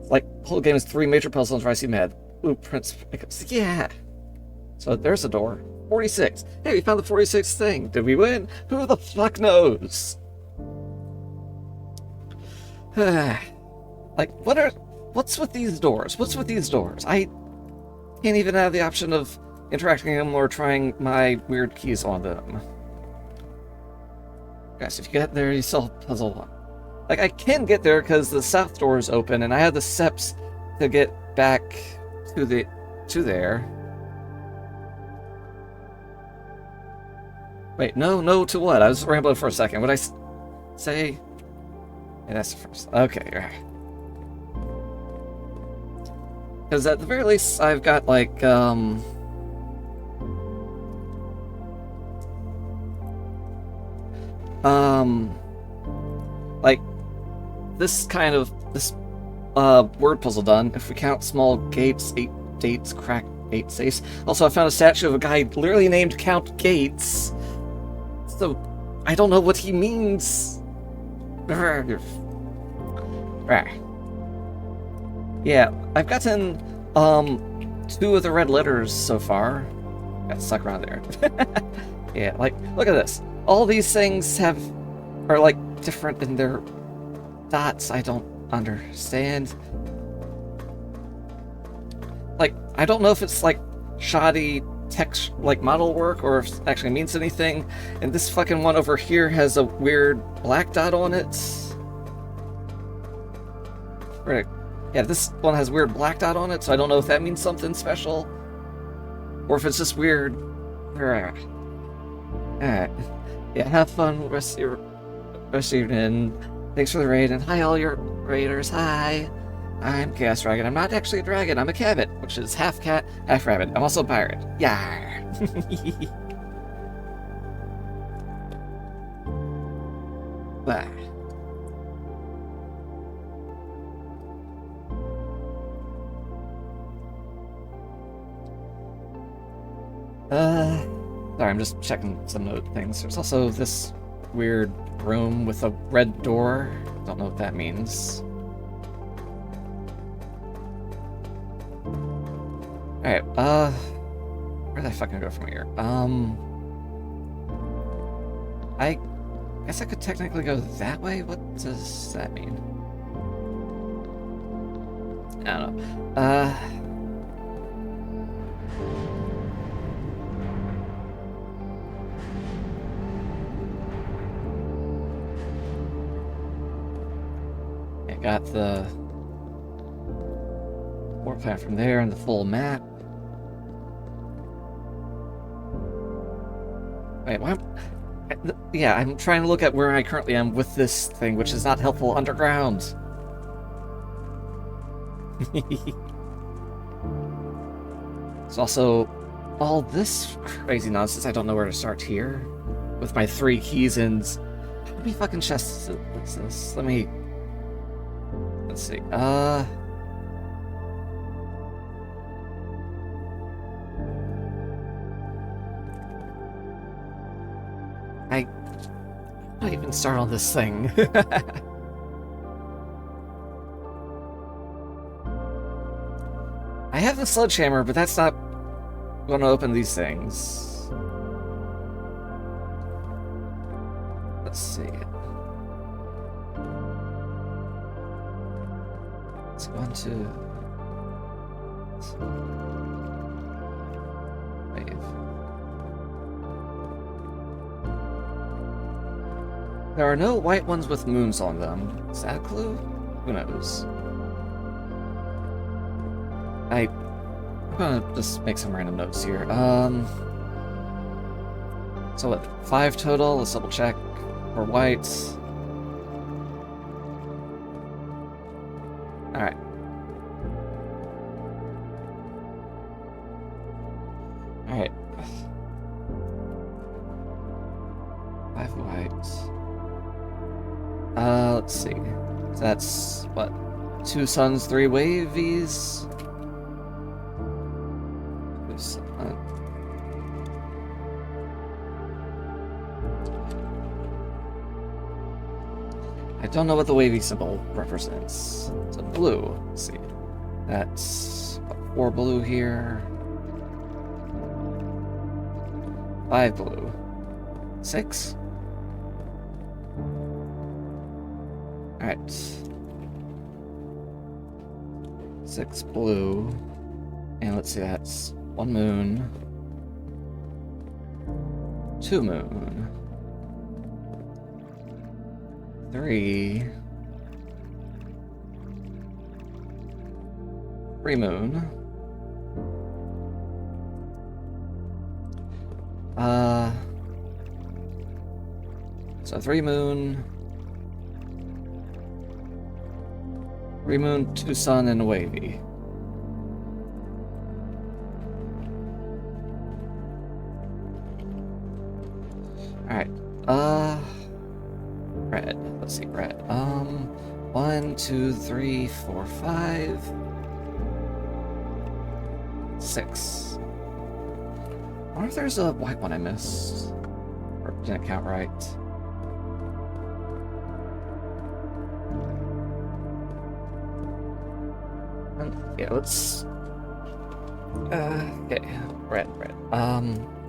Like, the whole game is 3 major puzzles drives you mad. Blueprints, yeah. So there's a door. 46. Hey, we found the 46th thing. Did we win? Who the fuck knows? Like, what's with these doors? What's with these doors? I can't even have the option of interacting them or trying my weird keys on them. Guys, if you get there, you solve puzzle 1. Like, I can get there because the south door is open and I have the steps to get back to there. Wait, no, to what? I was rambling for a second. What I say? Yeah, that's the first. Okay, right. Because at the very least, I've got, like, like, this kind of, word puzzle done. If we count small gates, 8 dates, crack 8 safes. Also, I found a statue of a guy literally named Count Gates. So, I don't know what he means. Yeah, I've gotten, 2 of the red letters so far. Got stuck around there. Yeah, like, look at this. All these things are, like, different in their dots. I don't understand. Like, I don't know if it's, like, shoddy text, like, model work, or if it actually means anything. And this fucking one over here has a weird black dot on it. Right. Yeah, this one has a weird black dot on it, so I don't know if that means something special. Or if it's just weird. Alright. Yeah, have fun rest of your evening. Thanks for the raid, and hi all your raiders, hi! I'm Chaos Dragon. I'm not actually a dragon, I'm a cabot, which is half cat, half rabbit. I'm also a pirate. Yar! Bye. Sorry, I'm just checking some note things. There's also this weird room with a red door. Don't know what that means. Alright, where did I fucking go from here? I guess I could technically go that way? What does that mean? I don't know. I got the floor plan from there and the full map. Wait, why? Yeah, I'm trying to look at where I currently am with this thing, which is not helpful underground. There's also all this crazy nonsense. I don't know where to start here with my 3 keys and how many fucking chests is this? Let's see. I don't even start on this thing. I have the sledgehammer, but that's not going to open these things. Let's see. Let's go into wave. There are no white ones with moons on them. Is that a clue? Who knows? I'm gonna just make some random notes here. So what, 5 total? Let's double check for whites. Alright. Alright. 5 whites. Let's see. So that's what? 2 suns, 3 wavies. I don't know what the wavy symbol represents. So blue. Let's see. That's 4 blue here. 5 blue. 6. Alright. 6 blue. And let's see, that's 1 moon. 2 moon. 3 moon. So 3 moon. 3 moon, 2 sun, and a wavy. Alright, red. Let's see, red. 1, 2, 3, 4, 5, 6. I wonder if there's a white one I missed. Or didn't count right. Yeah, let's... okay, red.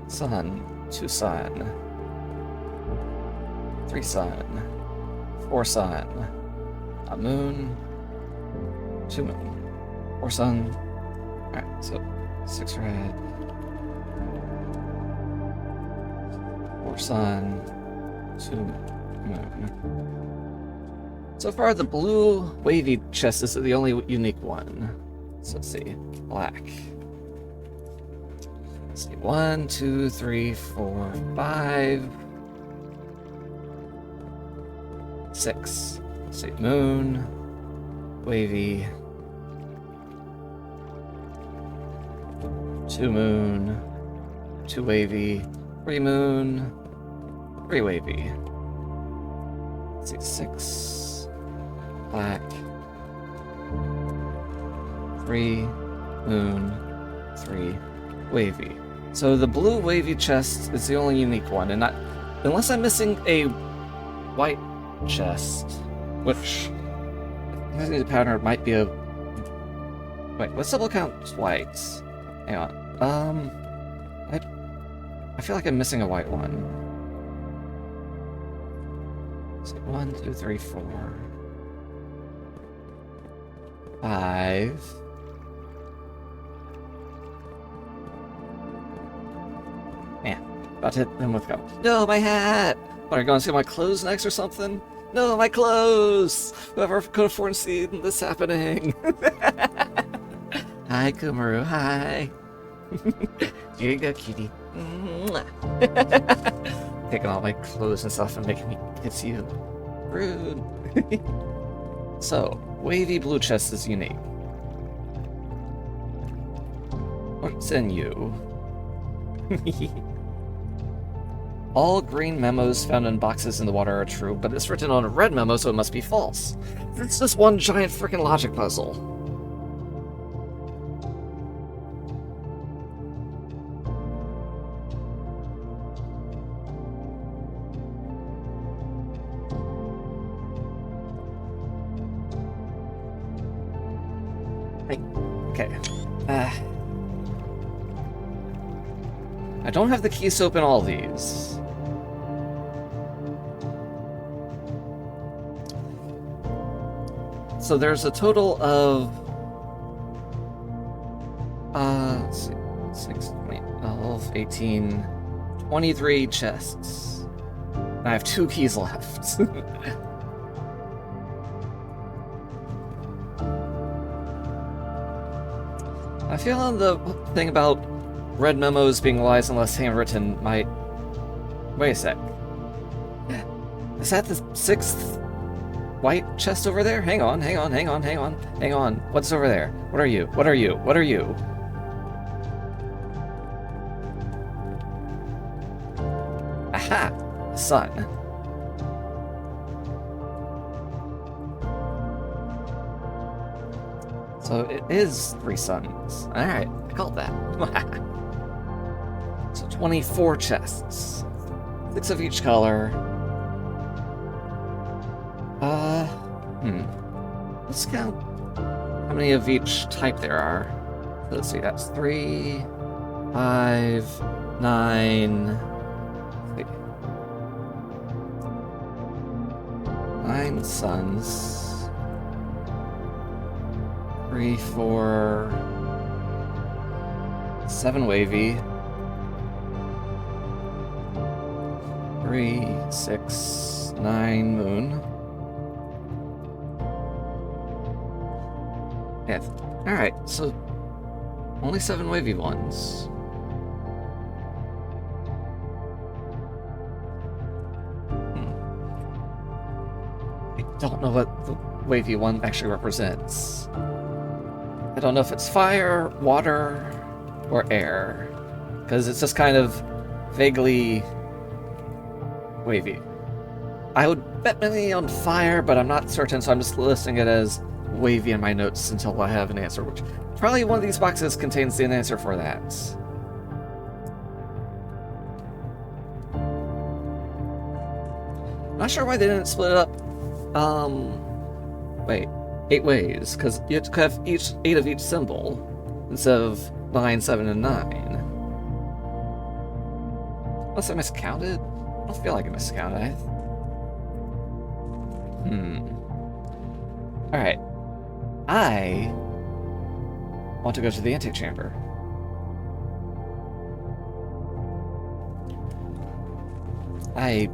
Sun, 2 sun. 3 sun. 4 sun. A moon. 2 moon. 4 sun. Alright, so 6 red. 4 sun. 2 moon. So far, the blue wavy chest is the only unique one. So let's see. Black. Let's see. 1, 2, 3, 4, 5. 6. Let's see. Moon. Wavy. 2 moon. 2 wavy. 3 moon. 3 wavy. Let's see. 6. Black. 3 moon. 3 wavy. So the blue wavy chest is the only unique one, and unless I'm missing a white chest, which missing the pattern might be a... Wait, let's double count whites. Hang on. I feel like I'm missing a white one. So 1, 2, 3, 4, 5. Man, about to hit them with go. No, my hat! What, are you going to see my clothes next or something? No, my clothes! Whoever could have foreseen this happening. Hi, Kumaru. Hi. Here you go, cutie. Taking all my clothes and stuff and making me kiss you. Rude. So, wavy blue chest is unique. What's in you? All green memos found in boxes in the water are true, but it's written on a red memo, so it must be false. It's just one giant freaking logic puzzle. Okay. I don't have the keys to open all these. So there's a total of let's see, 6, 12, 18, 23 chests. And I have 2 keys left. I feel on the thing about red memos being lies unless handwritten might... Wait a sec. Is that the 6th white chest over there? Hang on. What's over there? What are you? What are you? What are you? Aha! Sun. So it is 3 suns. Alright, I called that. So 24 chests. 6 of each color. Let's count how many of each type there are. Let's see, that's 3, 5, 9. 9 suns. 3, 4, 7 wavy. 3, 6, 9 moon. Yeah. Alright, so only 7 wavy ones. I don't know what the wavy one actually represents. I don't know if it's fire, water, or air. Because it's just kind of vaguely wavy. I would bet money on fire, but I'm not certain, so I'm just listing it as wavy in my notes until I have an answer, which probably one of these boxes contains the answer for that. Not sure why they didn't split it up, wait, 8 ways, because you have to have 8 of each symbol, instead of 9, 7, and 9. Unless I miscounted? I don't feel like I miscounted. Alright. I want to go to the antechamber. I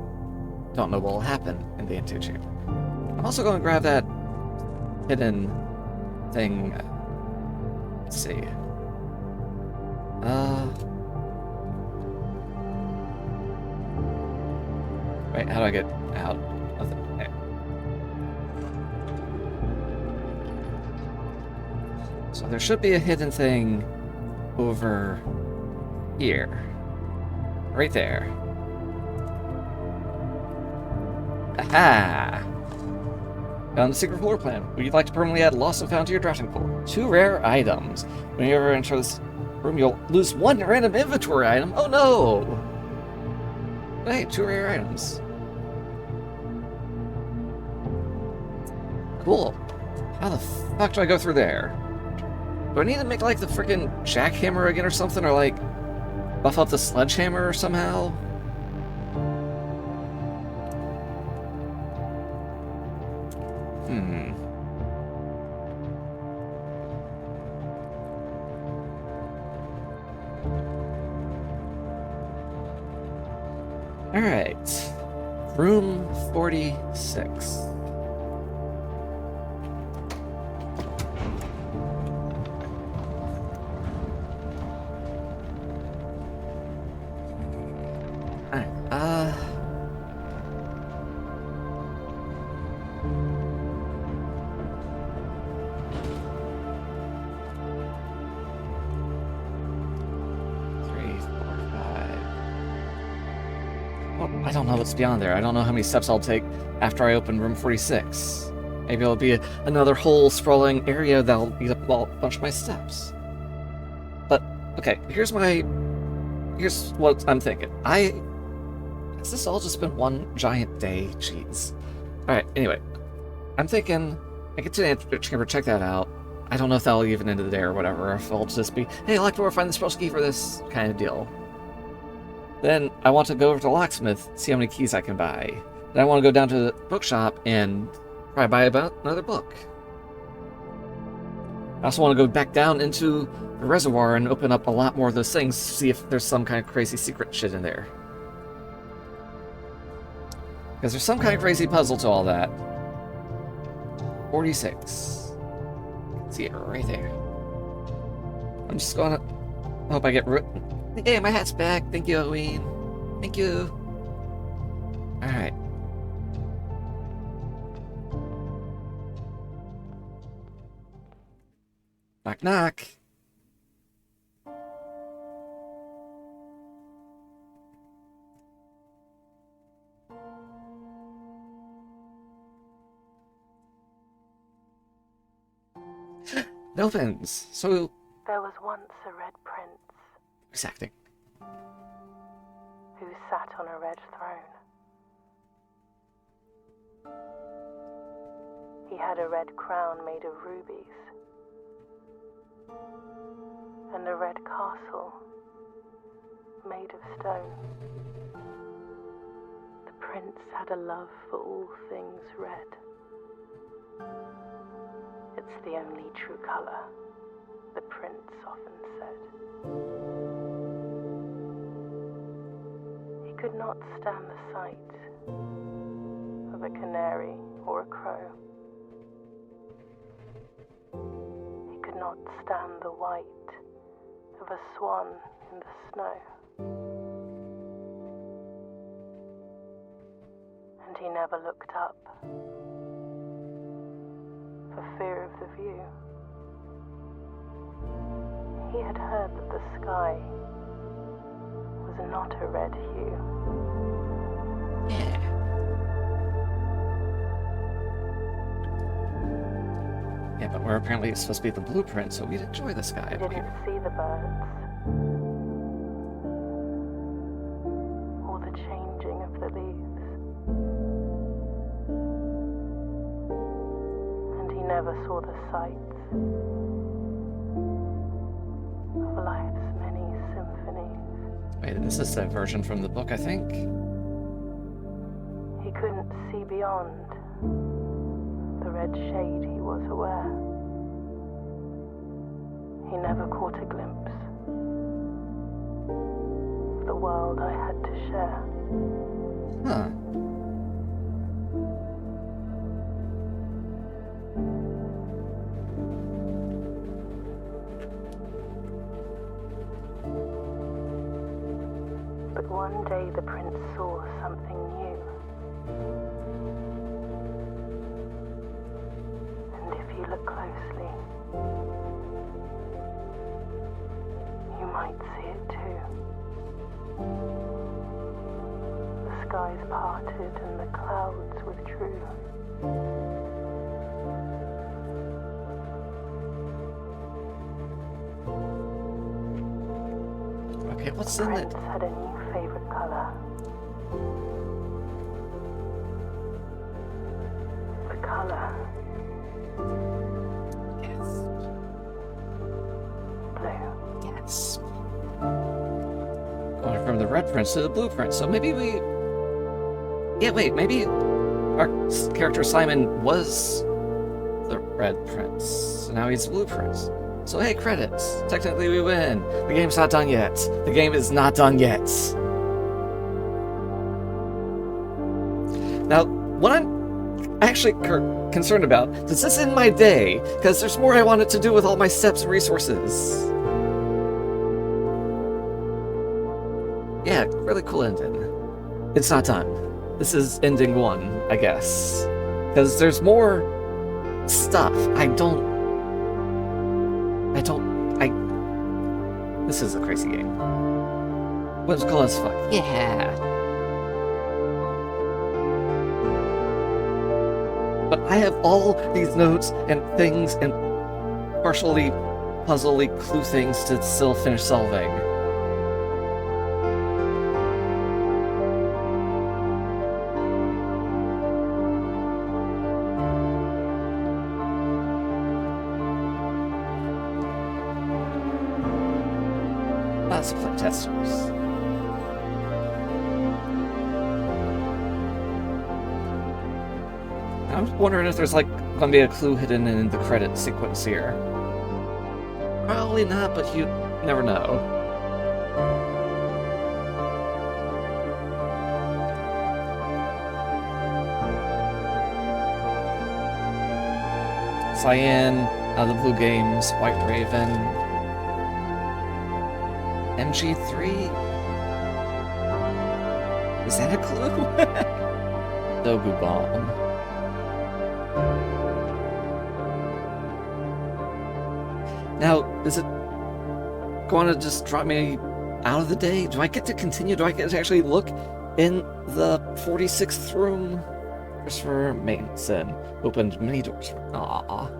don't know what will happen in the antechamber. I'm also going to grab that hidden thing. Let's see. Wait, how do I get out of the... Okay. So there should be a hidden thing over here. Right there. Aha! Found the secret floor plan. Would you like to permanently add lost and found to your drafting pool? 2 rare items. When you ever enter this room, you'll lose 1 random inventory item. Oh no! Hey, 2 rare items. Cool. How the fuck do I go through there? Do I need to make, like, the freaking jackhammer again or something? Or, like, buff up the sledgehammer somehow? Hmm. Alright. Room 46. Alright, three, four, five. Well, I don't know what's beyond there. I don't know how many steps I'll take after I open room 46. Maybe it'll be another whole sprawling area that'll eat up a bunch of my steps. But, okay, here's what I'm thinking. Has this all just been one giant day? Jeez. Alright, anyway. I'm thinking I get to the antechamber, check that out. I don't know if that'll even into the day or whatever, or if it'll just be, hey, Elector, find the spell key for this kind of deal. Then I want to go over to the locksmith, see how many keys I can buy. Then I want to go down to the bookshop and probably buy about another book. I also want to go back down into the reservoir and open up a lot more of those things to see if there's some kind of crazy secret shit in there. Because there's some kind of crazy puzzle to all that. 46. See it right there. I'm just gonna hope I get Hey, my hat's back. Thank you, Halloween. Thank you. Alright. Knock, knock. It opens. So, There was once a red prince who's acting? who sat on a red throne. He had a red crown made of rubies and a red castle made of stone. The prince had a love for all things red. It's the only true color, the prince often said. He could not stand the sight of a canary or a crow. He could not stand the white of a swan in the snow. And he never looked up for fear of the view. He had heard that the sky was not a red hue. Yeah. Yeah, but we're apparently supposed to be the blueprint, so we'd enjoy the sky He up didn't here. see the birds or the changing of the leaves. And he never saw the sights of life's many symphonies. Wait, this is a version from the book, I think. He couldn't see beyond the red shade, he was aware. He never caught a glimpse of the world I had to share. Huh. But one day the prince saw something new. And if you look closely, you might see it too. The skies parted and the clouds withdrew. Okay, what's The in prince it? had a new favorite color. The color Yes. blue. Yes. Going from the red prince to the blueprint, so maybe we... Yeah, wait, maybe our character Simon was the red prince. So now he's blue prince. So hey, credits. Technically we win. The game's not done yet. The game is not done yet. Now, what I'm actually concerned about, does this end my day? Because there's more I wanted to do with all my steps and resources. Yeah, really cool ending. It's not done. This is ending 1, I guess. Because there's more stuff. This is a crazy game. Whimsical as fuck. Yeah. But I have all these notes and things and partially puzzly clue things to still finish solving. Lots of playtesters. I'm wondering if there's like gonna be a clue hidden in the credit sequence here. Probably not, but you never know. Cyan, the Blue Games, White Raven, MG3? Is that a clue? Dogu Bomb. Now, is it going to just drop me out of the day? Do I get to continue? Do I get to actually look in the 46th room? Christopher Manson opened many doors. Aww.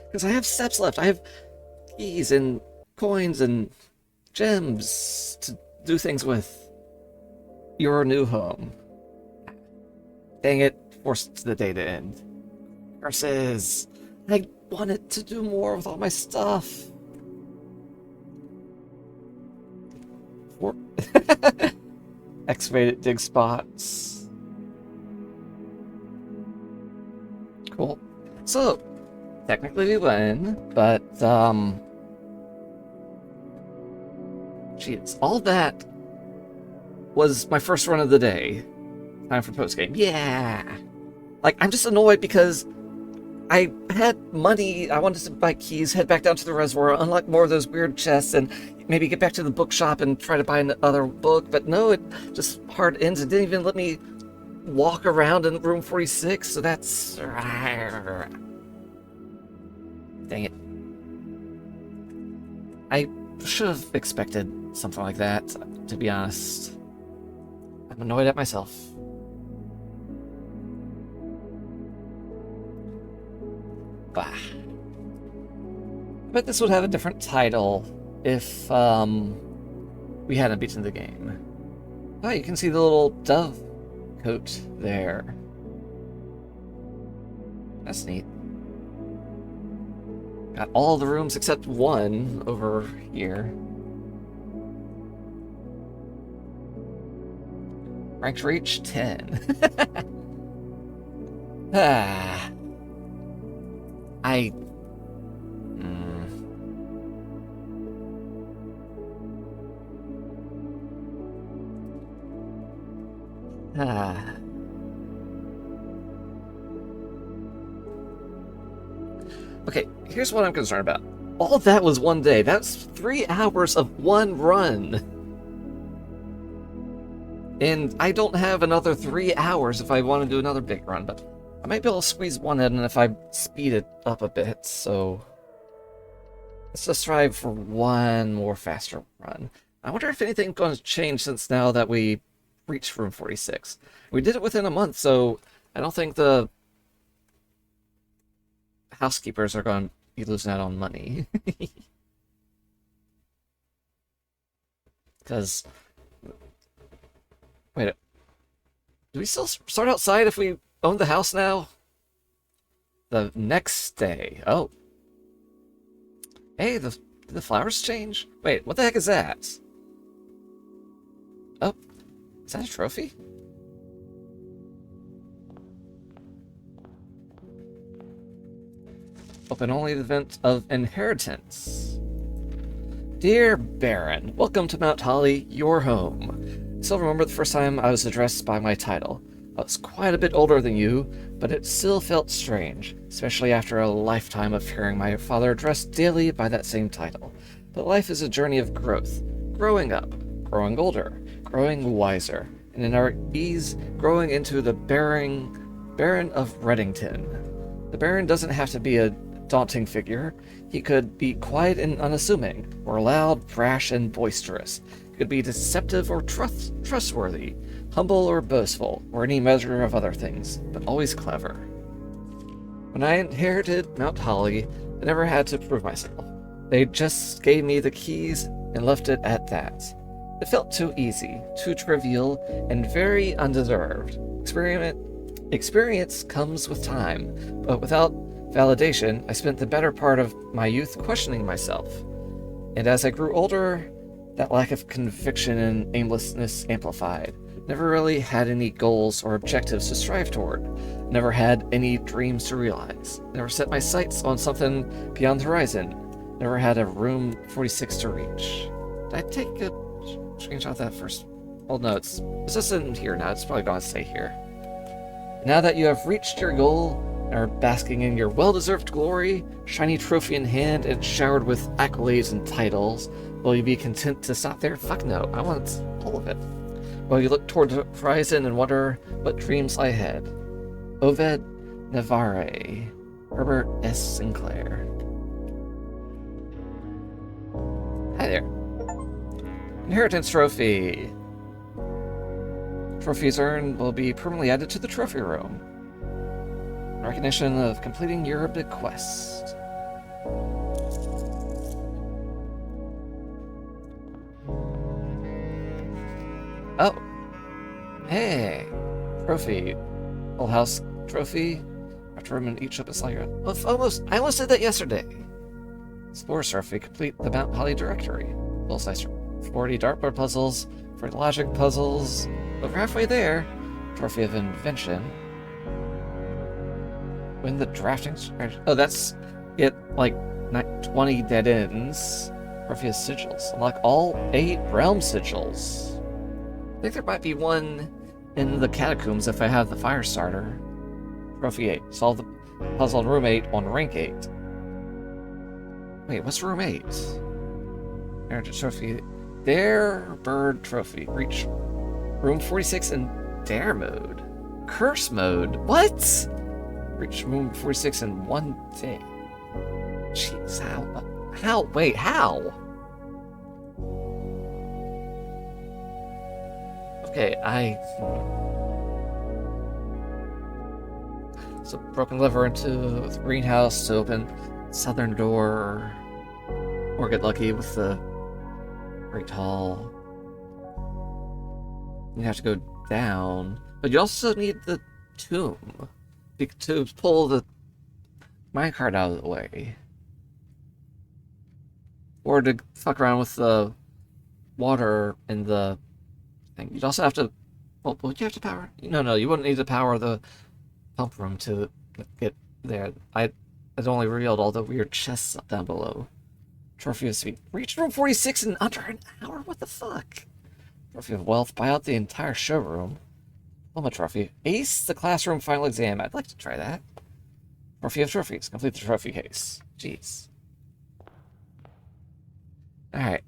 Because I have steps left. I have keys and coins and gems to do things with. Your new home. Dang it, forced the day to end. Curses. I wanted to do more with all my stuff. Excavated dig spots. Cool. So, technically we win, but, jeez, all that was my first run of the day. Time for postgame. Yeah! Like, I'm just annoyed because I had money, I wanted to buy keys, head back down to the reservoir, unlock more of those weird chests, and maybe get back to the bookshop and try to buy another book, but no, it just hard ends. It didn't even let me walk around in room 46, so that's... Dang it. I should have expected something like that, to be honest. I'm annoyed at myself. Bah. I bet this would have a different title if we hadn't beaten the game. Oh, you can see the little dove coat there. That's neat. Got all the rooms except one over here. Ranked reach 10. Okay, here's what I'm concerned about. All that was one day. That's 3 hours of one run. And I don't have another 3 hours if I want to do another big run, but I might be able to squeeze one in if I speed it up a bit, so let's just strive for one more faster run. I wonder if anything's going to change since now that we reached room 46. We did it within a month, so I don't think the housekeepers are going to be losing out on money. Because... Wait, do we still start outside if we own the house now? The next day. Oh. Hey, the Did the flowers change? Wait, what the heck is that? Oh, is that a trophy? Open only the event of inheritance. Dear Baron, welcome to Mount Holly, your home. I still remember the first time I was addressed by my title. I was quite a bit older than you, but it still felt strange, especially after a lifetime of hearing my father addressed daily by that same title. But life is a journey of growth, growing up, growing older, growing wiser, and in our ease, growing into the Baron of Reddington. The Baron doesn't have to be a daunting figure. He could be quiet and unassuming, or loud, brash, and boisterous. He could be deceptive or trustworthy, humble or boastful, or any measure of other things, but always clever. When I inherited Mount Holly, I never had to prove myself. They just gave me the keys and left it at that. It felt too easy, too trivial, and very undeserved. Experience comes with time, but without validation, I spent the better part of my youth questioning myself. And as I grew older, that lack of conviction and aimlessness amplified. Never really had any goals or objectives to strive toward. Never had any dreams to realize. Never set my sights on something beyond the horizon. Never had a room 46 to reach. Did I take a screenshot of that first? Well, no, it's just in here now. It's probably going to stay here. Now that you have reached your goal and are basking in your well-deserved glory, shiny trophy in hand and showered with accolades and titles, will you be content to stop there? Fuck no. I want all of it. Will you look toward the horizon and wonder what dreams lie ahead? Oved Navarre, Herbert S. Sinclair. Hi there. Inheritance trophy. Trophies earned will be permanently added to the trophy room. In recognition of completing your bequest. Oh. Hey. Trophy. Full house trophy. After room in each of its layer. I almost did that yesterday. Explore trophy. Complete the Mount Holly directory. Full size 40 dartboard puzzles. 40 logic puzzles. Over halfway there. Trophy of invention. Win the drafting. Oh, that's it. Like 20 dead ends. Trophy of sigils. Unlock all 8 realm sigils. I think there might be one in the catacombs if I have the fire starter. Trophy 8. Solve the puzzle in room 8 on rank 8. Wait, what's room 8? Heritage trophy. Dare bird trophy. Reach room 46 in dare mode. Curse mode. What? Reach room 46 in one day. Jeez, how? Wait, how? Okay, So, broken lever into the greenhouse to open southern door. Or get lucky with the Great Hall. You have to go down. But you also need the tomb to pull the minecart out of the way. Or to fuck around with the water in the thing. You'd also have to... Well, would you have to power? No, you wouldn't need to power the pump room to get there. I'd only revealed all the weird chests up down below. Trophy of Speed. Reach room 46 in under an hour? What the fuck? Trophy of Wealth. Buy out the entire showroom. Diploma trophy. Ace the classroom final exam. I'd like to try that. Trophy of Trophies. Complete the trophy case. Jeez. Alright,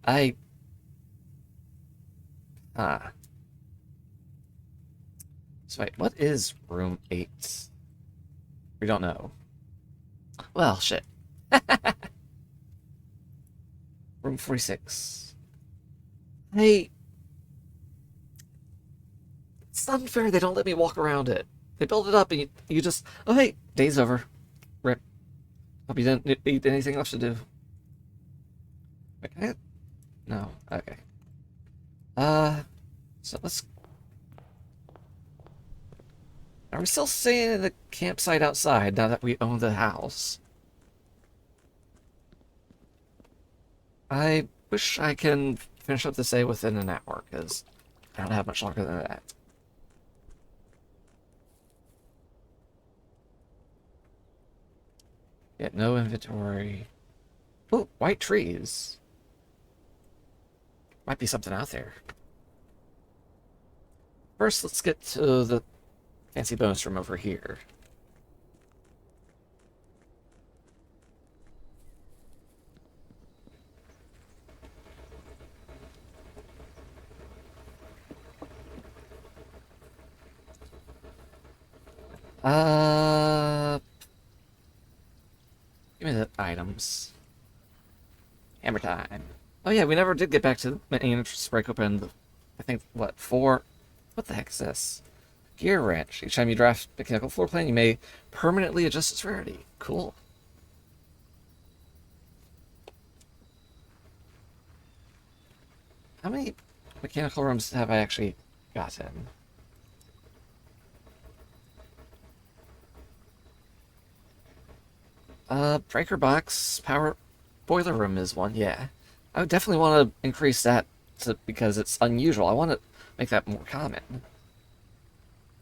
So wait, what is room 8? We don't know. Well, shit. Room 46. Hey. It's not unfair they don't let me walk around it. They build it up and you just... Oh, hey, day's over. Rip. Hope you didn't need anything else to do. Wait, can I... No, okay. So let's... Are we still staying in the campsite outside now that we own the house? I wish I can finish up this day within an hour, because I don't have much longer than that. Yeah, no inventory. Oh, white trees. Might be something out there. First, let's get to the fancy bonus room over here. Give me the items. Hammer time. Oh yeah, we never did get back to the main entrance break open. I think, what, 4? What the heck is this? Gear wrench. Each time you draft mechanical floor plan, you may permanently adjust its rarity. Cool. How many mechanical rooms have I actually gotten? Breaker box, power boiler room is one, yeah. I would definitely want to increase that because it's unusual. I want to make that more common.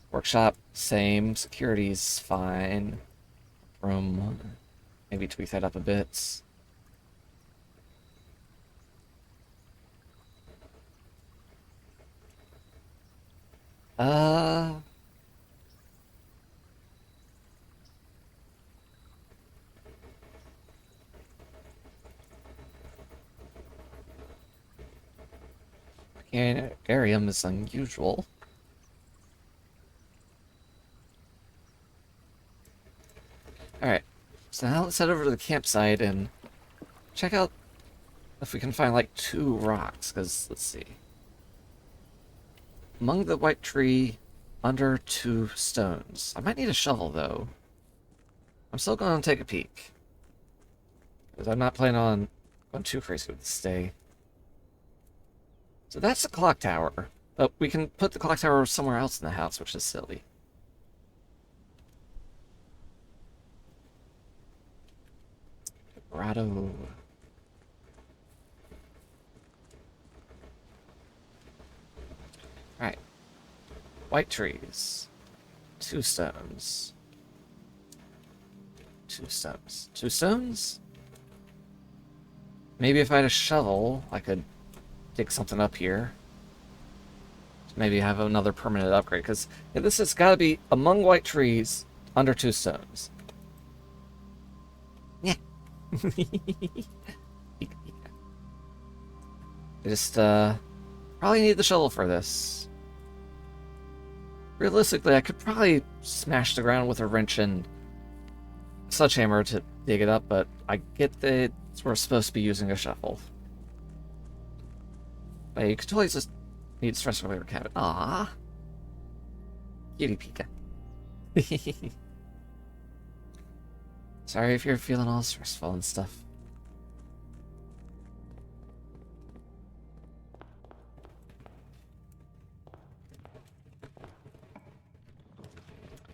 Workshop, same. Security's fine. Room, maybe tweak that up a bit. Uh... Arium is unusual. Alright, so now let's head over to the campsite and check out if we can find like 2 rocks, because let's see. Among the white tree, under 2 stones. I might need a shovel though. I'm still going to take a peek, because I'm not planning on going too crazy with this day. So that's the clock tower. But we can put the clock tower somewhere else in the house, which is silly. Grotto. Alright. White trees. 2 stones. 2 stones. 2 stones? Maybe if I had a shovel, I could dig something up here. Maybe have another permanent upgrade, because yeah, this has got to be among white trees, under 2 stones. Yeah. I just probably need the shovel for this. Realistically, I could probably smash the ground with a wrench and sledgehammer to dig it up, but I get that we're supposed to be using a shovel. But you could totally just need stress reliever cabin. Ah, cutie Pika. Sorry if you're feeling all stressful and stuff.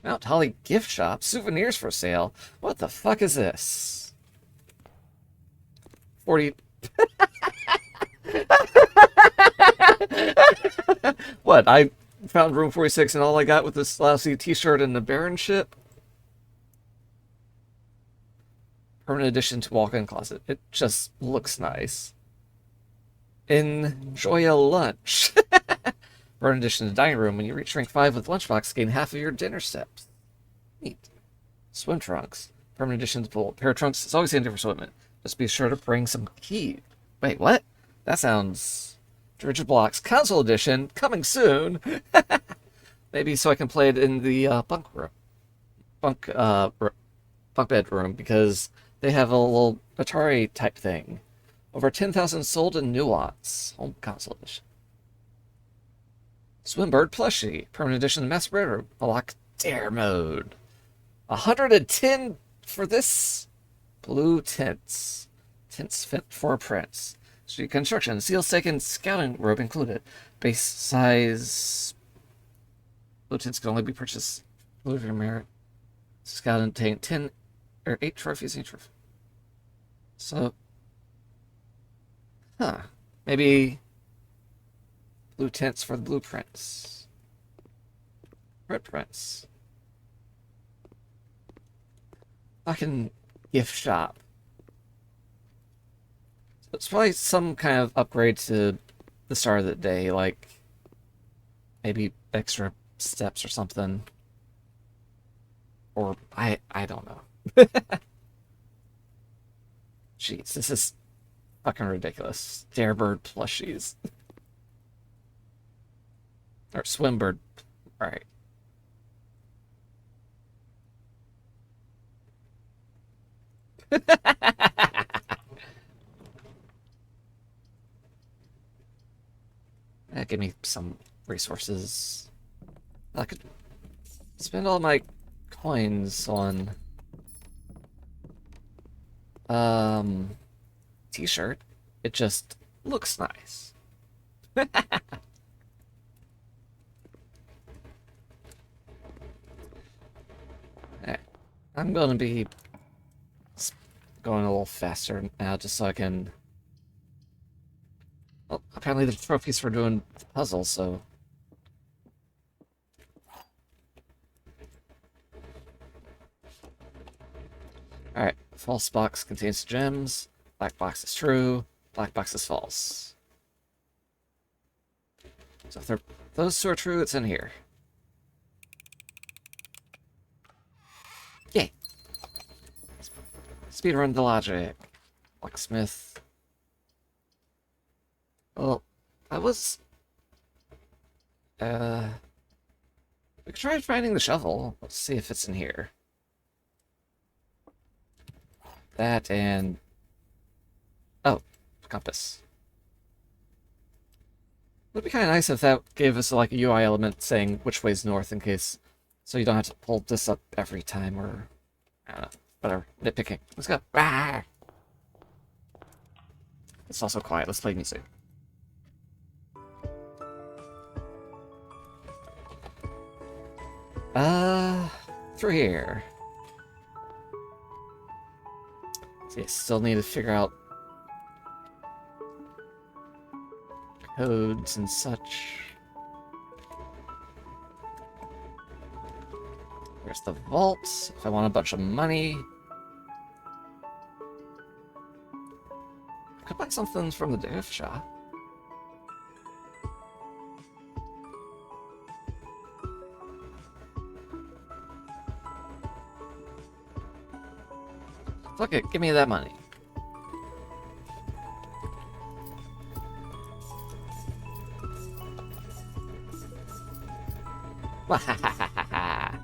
Mount Holly gift shop, souvenirs for sale. What the fuck is this? 40. What? I found room 46 and all I got with this lousy t-shirt and the Baron ship? Permanent addition to walk-in closet. It just looks nice. Enjoy a lunch. Permanent addition to dining room. When you reach rank 5 with lunchbox, gain half of your dinner steps. Neat. Swim trunks. Permanent addition to pool. Pair of trunks is always handy for swimming. Just be sure to bring some key. Wait, what? That sounds... Rigid blocks. Console edition. Coming soon. Maybe so I can play it in the bunk room. Bunk bed room, because they have a little Atari type thing. Over 10,000 sold in Nuance. Home console edition. Swimbird plushie. Permanent edition to Master Bedroom. Unlock Dare mode. 110 for this. Blue tints. Tints fit for a prince. Street construction. Seal stake and scouting robe included. Base size. Blue tints can only be purchased. Blue of your merit. Scout and obtain 10 or 8 trophies each. So Huh. Maybe blue tints for the blueprints. Footprints. Fucking gift shop. It's probably some kind of upgrade to the start of the day, like maybe extra steps or something. Or I don't know. Jeez, this is fucking ridiculous. Darebird plushies. Or Swimbird. Alright. Give me some resources. I could spend all my coins on t-shirt. It just looks nice. Alright. I'm gonna be going a little faster now just so I can... Well, apparently the trophies for doing the puzzle, so... Alright, false box contains gems, black box is true, black box is false. So if those two are true, it's in here. Yay! Speedrun the logic. Blacksmith. Well, I was... we could try finding the shovel. Let's see if it's in here. That and... Oh, compass. It would be kind of nice if that gave us like a UI element saying which way's north in case... So you don't have to pull this up every time or... I don't know. Whatever. Nitpicking. Let's go. Ah! It's also quiet. Let's play music. Through here. See, I still need to figure out codes and such. There's the vault, if I want a bunch of money. I could buy something from the gift shop. Fuck it, give me that money. Wahahaha.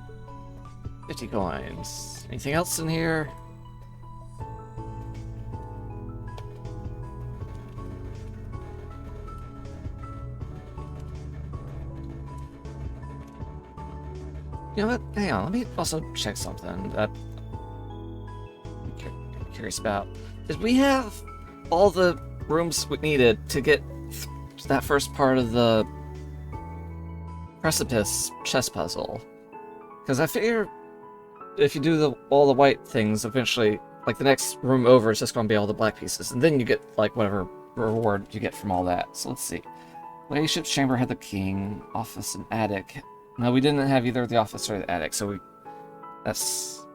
50 coins. Anything else in here? You know what? Hang on, let me also check something that I'm curious about. Did we have all the rooms we needed to get to that first part of the precipice chess puzzle? Because I figure if you do all the white things, eventually, like the next room over is just going to be all the black pieces, and then you get like whatever reward you get from all that. So let's see. Ladyship's chamber had the king, office and attic. No, we didn't have either the office or the attic, so we... That's...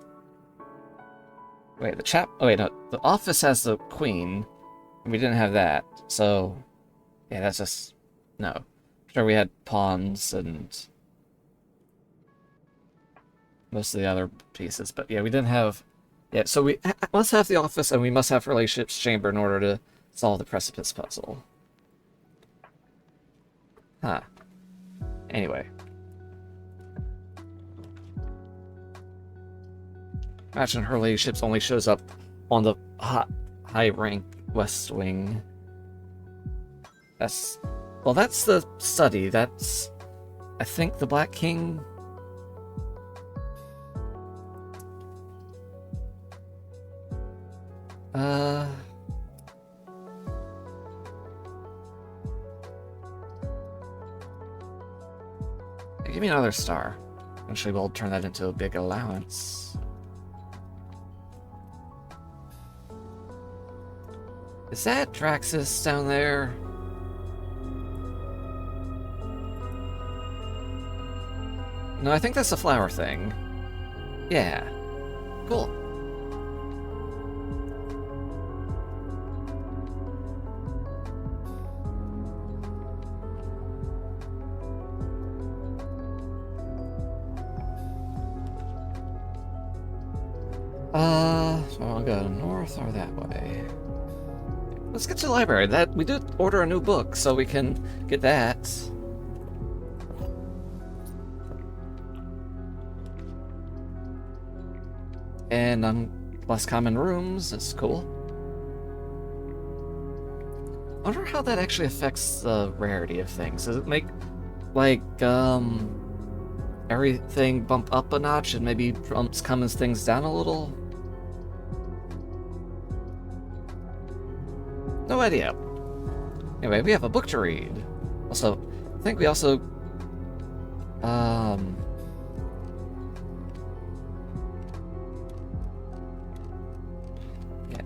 Wait, the chap... Oh, wait, no. The office has the queen, and we didn't have that, so... Yeah, that's just... No. Sure, we had pawns and... most of the other pieces, but yeah, we didn't have... Yeah, so we must have the office, and we must have Relationship's chamber in order to solve the precipice puzzle. Huh. Anyway. Imagine her ladyship's only shows up on the high rank west wing. That's... Well, that's the study. That's... I think the Black King... Give me another star. Eventually we'll turn that into a big allowance. Is that Draxus down there? No, I think that's a flower thing. Yeah. Cool. So I'll go north or that way. Let's get to the library. That we did order a new book, so we can get that. And less common rooms. That's cool. I wonder how that actually affects the rarity of things. Does it make, like, everything bump up a notch and maybe bumps common things down a little? No idea. Anyway, we have a book to read. Also, I think we also... Yeah,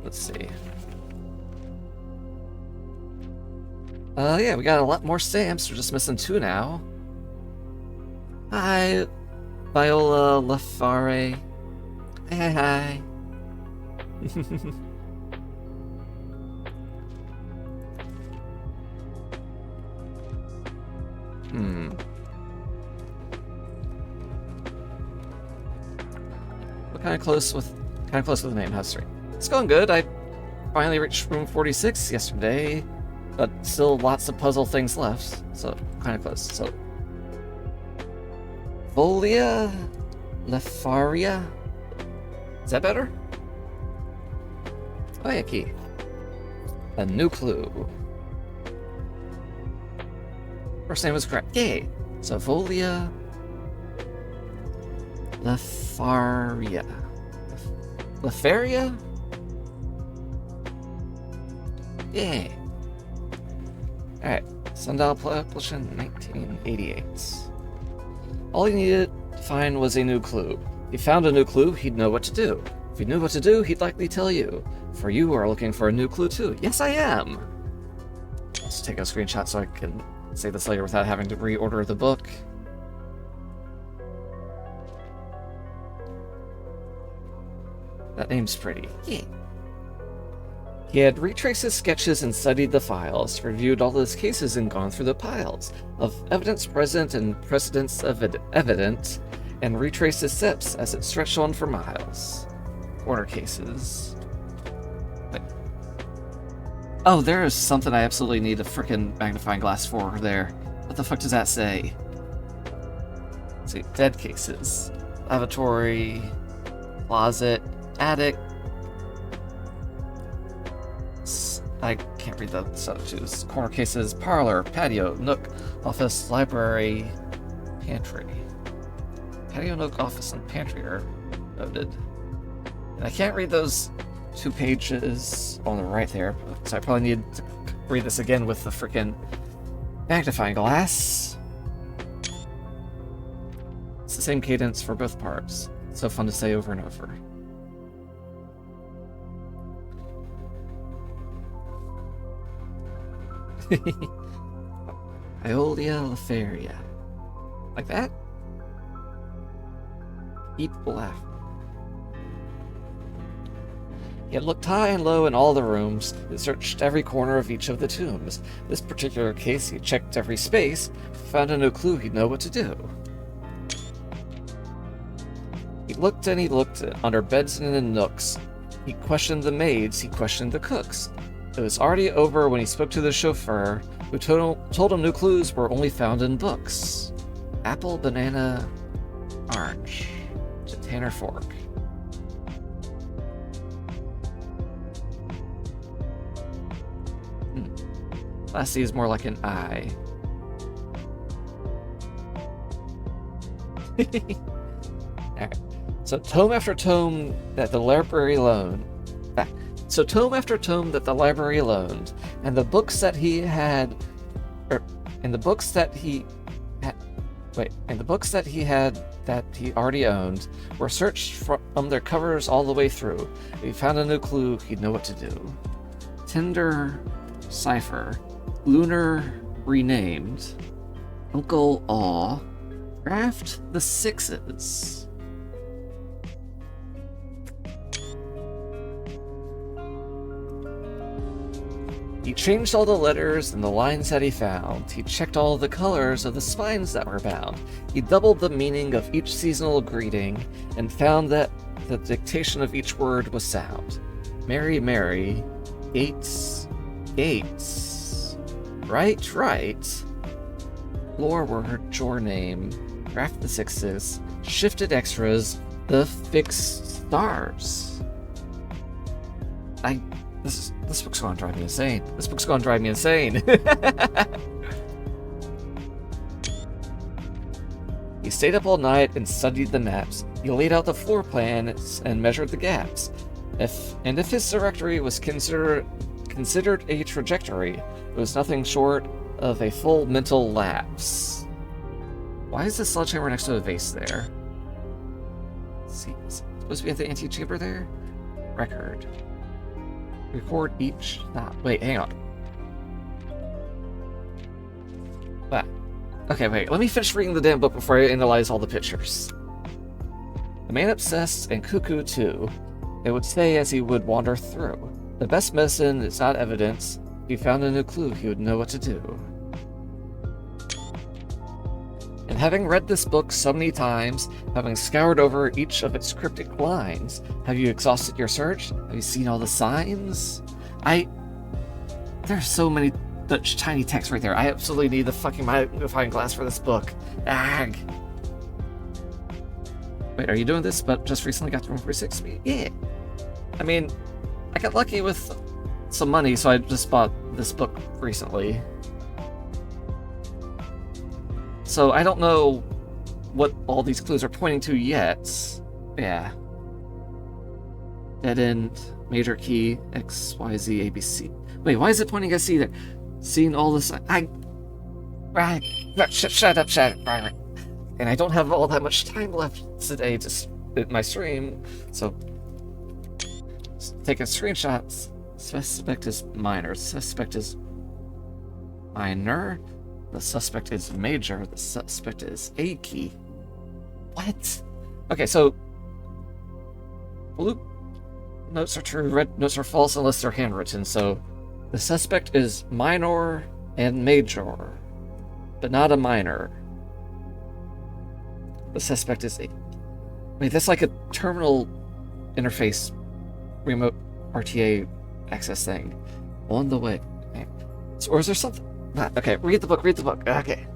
let's see. Yeah, we got a lot more stamps. We're just missing 2 now. Hi, Viola Lafare. Hi. We're kind of close with the main house street. It's going good. I finally reached room 46 yesterday, but still lots of puzzle things left. So kind of close. So Volia Lefaria. Is that better? Oh yeah, key. A new clue. First name was correct. Yay! So Volia Lefaria. Lefaria? Yay! Alright, Sundial Publishing 1988. All he needed to find was a new clue. If he found a new clue, he'd know what to do. If he knew what to do, he'd likely tell you. For you are looking for a new clue too. Yes, I am! Let's take a screenshot so I can say this later without having to reorder the book. That name's pretty. Yeah. He had retraced his sketches and studied the files, reviewed all his cases and gone through the piles of evidence present and precedents evident, and retraced his steps as it stretched on for miles. Order cases. Wait. Oh, there is something I absolutely need a frickin' magnifying glass for there. What the fuck does that say? Let's see, dead cases. Lavatory, closet, attic. I can't read the substitutes. Corner cases, parlor, patio, nook, office, library, pantry. Patio, nook, office, and pantry are noted. And I can't read those 2 pages on the right there, so I probably need to read this again with the frickin' magnifying glass. It's the same cadence for both parts. It's so fun to say over and over. Iolia Lefaria. Like that? Keep laughing. He had looked high and low in all the rooms, and searched every corner of each of the tombs. This particular case, he checked every space, found a new clue, he'd know what to do. He looked and he looked under beds and in nooks. He questioned the maids, he questioned the cooks. It was already over when he spoke to the chauffeur, who told him new clues were only found in books. Apple, banana, orange. To Tanner Fork. Last C is more like an I. Alright. So tome after tome that the library loaned. So tome after tome that the library loaned, and the books that he had, and the books that he had that he already owned were searched from their covers all the way through. If he found a new clue, he'd know what to do. Tender Cipher. Lunar renamed. Uncle Aw. Craft the Sixes. He changed all the letters and the lines that he found. He checked all the colors of the spines that were bound. He doubled the meaning of each seasonal greeting and found that the dictation of each word was sound. Mary, Mary, Gates, Gates, right, right, lore word, your name, craft the sixes, shifted extras, the fixed stars. This book's gonna drive me insane. This book's gonna drive me insane. He stayed up all night and studied the maps. He laid out the floor plans and measured the gaps. If his directory was considered a trajectory, it was nothing short of a full mental lapse. Why is the sledgehammer next to a vase there? Let's see, is it supposed to be at the antechamber there? Record. Record each stop. Wait, hang on. What? Okay, wait, let me finish reading the damn book before I analyze all the pictures. The man obsessed and cuckoo too, they would say as he would wander through. The best medicine is not evidence. If he found a new clue, he would know what to do. And having read this book so many times, having scoured over each of its cryptic lines, have you exhausted your search? Have you seen all the signs? There's so many tiny text right there. I absolutely need the fucking magnifying glass for this book. Ag. Wait, are you doing this but just recently got to room 6? Yeah. I mean, I got lucky with some money, so I just bought this book recently. So I don't know what all these clues are pointing to yet. Yeah. Dead end, major key, X, Y, Z, A, B, C. Wait, why is it pointing at C there? Seeing all this... Shut up. And I don't have all that much time left today to my stream, so... Taking screenshots. Suspect is minor. Suspect is minor. The suspect is major. The suspect is A key. What? Okay, so blue notes are true, red notes are false unless they're handwritten. So the suspect is minor and major, but not a minor. The suspect is A. Wait, that's like a terminal interface remote RTA access thing. On the way. Okay. So, or is there something? Okay, read the book. Okay.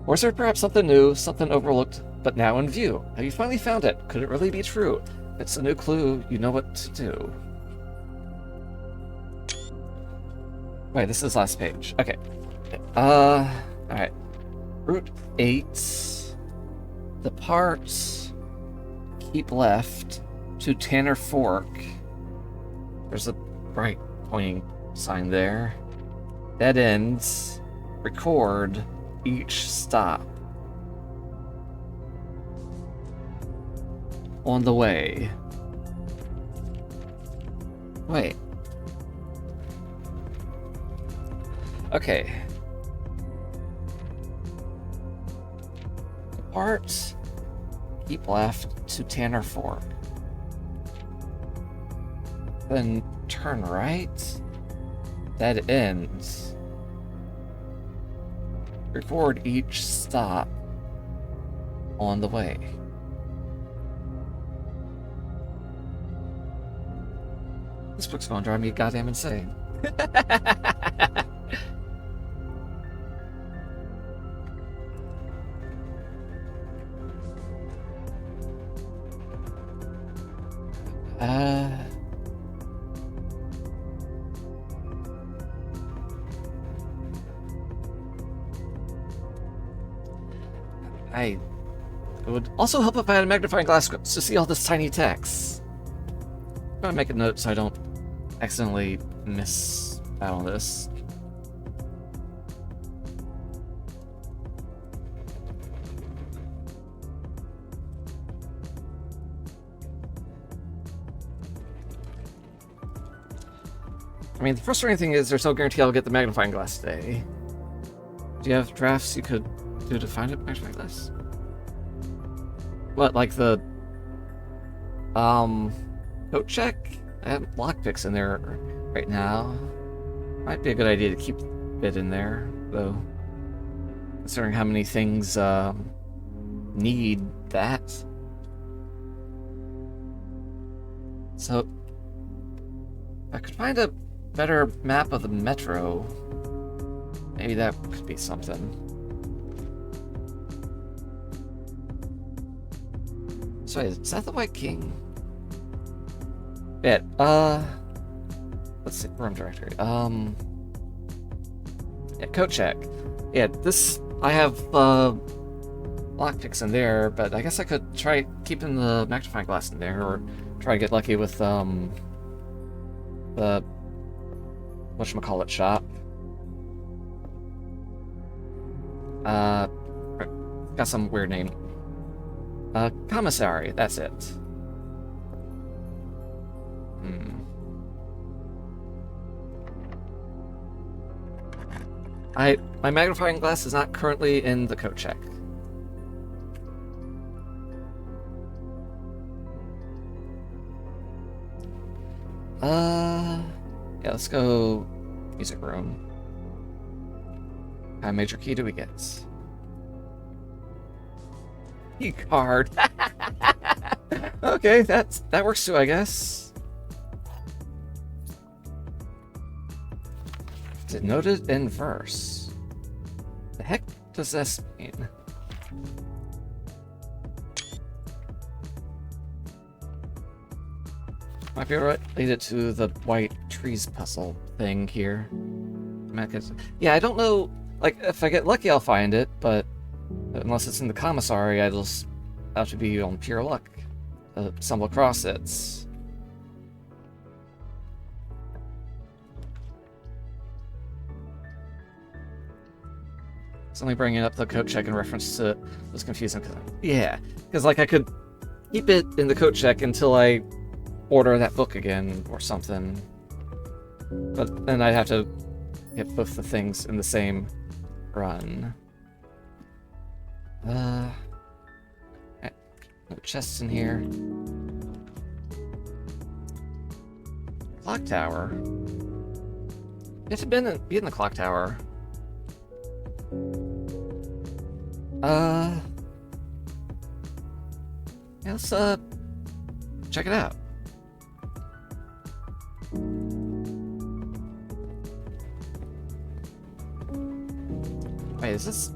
Or is there perhaps something new, something overlooked, but now in view? Have you finally found it? Could it really be true? If it's a new clue, you know what to do. Wait, this is last page. Okay. Alright. Route 8. The parts keep left to Tanner Fork. There's a bright pointing sign there. Dead ends. Record each stop. On the way. Wait. Okay. Depart. Keep left to Tanner Fork. Then turn right. Dead ends. Record each stop on the way. This book's gonna drive me goddamn insane. It would also help if I had a magnifying glass to see all this tiny text. I'm gonna make a note so I don't accidentally miss out on this. I mean, the frustrating thing is there's no guarantee I'll get the magnifying glass today. Do you have drafts you could do to find a magnifying glass? What, like the coat check? I have lockpicks in there right now. Might be a good idea to keep it in there, though. Considering how many things need that. So, I could find a better map of the metro. Maybe that could be something. So is that the White King? Yeah, let's see, room directory. Yeah, coat check. Yeah, this, I have, lockpicks in there, but I guess I could try keeping the magnifying glass in there, or try to get lucky with, the whatchamacallit shop. Got some weird name. Commissary, that's it. My magnifying glass is not currently in the coat check. Yeah, let's go music room. What kind of major key do we get? Key card. Okay, that works too, I guess. Denoted in verse. The heck does this mean? Might be related to the white trees puzzle thing here. Yeah, I don't know. Like, if I get lucky, I'll find it, but unless it's in the commissary, I'll have to be on pure luck to stumble across it. It's only bringing up the coat check in reference to was confusing. Yeah, because like I could keep it in the coat check until I order that book again or something, but then I'd have to get both the things in the same run. No chests in here. Clock tower. You have to be in the clock tower. Yeah, let's check it out. Wait, is this?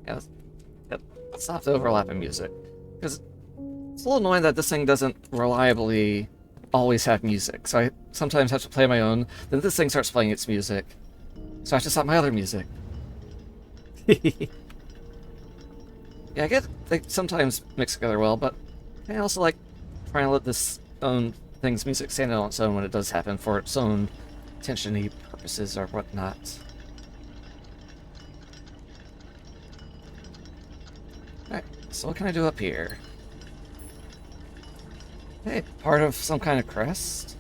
Yeah, let's stop the overlapping music, because it's a little annoying that this thing doesn't reliably always have music. So I sometimes have to play my own. Then this thing starts playing its music, so I have to stop my other music. Yeah, I get they sometimes mix together well, but I also like trying to let this own thing's music stand on its own when it does happen for its own tension-y purposes or whatnot. Alright, so what can I do up here? Hey, part of some kind of crest?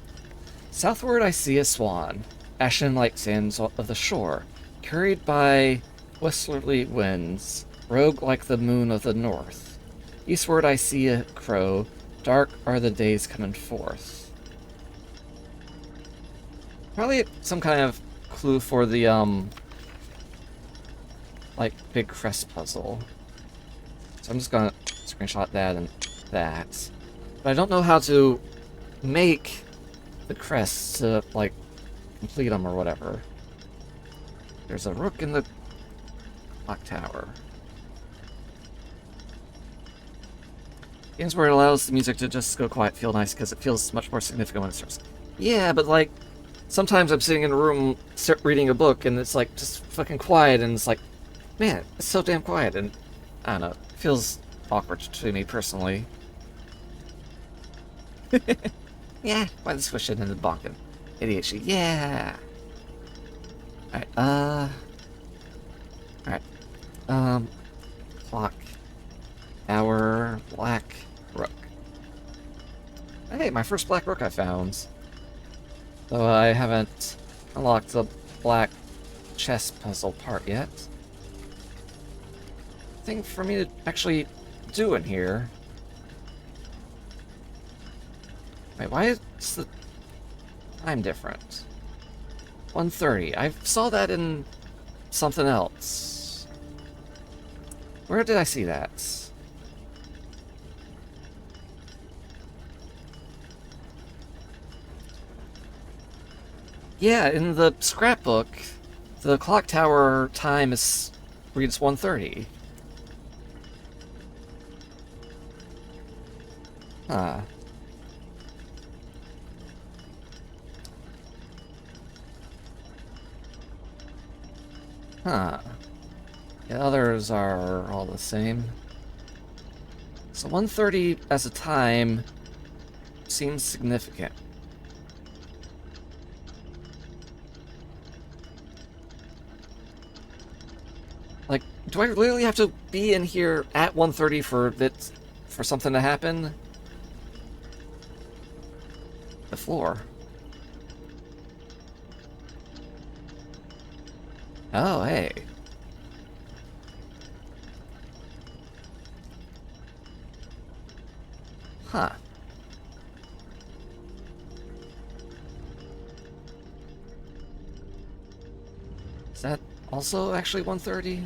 Southward I see a swan, ashen like sands of the shore, carried by westerly winds, rogue like the moon of the north. Eastward I see a crow, dark are the days coming forth. Probably some kind of clue for the, like, big crest puzzle. So I'm just gonna screenshot that and that. But I don't know how to make the crests to, like, complete them or whatever. There's a rook in the clock tower. Games where it allows the music to just go quiet feel nice because it feels much more significant when it starts. Yeah, but like, sometimes I'm sitting in a room reading a book and it's like just fucking quiet and it's like, man, it's so damn quiet and I don't know, it feels awkward to me personally. Yeah, why the swish it into the bonkin? ADHD, yeah! Alright, clock, tower, black, rook. Hey, my first black rook I found. Though I haven't unlocked the black chess puzzle part yet. Thing for me to actually do in here. Wait, why is the time different? 1:30. I saw that in something else. Where did I see that? Yeah, in the scrapbook, the clock tower time reads 1:30. Huh. Huh. The others are all the same. So 1:30 as a time seems significant. Like, do I really have to be in here at 1:30 for something to happen? The floor. Oh, hey. Huh. Is that also actually 1:30?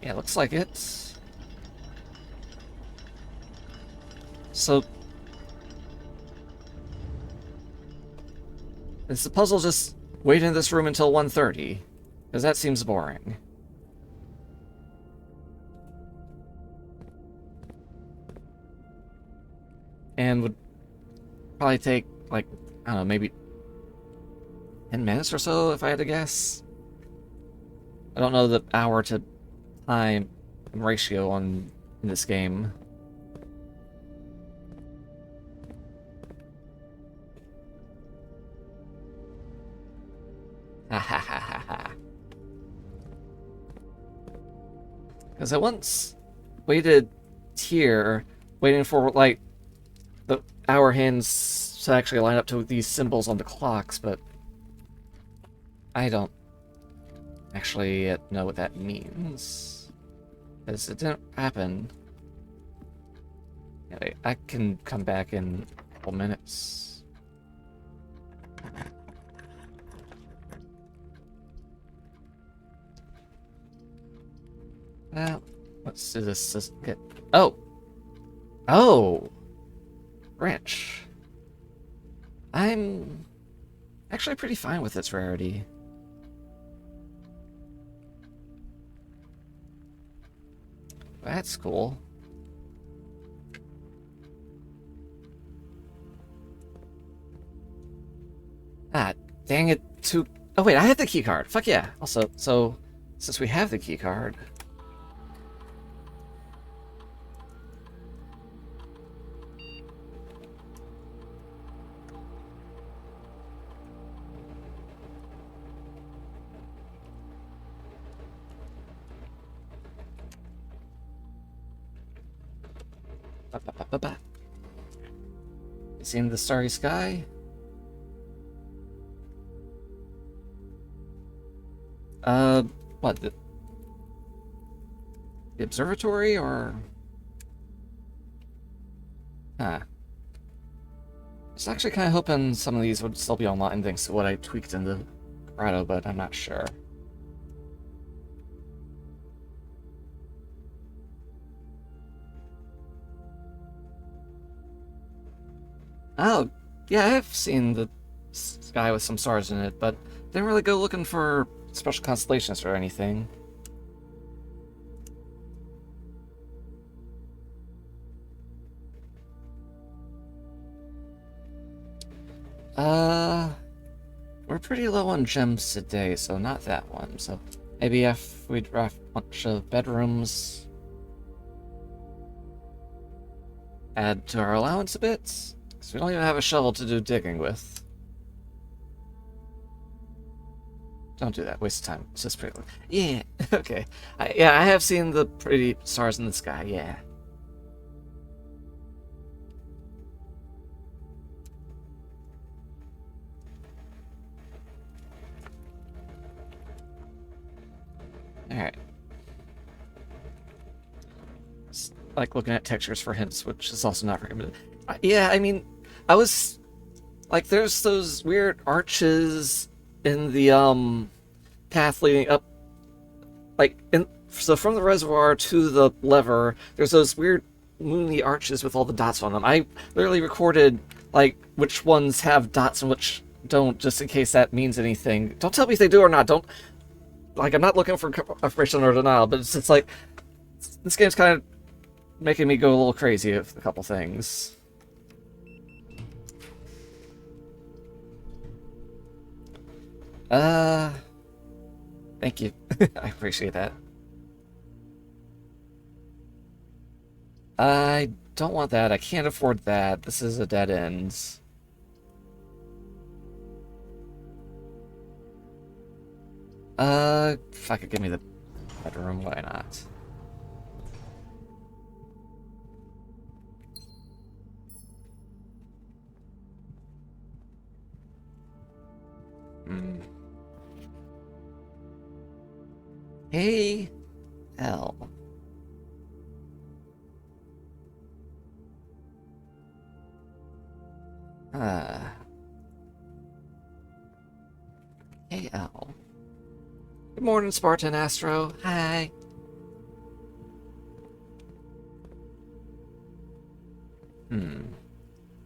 Yeah, looks like it. So, is the puzzle just wait in this room until 1:30? Because that seems boring. And would probably take, like, I don't know, maybe 10 minutes or so if I had to guess. I don't know the hour to time ratio in this game. Ha ha ha ha ha. Because I once waited here, waiting for, like, the hour hands to actually line up to these symbols on the clocks, but I don't actually yet know what that means. Because it didn't happen. Anyway, I can come back in a couple minutes. Let's do this. Just get. Oh! Oh! Branch. I'm actually pretty fine with its rarity. That's cool. Ah, dang it. Oh wait, I have the key card. Fuck yeah. Also, so since we have the key card. Ba-ba-ba-ba-ba. Seeing the starry sky? What, the observatory, or? Huh. I was actually kind of hoping some of these would still be online thanks to what I tweaked in the Grotto, but I'm not sure. Oh, yeah, I've seen the sky with some stars in it, but didn't really go looking for special constellations or anything. We're pretty low on gems today, so not that one. So maybe if we draft a bunch of bedrooms, add to our allowance a bit, because we don't even have a shovel to do digging with. Don't do that. Waste of time. It's just pretty. Yeah. Okay. Yeah, I have seen the pretty stars in the sky. Yeah. Alright. Like looking at textures for hints, which is also not recommended. Yeah, I mean, I was like, there's those weird arches in the path leading up, like so from the reservoir to the lever. There's those weird moony arches with all the dots on them. I literally recorded like which ones have dots and which don't, just in case that means anything. Don't tell me if they do or not. Don't, like, I'm not looking for confirmation or denial, but it's like this game's kind of making me go a little crazy with a couple things. Thank you. I appreciate that. I don't want that. I can't afford that. This is a dead end. Fuck it, give me the bedroom. Why not? Hey, L. Hey, L. Good morning, Spartan Astro. Hi.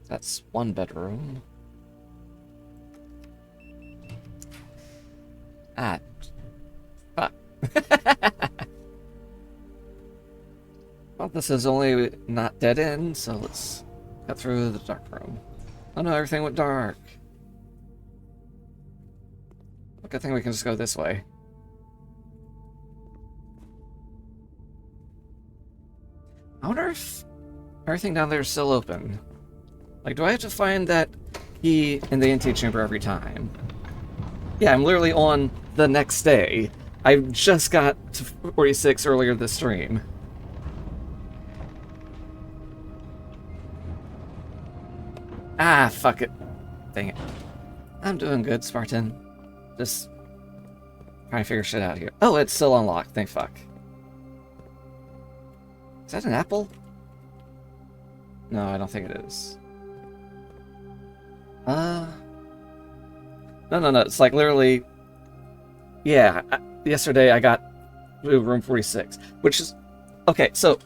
That's one bedroom. Fuck. Well, this is only not dead end, so let's cut through the dark room. Oh no, everything went dark. Good thing we can just go this way. I wonder if everything down there is still open. Like, do I have to find that key in the antechamber every time? Yeah, I'm literally on the next day. I just got to 46 earlier this stream. Ah, fuck it. Dang it. I'm doing good, Spartan. Just trying to figure shit out here. Oh, it's still unlocked. Thank fuck. Is that an apple? No, I don't think it is. No. It's like literally... Yeah, yesterday I got to room 46, which is... Okay, so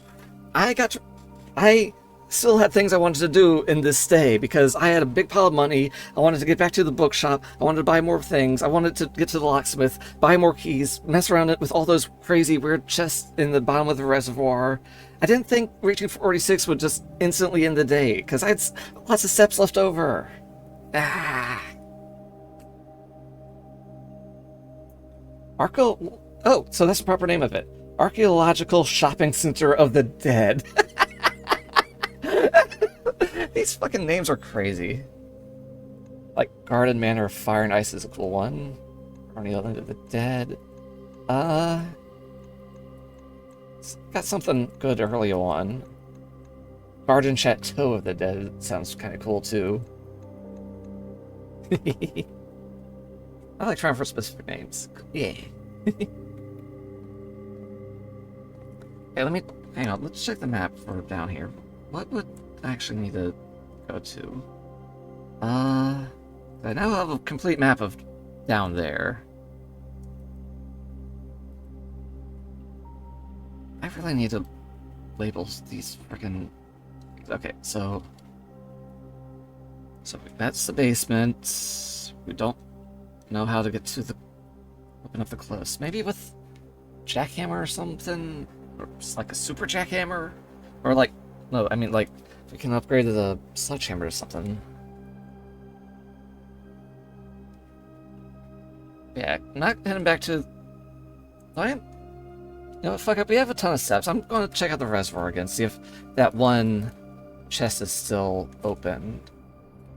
I still had things I wanted to do in this stay because I had a big pile of money. I wanted to get back to the bookshop. I wanted to buy more things. I wanted to get to the locksmith, buy more keys, mess around it with all those crazy weird chests in the bottom of the reservoir. I didn't think reaching 46 would just instantly end the day because I had lots of steps left over. Oh, so that's the proper name of it. Archaeological Shopping Center of the Dead. These fucking names are crazy. Like Garden Manor of Fire and Ice is a cool one. Army Island of the Dead. It's got something good early on. Garden Chateau of the Dead sounds kind of cool too. I like trying for specific names. Yeah. Hey, hang on, let's check the map for down here. What would I actually need to go to? I now have a complete map of down there. I really need to label these freaking... Okay, so that's the basement. We don't know how to get to the... Open up the close. Maybe with jackhammer or something? Or like a super jackhammer? Or like... No, I mean like... We can upgrade to the sledgehammer or something. Yeah, not heading back to... You know, fuck up, we have a ton of steps. I'm going to check out the reservoir again, see if that one chest is still open.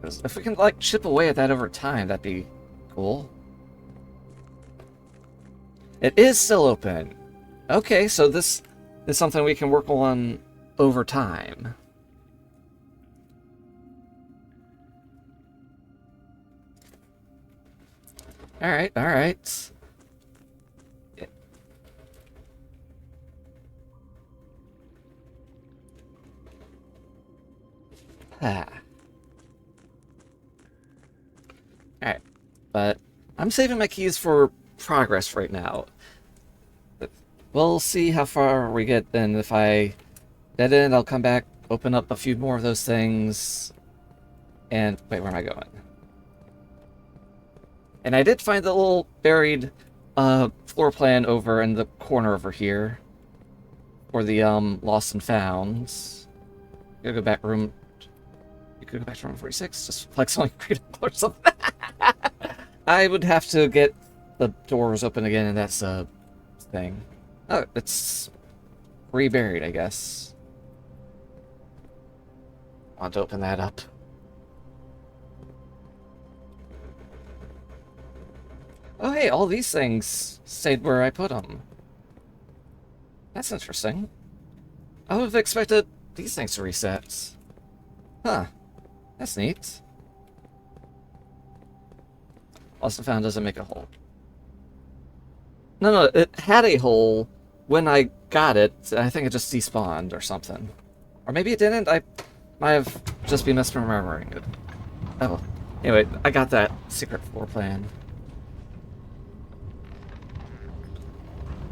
Because if we can, like, chip away at that over time, that'd be cool. It is still open. Okay, so this is something we can work on over time. Alright. Alright, but I'm saving my keys for progress right now. We'll see how far we get, then if I dead end, I'll come back, open up a few more of those things, and... Wait, where am I going? And I did find the little buried floor plan over in the corner over here. For the lost and founds. Gotta go back room... You could go back to room 46, just flex on your or something. I would have to get the doors open again, and that's a thing. Oh, it's reburied, I guess. Want to open that up. Oh, hey, all these things stayed where I put them. That's interesting. I would have expected these things to reset. Huh. That's neat. Lost and found doesn't make a hole. No, it had a hole when I got it. I think it just despawned or something. Or maybe it didn't. I might have just been misremembering it. Oh. Anyway, I got that secret floor plan.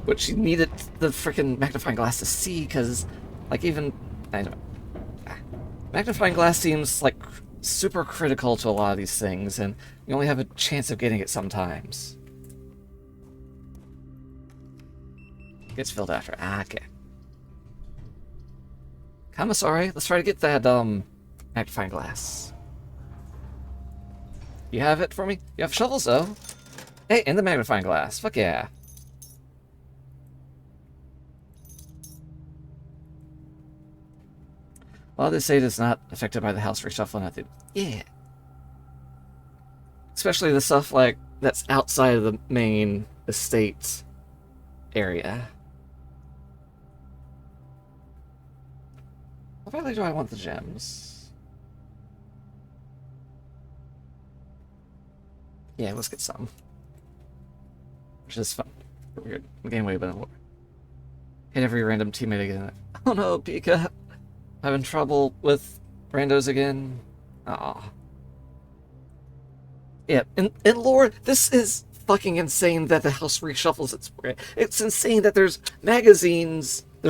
Which you needed the freaking magnifying glass to see, because, like, even... I don't know. Magnifying glass seems, like, super critical to a lot of these things, and you only have a chance of getting it sometimes. Gets filled after. Ah, okay. Commissary, let's try to get that, magnifying glass. You have it for me? You have shovels, though. Hey, and the magnifying glass. Fuck yeah. Well, they say it's not affected by the house reshuffle, nothing. Yeah. Especially the stuff, like, that's outside of the main estate area. How badly do I want the gems? Yeah, let's get some. Which is fun. Weird. Game way better. Hit every random teammate again. Oh no, Pika! Having trouble with randos again? Aw. Yeah, and lore, this is fucking insane that the house reshuffles its way. It's insane that there's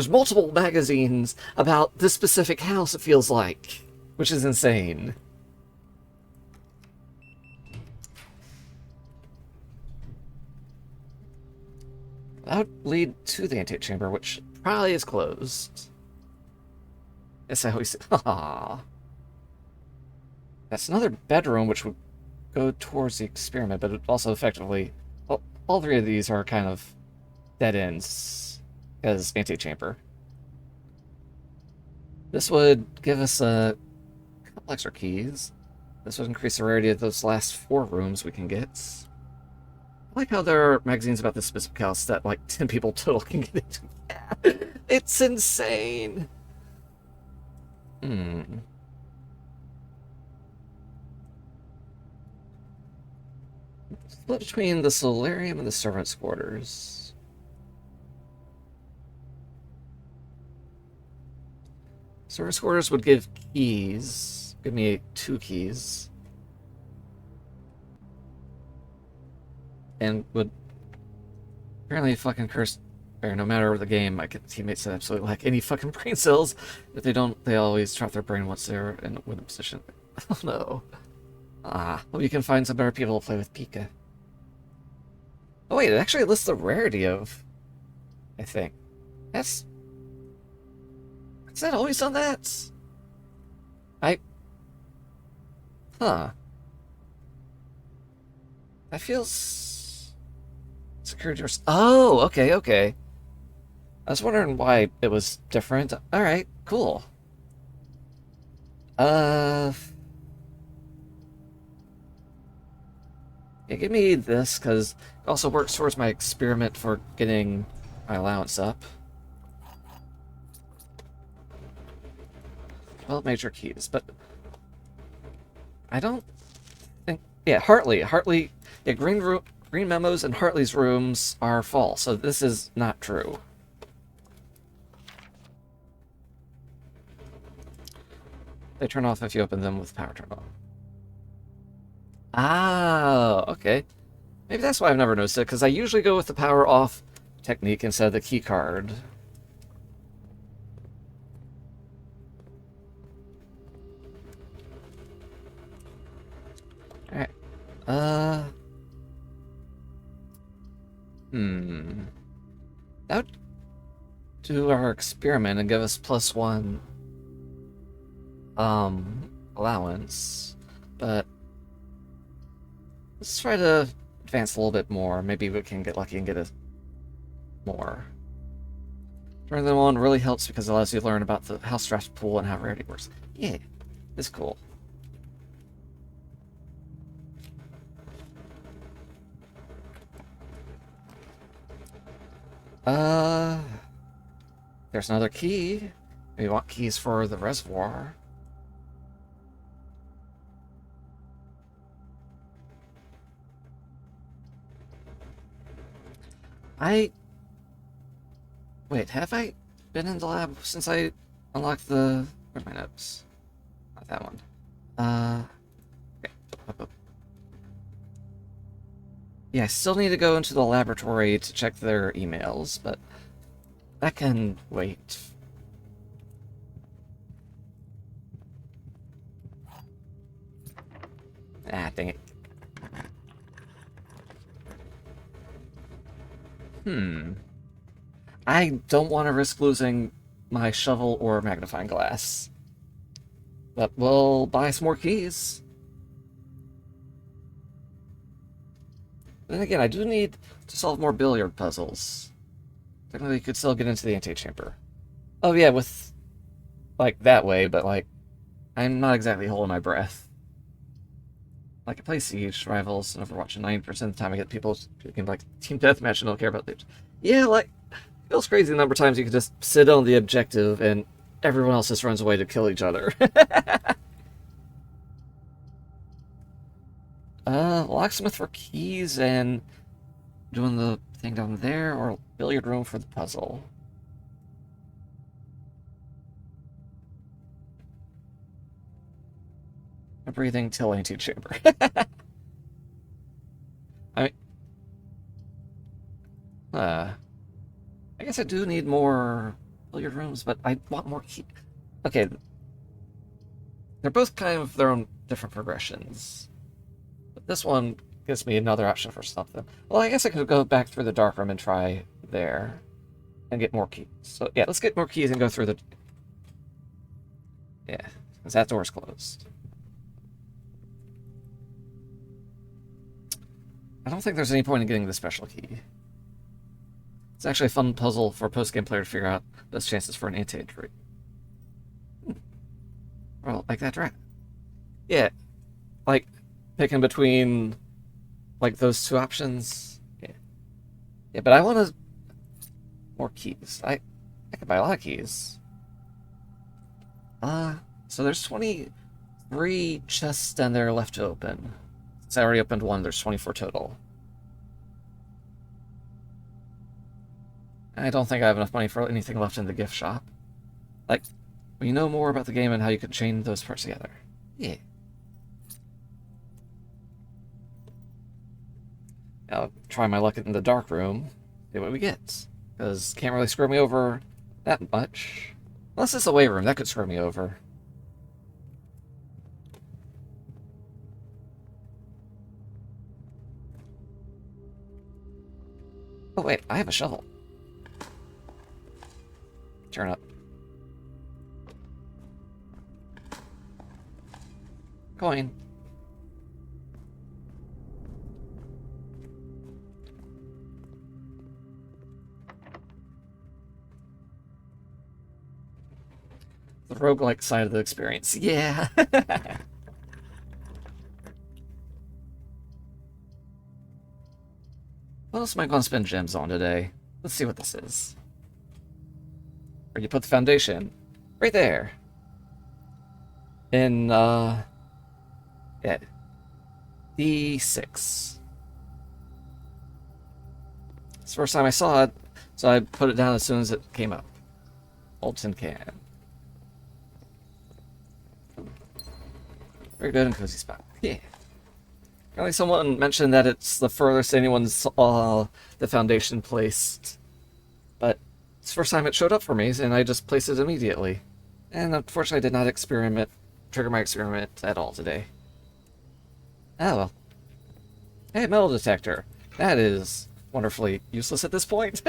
multiple magazines about this specific house, it feels like. Which is insane. That would lead to the antechamber, which probably is closed. Yes, I always say, aww. That's another bedroom, which would go towards the experiment, but it also effectively... Well, all three of these are kind of dead ends as antechamber. This would give us a couple extra keys. This would increase the rarity of those last 4 rooms we can get. I like how there are magazines about this specific house that, like, 10 people total can get into. It's insane! Split between the solarium and the servants' quarters. Servants' quarters would give keys. Give me 2 keys. And would apparently fucking curse. No matter the game, my teammates that absolutely lack any fucking brain cells. If they don't, they always drop their brain once they're in a winning position. Oh no. Ah, well, you can find some better people to play with Pika. Oh wait, it actually lists the rarity of... I think. Has that always done that? Huh. That feels... Security doors... Oh, okay. I was wondering why it was different. Alright, cool. Yeah, give me this, because it also works towards my experiment for getting my allowance up. 12 major keys, but... I don't think... Yeah, Hartley. Yeah, Green Memos and Hartley's rooms are false, so this is not true. They turn off if you open them with power turned on. Ah, okay. Maybe that's why I've never noticed it, because I usually go with the power off technique instead of the key card. Alright. That would do our experiment and give us +1 allowance, but let's try to advance a little bit more. Maybe we can get lucky and get a more. Turning them on really helps because it allows you to learn about the house draft pool and how rarity works. Yeah, it's cool. There's another key. We want keys for the reservoir. Wait, have I been in the lab since I unlocked the... Where's my notes? Not that one. Okay. Up. Yeah, I still need to go into the laboratory to check their emails, but that can wait. Ah, dang it. I don't want to risk losing my shovel or magnifying glass. But we'll buy some more keys. Then again, I do need to solve more billiard puzzles. Technically, you could still get into the antechamber. Oh yeah, with... like, that way, but like... I'm not exactly holding my breath. Like, I play Siege, Rivals, and Overwatch, and 90% of the time I get people thinking, like, Team Deathmatch and don't care about loops. Yeah, like... It feels crazy the number of times you can just sit on the objective and everyone else just runs away to kill each other. Locksmith for keys and doing the thing down there, or billiard room for the puzzle. A breathing till antechamber. I mean, I guess I do need more billiard rooms, but I want more key. Okay, they're both kind of their own different progressions. But this one gives me another option for something. Well, I guess I could go back through the dark room and try there and get more keys. So yeah, let's get more keys and go through the... Yeah, because that door's closed. I don't think there's any point in getting the special key. It's actually a fun puzzle for a post-game player to figure out best chances for an anti-injury. Well, like that rat. Yeah, like picking between like those two options. Yeah, but I want more keys. I could buy a lot of keys. So there's 23 chests down there left to open. Since I already opened one, there's 24 total. I don't think I have enough money for anything left in the gift shop. Like, when you know more about the game and how you can chain those parts together. Yeah. I'll try my luck in the dark room, see what we get. Because can't really screw me over that much. Unless it's a away room, that could screw me over. Oh wait, I have a shovel. Turn up. Coin. The roguelike side of the experience. Yeah. What else am I going to spend gems on today? Let's see what this is. Where'd you put the foundation? Right there. In, yeah. D6. It's the first time I saw it, so I put it down as soon as it came up. Old tin can. Very good and cozy spot. Yeah. Apparently someone mentioned that it's the furthest anyone's the foundation placed. But it's the first time it showed up for me, and I just placed it immediately. And unfortunately I did not trigger my experiment at all today. Oh well. Hey, metal detector. That is wonderfully useless at this point.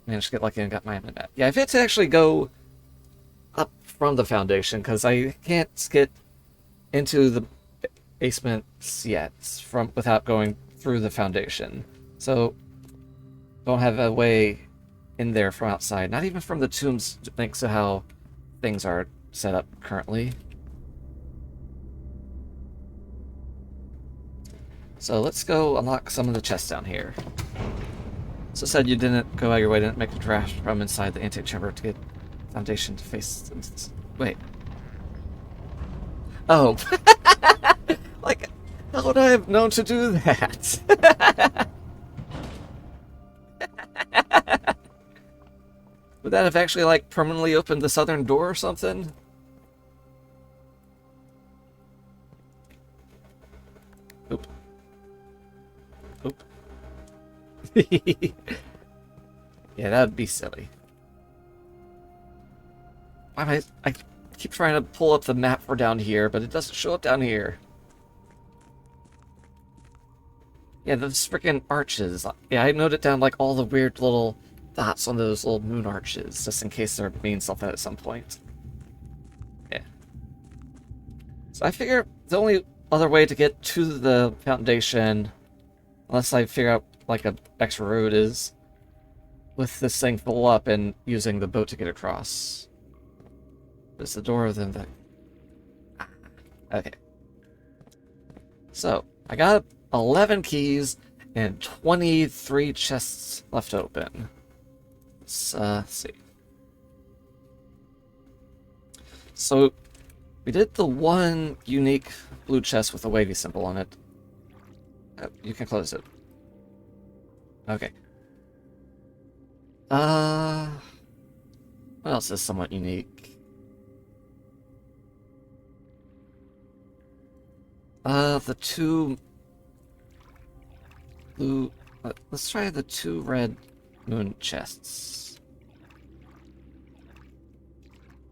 Managed to get lucky and got my map. Yeah, I've had to actually go up from the foundation because I can't get into the basements yet without going through the foundation. So don't have a way in there from outside. Not even from the tombs, thanks to how things are set up currently. So let's go unlock some of the chests down here. So said you didn't go out your way, didn't make the draft from inside the intake chamber to get foundation to face... Wait. Oh. Like, how would I have known to do that? Would that have actually, like, permanently opened the southern door or something? Oop. Oop. Yeah, that would be silly. I keep trying to pull up the map for down here, but it doesn't show up down here. Yeah, those freaking arches. Yeah, I noted down like all the weird little dots on those little moon arches, just in case they're mean something at some point. Yeah. So I figure the only other way to get to the foundation, unless I figure out like an extra route, is with this thing full up and using the boat to get across. There's the door, then the... Okay. So, I got 11 keys and 23 chests left open. Let's see. So, we did the one unique blue chest with a wavy symbol on it. You can close it. Okay. What else is somewhat unique? The two blue... let's try the two red moon chests.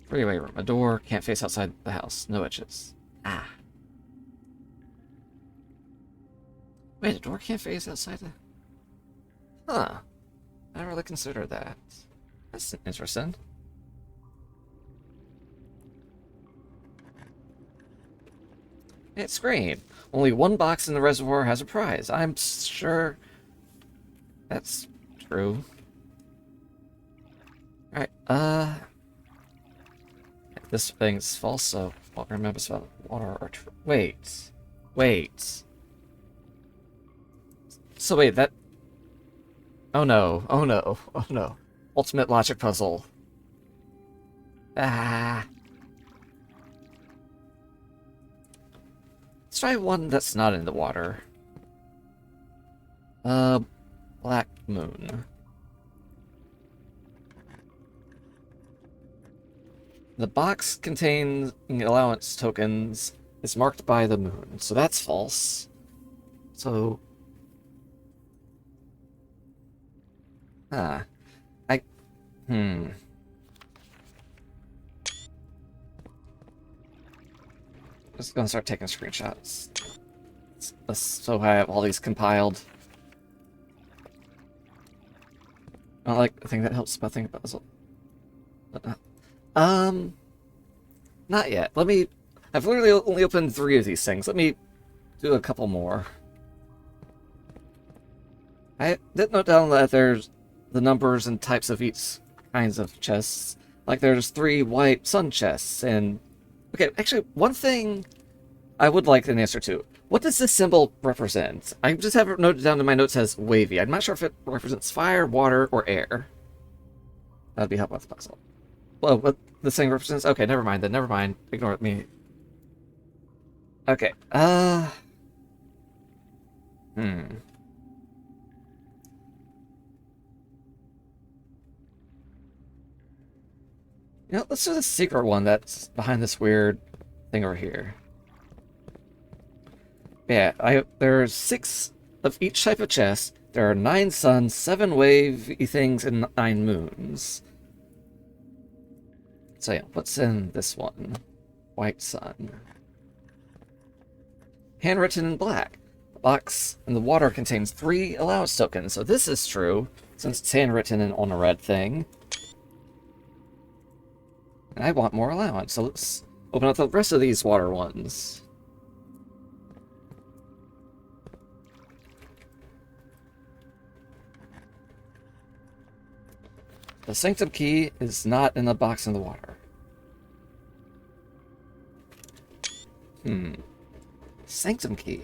Freeway room. A door. Can't face outside the house. No edges. Ah. Wait, a door can't face outside the... Huh. I didn't really consider that. That's interesting. It's Scream. Only one box in the reservoir has a prize. I'm sure that's true. Alright, this thing's false, so I'll remember about water or wait. So wait, that... Oh no, oh no, oh no. Ultimate logic puzzle. Ah. Let's try one that's not in the water. Black Moon. The box contains allowance tokens. It's marked by the moon, so that's false. So... Just gonna start taking screenshots. So I have all these compiled. I don't like the thing that helps spell about puzzle. But not yet. I've literally only opened 3 of these things. Let me do a couple more. I did note down that there's the numbers and types of each kinds of chests. Like there's 3 white sun chests and... Okay, actually, one thing I would like an answer to. What does this symbol represent? I just have it noted down in my notes as wavy. I'm not sure if it represents fire, water, or air. That would be helpful with the puzzle. Well, what this thing represents? Okay, never mind then. Never mind. Ignore me. Okay. You know, let's do the secret one that's behind this weird thing over here. Yeah, there's 6 of each type of chest. There are 9 suns, 7 wavy things, and 9 moons. So yeah, what's in this one? White sun. Handwritten in black. The box in the water contains 3 allowance tokens, so this is true, since it's handwritten on a red thing. And I want more allowance, so let's open up the rest of these water ones. The Sanctum Key is not in the box in the water. Sanctum Key.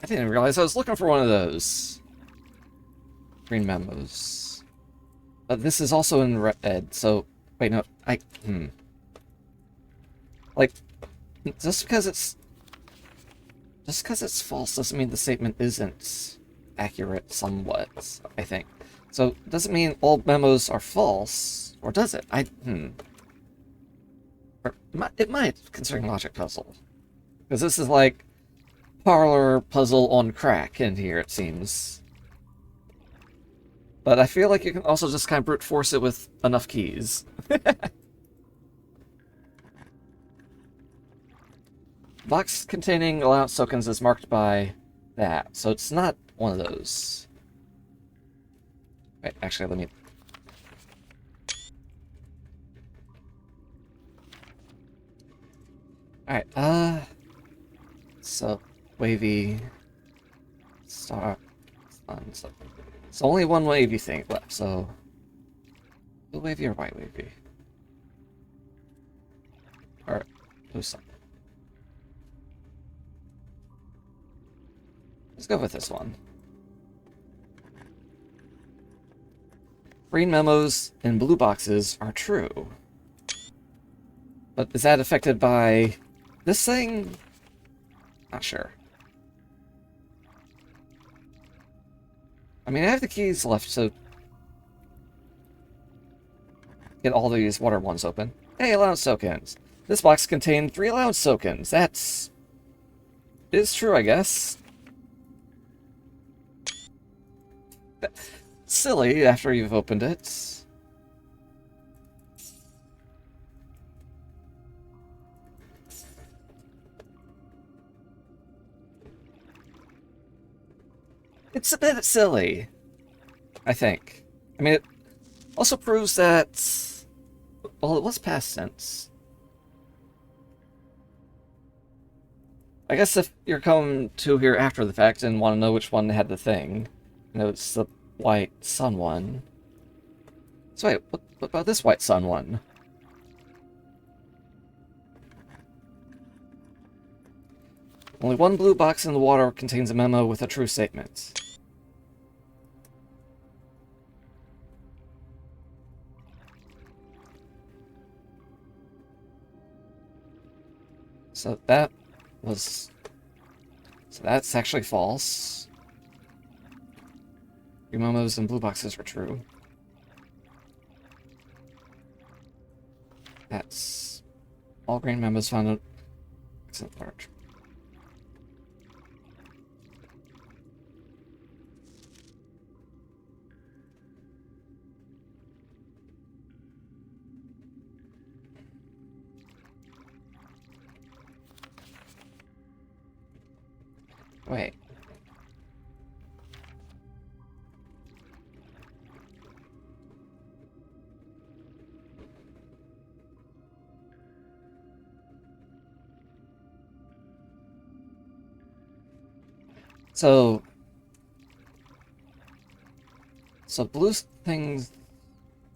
I didn't realize I was looking for one of those. Green memos. But this is also in red, so... Wait, no, Like, just because it's false doesn't mean the statement isn't accurate somewhat, I think. So, doesn't mean all memos are false, or does it? Or it might, considering logic puzzle. Because this is like parlor puzzle on crack in here, it seems. But I feel like you can also just kind of brute force it with enough keys. Box containing allowance tokens is marked by that, so it's not one of those. Wait, actually, let me... Alright, so, wavy... Star... So only one wavy thing left, so... Blue wavy or white wavy? Or blue sun. Let's go with this one. Green memos in blue boxes are true. But is that affected by this thing? Not sure. I mean, I have the keys left to get all these water ones open. Hey, allowance tokens. This box contained 3 allowance tokens. That's... is true, I guess. Silly after you've opened it. It's a bit silly, I think. I mean, it also proves that... well, it was past tense. I guess if you're coming to here after the fact and want to know which one had the thing, you know, it's the white sun one. So wait, what about this white sun one? Only one blue box in the water contains a memo with a true statement. So that was... so that's actually false. Green memos and blue boxes were true. That's... all green memos found in... excellent large. Wait. So blue things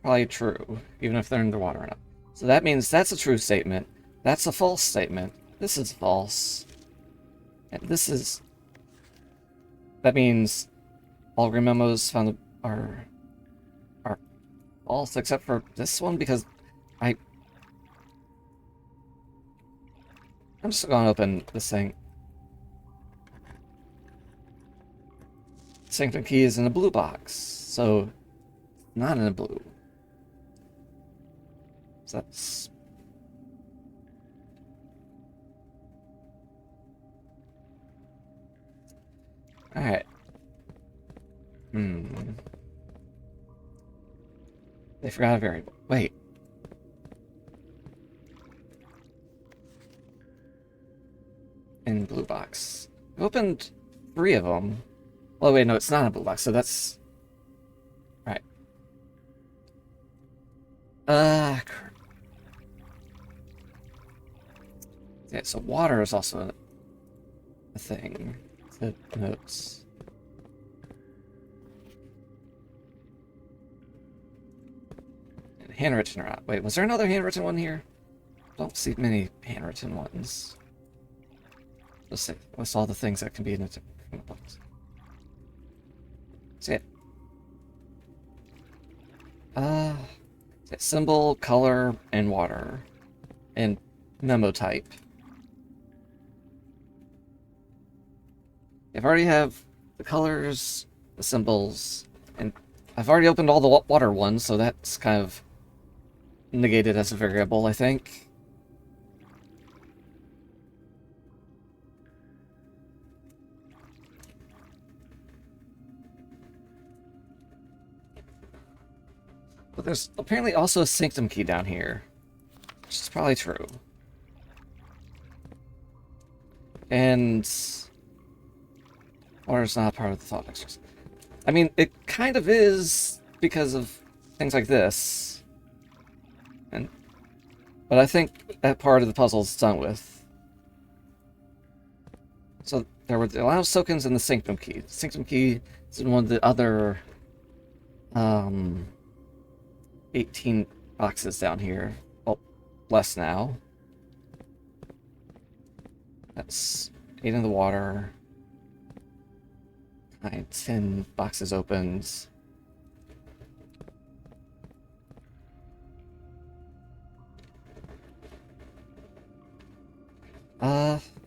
probably true, even if they're in the water enough. So that means that's a true statement. That's a false statement. This is false. And this is... that means all green memos found are false, except for this one, because I'm just gonna open this thing. Sanctum Key is in a blue box, so not in a blue. So that's... Alright. They forgot a variable. Wait. In blue box. We opened 3 of them. Well, wait, no, it's not a blue box, so that's... Right. Yeah, so water is also a thing. The notes. And handwritten are out. Wait, was there another handwritten one here? Don't see many handwritten ones. Let's see. What's all the things that can be in a box? See it. Symbol, color, and water. And memo type. I've already have the colors, the symbols, and I've already opened all the water ones, so that's kind of negated as a variable, I think. But there's apparently also a sanctum key down here, which is probably true. And water's not part of the thought exercise. I mean, it kind of is because of things like this. But I think that part of the puzzle is done with. So there were the allow tokens and the sanctum key. The sanctum key is in one of the other 18 boxes down here. Well, less now. That's 8 in the water. 9, 10 boxes opened.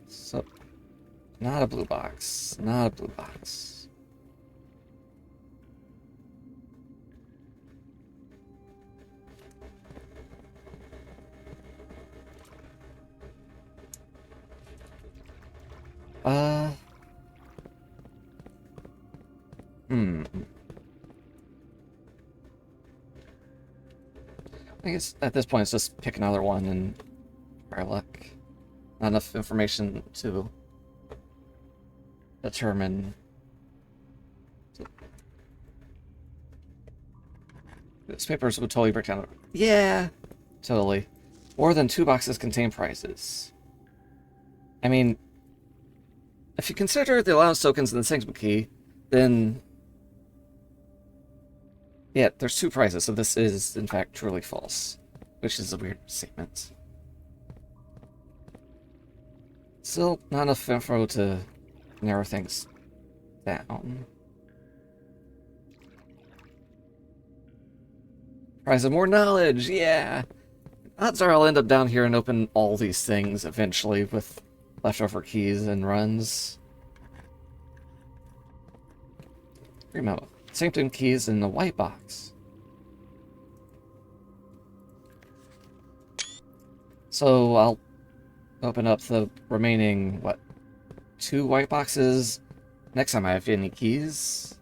So not a blue box. Not a blue box. I guess at this point it's just pick another one and try luck. Not enough information to determine. These papers would totally break down. Yeah, totally. More than 2 boxes contain prizes. I mean, if you consider the allowance tokens and the sanctum key, then yeah, there's 2 prizes, so this is in fact truly false, which is a weird statement. Still not enough info to narrow things down. Prize of more knowledge, yeah! Odds are I'll end up down here and open all these things eventually with leftover keys and runs. Remember, sanctum keys in the white box. So I'll open up the remaining, what, 2 white boxes next time I have any keys.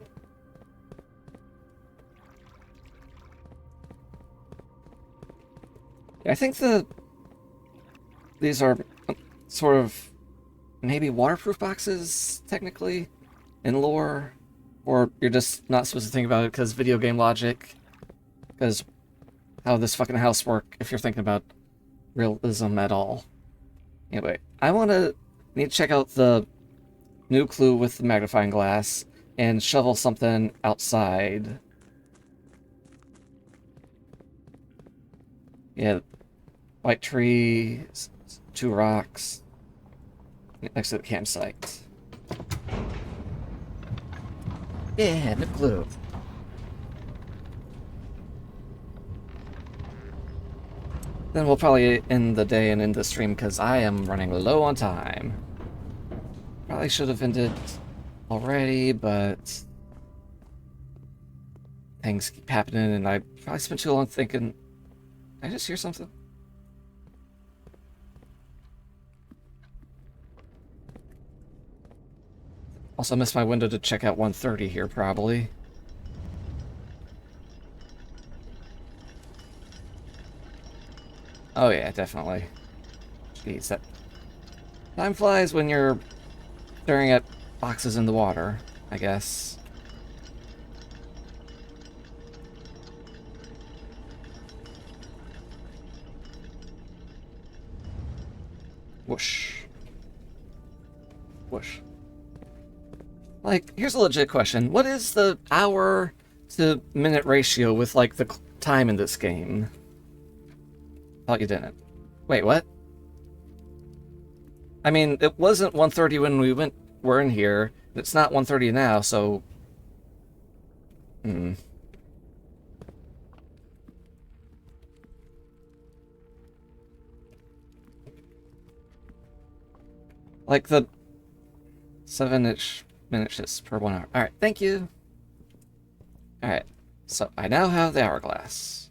Yeah, I think these are sort of maybe waterproof boxes, technically, in lore. Or you're just not supposed to think about it because video game logic. Because how this fucking house work if you're thinking about realism at all. Anyway, need to check out the new clue with the magnifying glass and shovel something outside. Yeah, white tree, 2 rocks next to the campsite. Yeah, new clue. Then we'll probably end the day and end the stream because I am running low on time. Probably should have ended already, but things keep happening and I probably spent too long thinking I just hear something? Also missed my window to check out 130 here, probably. Oh yeah, definitely. Jeez, that... Time flies when you're staring at boxes in the water, I guess. Whoosh. Whoosh. Like, here's a legit question. What is the hour to minute ratio with, like, the time in this game? Thought you didn't. Wait, what? I mean, it wasn't 1:30 when were in here. It's not 1:30 now, so... Like the 7-ish minutes per 1 hour. Alright, thank you. Alright, so I now have the hourglass.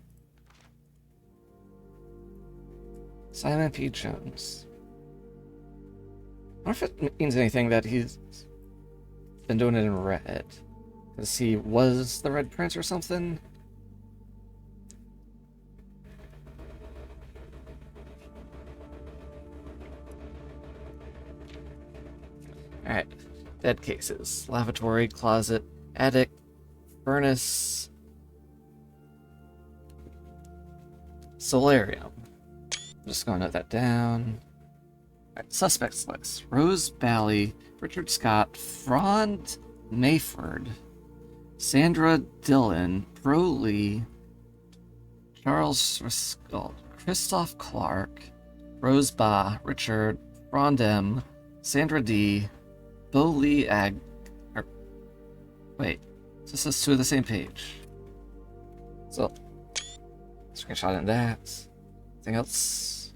Simon P. Jones. I wonder if it means anything that he's been doing it in red. Because he was the Red Prince or something? Alright. Dead cases. Lavatory, closet, attic, furnace, solarium. I'm just gonna note that down. Alright, suspects list. Rose Bally, Richard Scott, Frond Mayford, Sandra Dillon, Bro Lee, Charles Riscold, Christoph Clark, Rose Ba, Richard, Frond M, Sandra D, Bo Lee wait, this is two of the same page. So, screenshot in that. Anything else?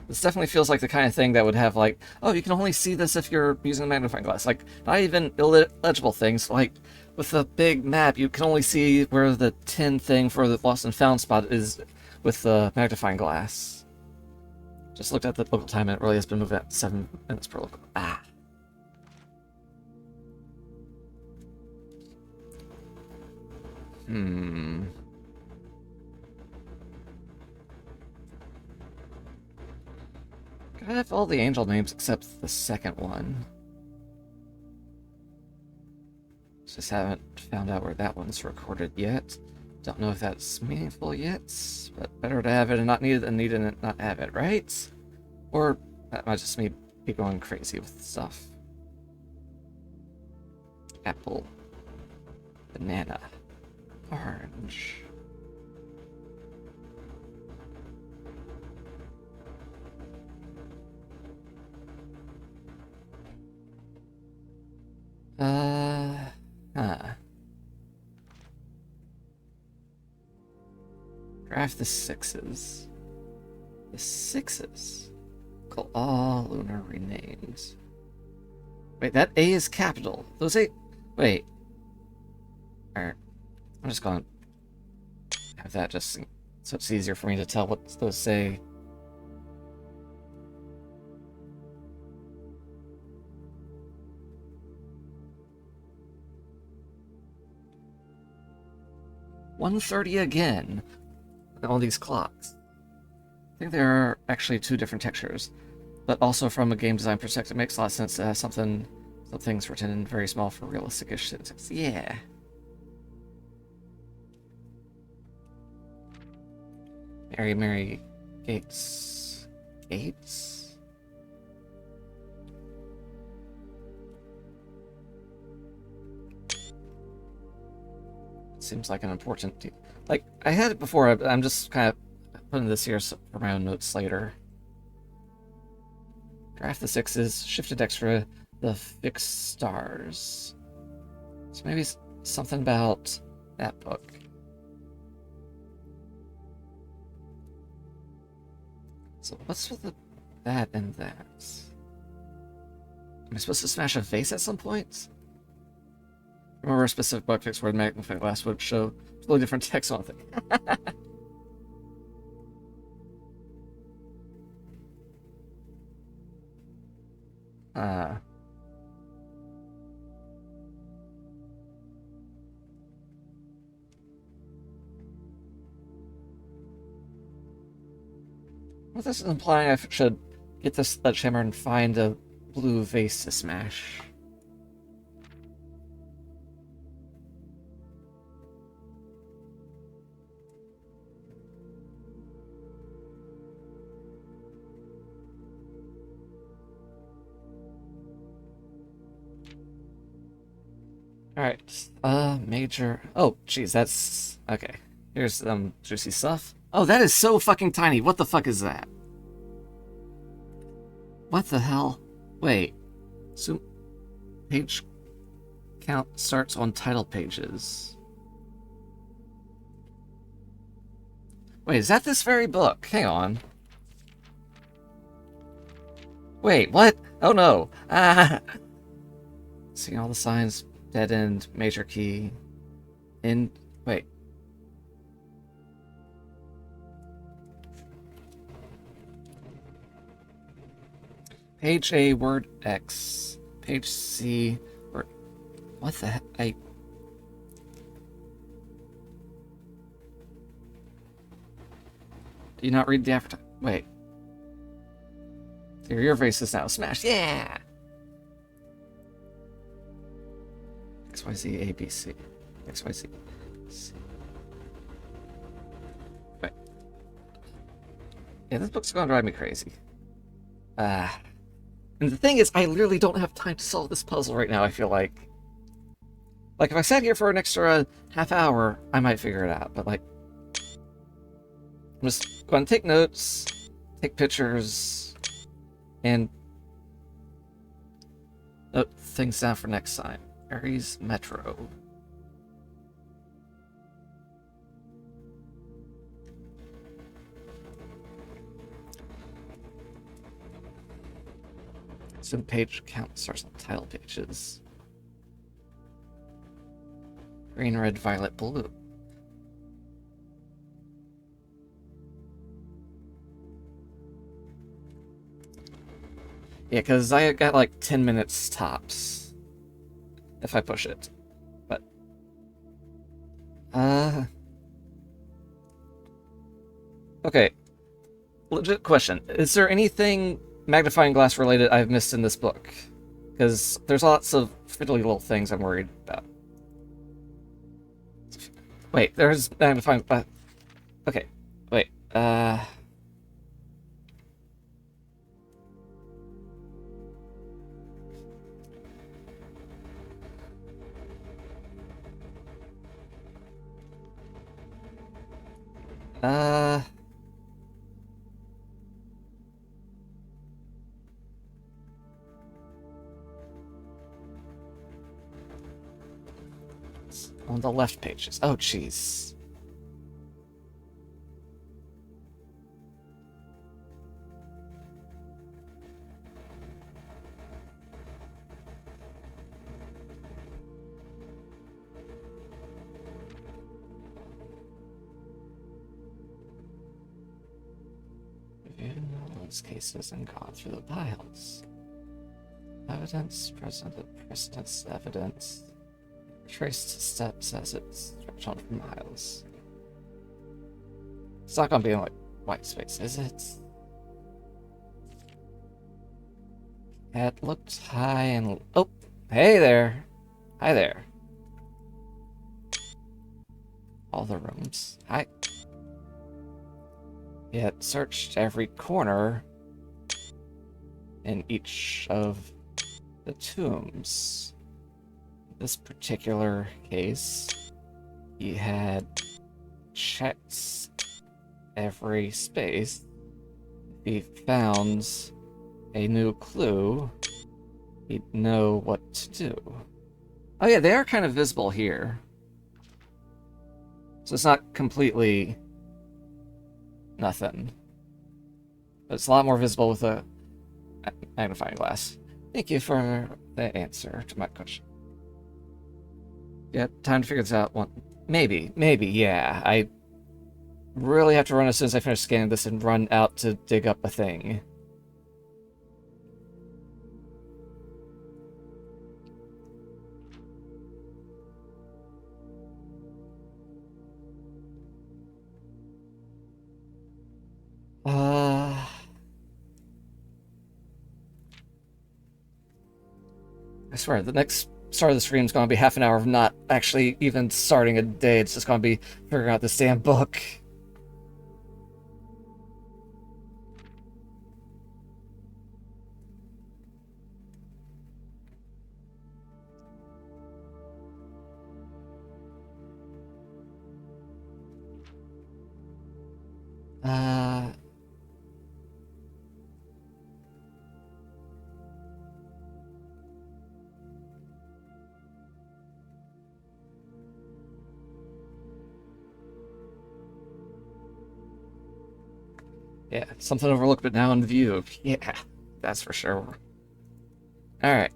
This definitely feels like the kind of thing that would have like, oh, you can only see this if you're using a magnifying glass. Like, not even illegible things. Like, with the big map, you can only see where the tin thing for the lost and found spot is with the magnifying glass. Just looked at the local time and it really has been moved at 7 minutes per local. Ah. I have all the angel names except the second one. Just haven't found out where that one's recorded yet. Don't know if that's meaningful yet, but better to have it and not need it than need it and not have it, right? Or that might just me be going crazy with stuff. Apple. Banana. Orange. Draft the 6s. The 6s. Call all lunar renamed. Wait, that A is capital. Those A... Wait. Alright. I'm just gonna have that just so it's easier for me to tell what those say. $130 again. All these clocks. I think there are actually two different textures, but also from a game design perspective, it makes a lot of sense to have something's written in very small for realistic-ish syntax. Yeah. Mary Gates. Gates? Seems like an important deal. Like, I had it before, I'm just kind of putting this here for my own notes later. Draft the 6s, shifted extra, the fixed stars. So maybe something about that book. So what's with that and that? Am I supposed to smash a vase at some point? remember a specific bug fix where the magnifying glass would show totally different text on it. Well, this is implying I should get this sledgehammer and find a blue vase to smash. Alright, major... Oh, jeez, that's... Okay. Here's, juicy stuff. Oh, that is so fucking tiny. What the fuck is that? What the hell? Wait. Zoom... Page count starts on title pages. Wait, is that this very book? Hang on. Wait, what? Oh no. Ah! Seeing all the signs... Dead end, major key, wait. Page A, word X. Page C, word... What the heck? Do you not read the advertisement? Wait. Your vase is now smashed. Yeah! XYZ ABC. XYZ. C. Wait. Yeah, this book's gonna drive me crazy. And the thing is, I literally don't have time to solve this puzzle right now, I feel like. Like, if I sat here for an extra half hour, I might figure it out, but like... I'm just going to take notes, take pictures, and... note things down for next time. Ares Metro. Some page count starts on title pages. Green, red, violet, blue. Yeah, because I got like 10 minutes tops. If I push it. But... Okay. Legit question. Is there anything magnifying glass related I've missed in this book? Because there's lots of fiddly little things I'm worried about. Wait, there's magnifying glass... Okay, wait, on the left pages. Oh, jeez. Reviewed those cases and gone through the piles. Evidence, precedence, evidence. Traced steps as it stretched on for miles. It's not gonna be like white space, is it? It looked high and... Oh! Hey there! Hi there. All the rooms. Hi. It searched every corner in each of the tombs. This particular case, he had checked every space. If he found a new clue, he'd know what to do. Oh yeah, they are kind of visible here. So it's not completely nothing. But it's a lot more visible with a magnifying glass. Thank you for the answer to my question. Yeah, time to figure this out. One, maybe, yeah. I really have to run as soon as I finish scanning this and run out to dig up a thing. I swear, the next start of the stream is going to be half an hour of not actually even starting a day. It's just going to be figuring out this damn book. Uh... Yeah, something overlooked but now in view. Yeah, that's for sure. Alright.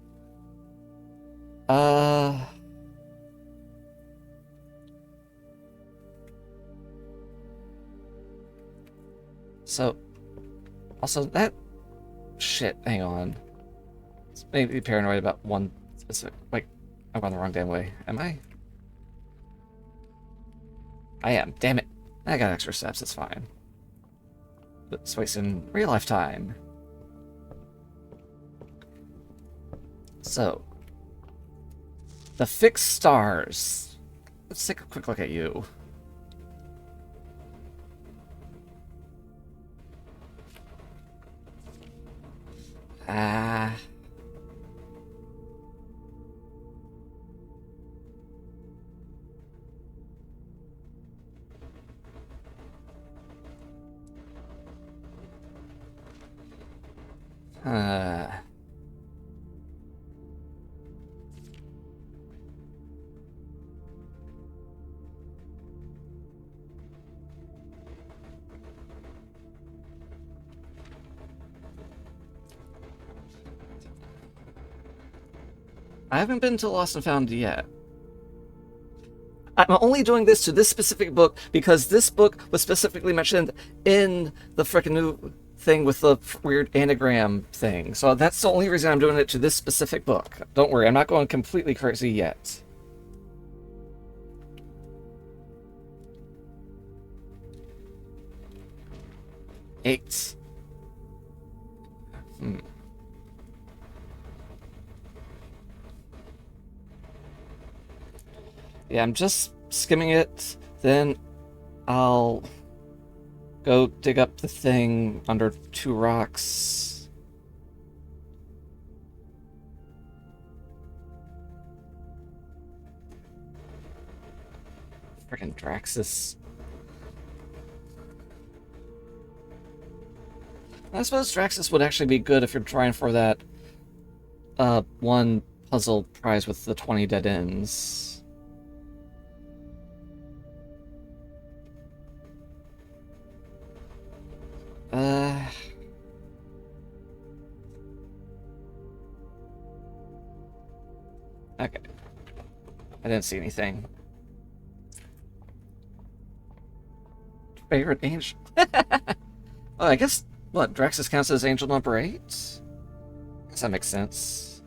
So, also that... Shit, hang on. It's maybe paranoid about one specific... Wait, I'm going the wrong damn way. Am I? I am. Damn it. I got extra steps, it's fine. Let's waste in real life time. So, the fixed stars. Let's take a quick look at you. I haven't been to Lost and Found yet. I'm only doing this to this specific book because this book was specifically mentioned in the frickin' new thing with the weird anagram thing. So that's the only reason I'm doing it to this specific book. Don't worry, I'm not going completely crazy yet. Eight. Yeah, I'm just skimming it, then I'll go dig up the thing under 2 rocks. Frickin' Draxus. I suppose Draxus would actually be good if you're trying for that one puzzle prize with the 20 dead ends. Okay. I didn't see anything. Favorite angel? Oh, I guess, what, Draxus counts as angel number 8? Guess that makes sense.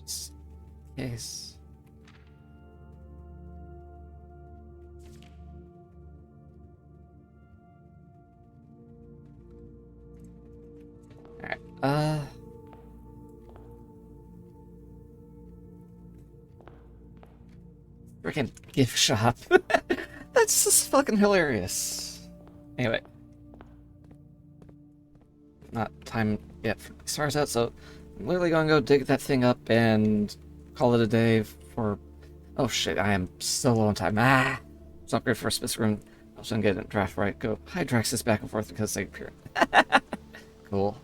Just in case. Freaking gift shop. That's just fucking hilarious. Anyway. Not time yet for the stars out, so I'm literally gonna go dig that thing up and call it a day for... Oh shit, I am so low on time. It's not great for a specific room. I was gonna get it draft right. Go hide Draxus back and forth because they appear. Cool.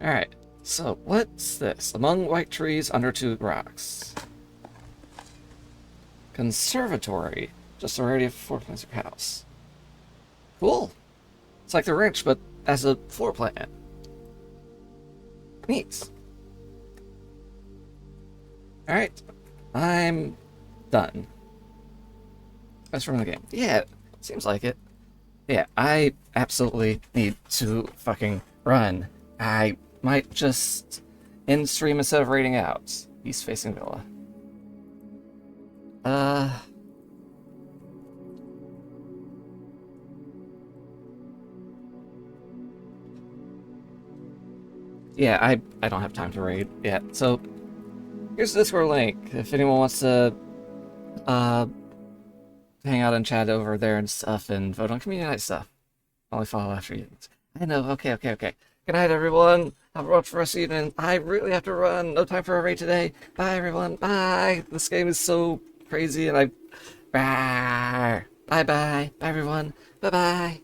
Alright, so what's this? Among white trees under 2 rocks. Conservatory. Just already 4 points per house. Cool. It's like the ranch, but as a floor plan. Neat. Alright. I'm done. Let's run the game. Yeah, seems like it. Yeah, I absolutely need to fucking run. I might just end stream instead of raiding out. East facing villa. Yeah, I don't have time to raid yet. So here's the Discord link if anyone wants to hang out and chat over there and stuff and vote on community night stuff. Only follow after you. I know. Okay. Good night, everyone. Have a watch for us evening. I really have to run. No time for a raid today. Bye, everyone. Bye. This game is so crazy, and I. Bye. Bye, everyone. Bye.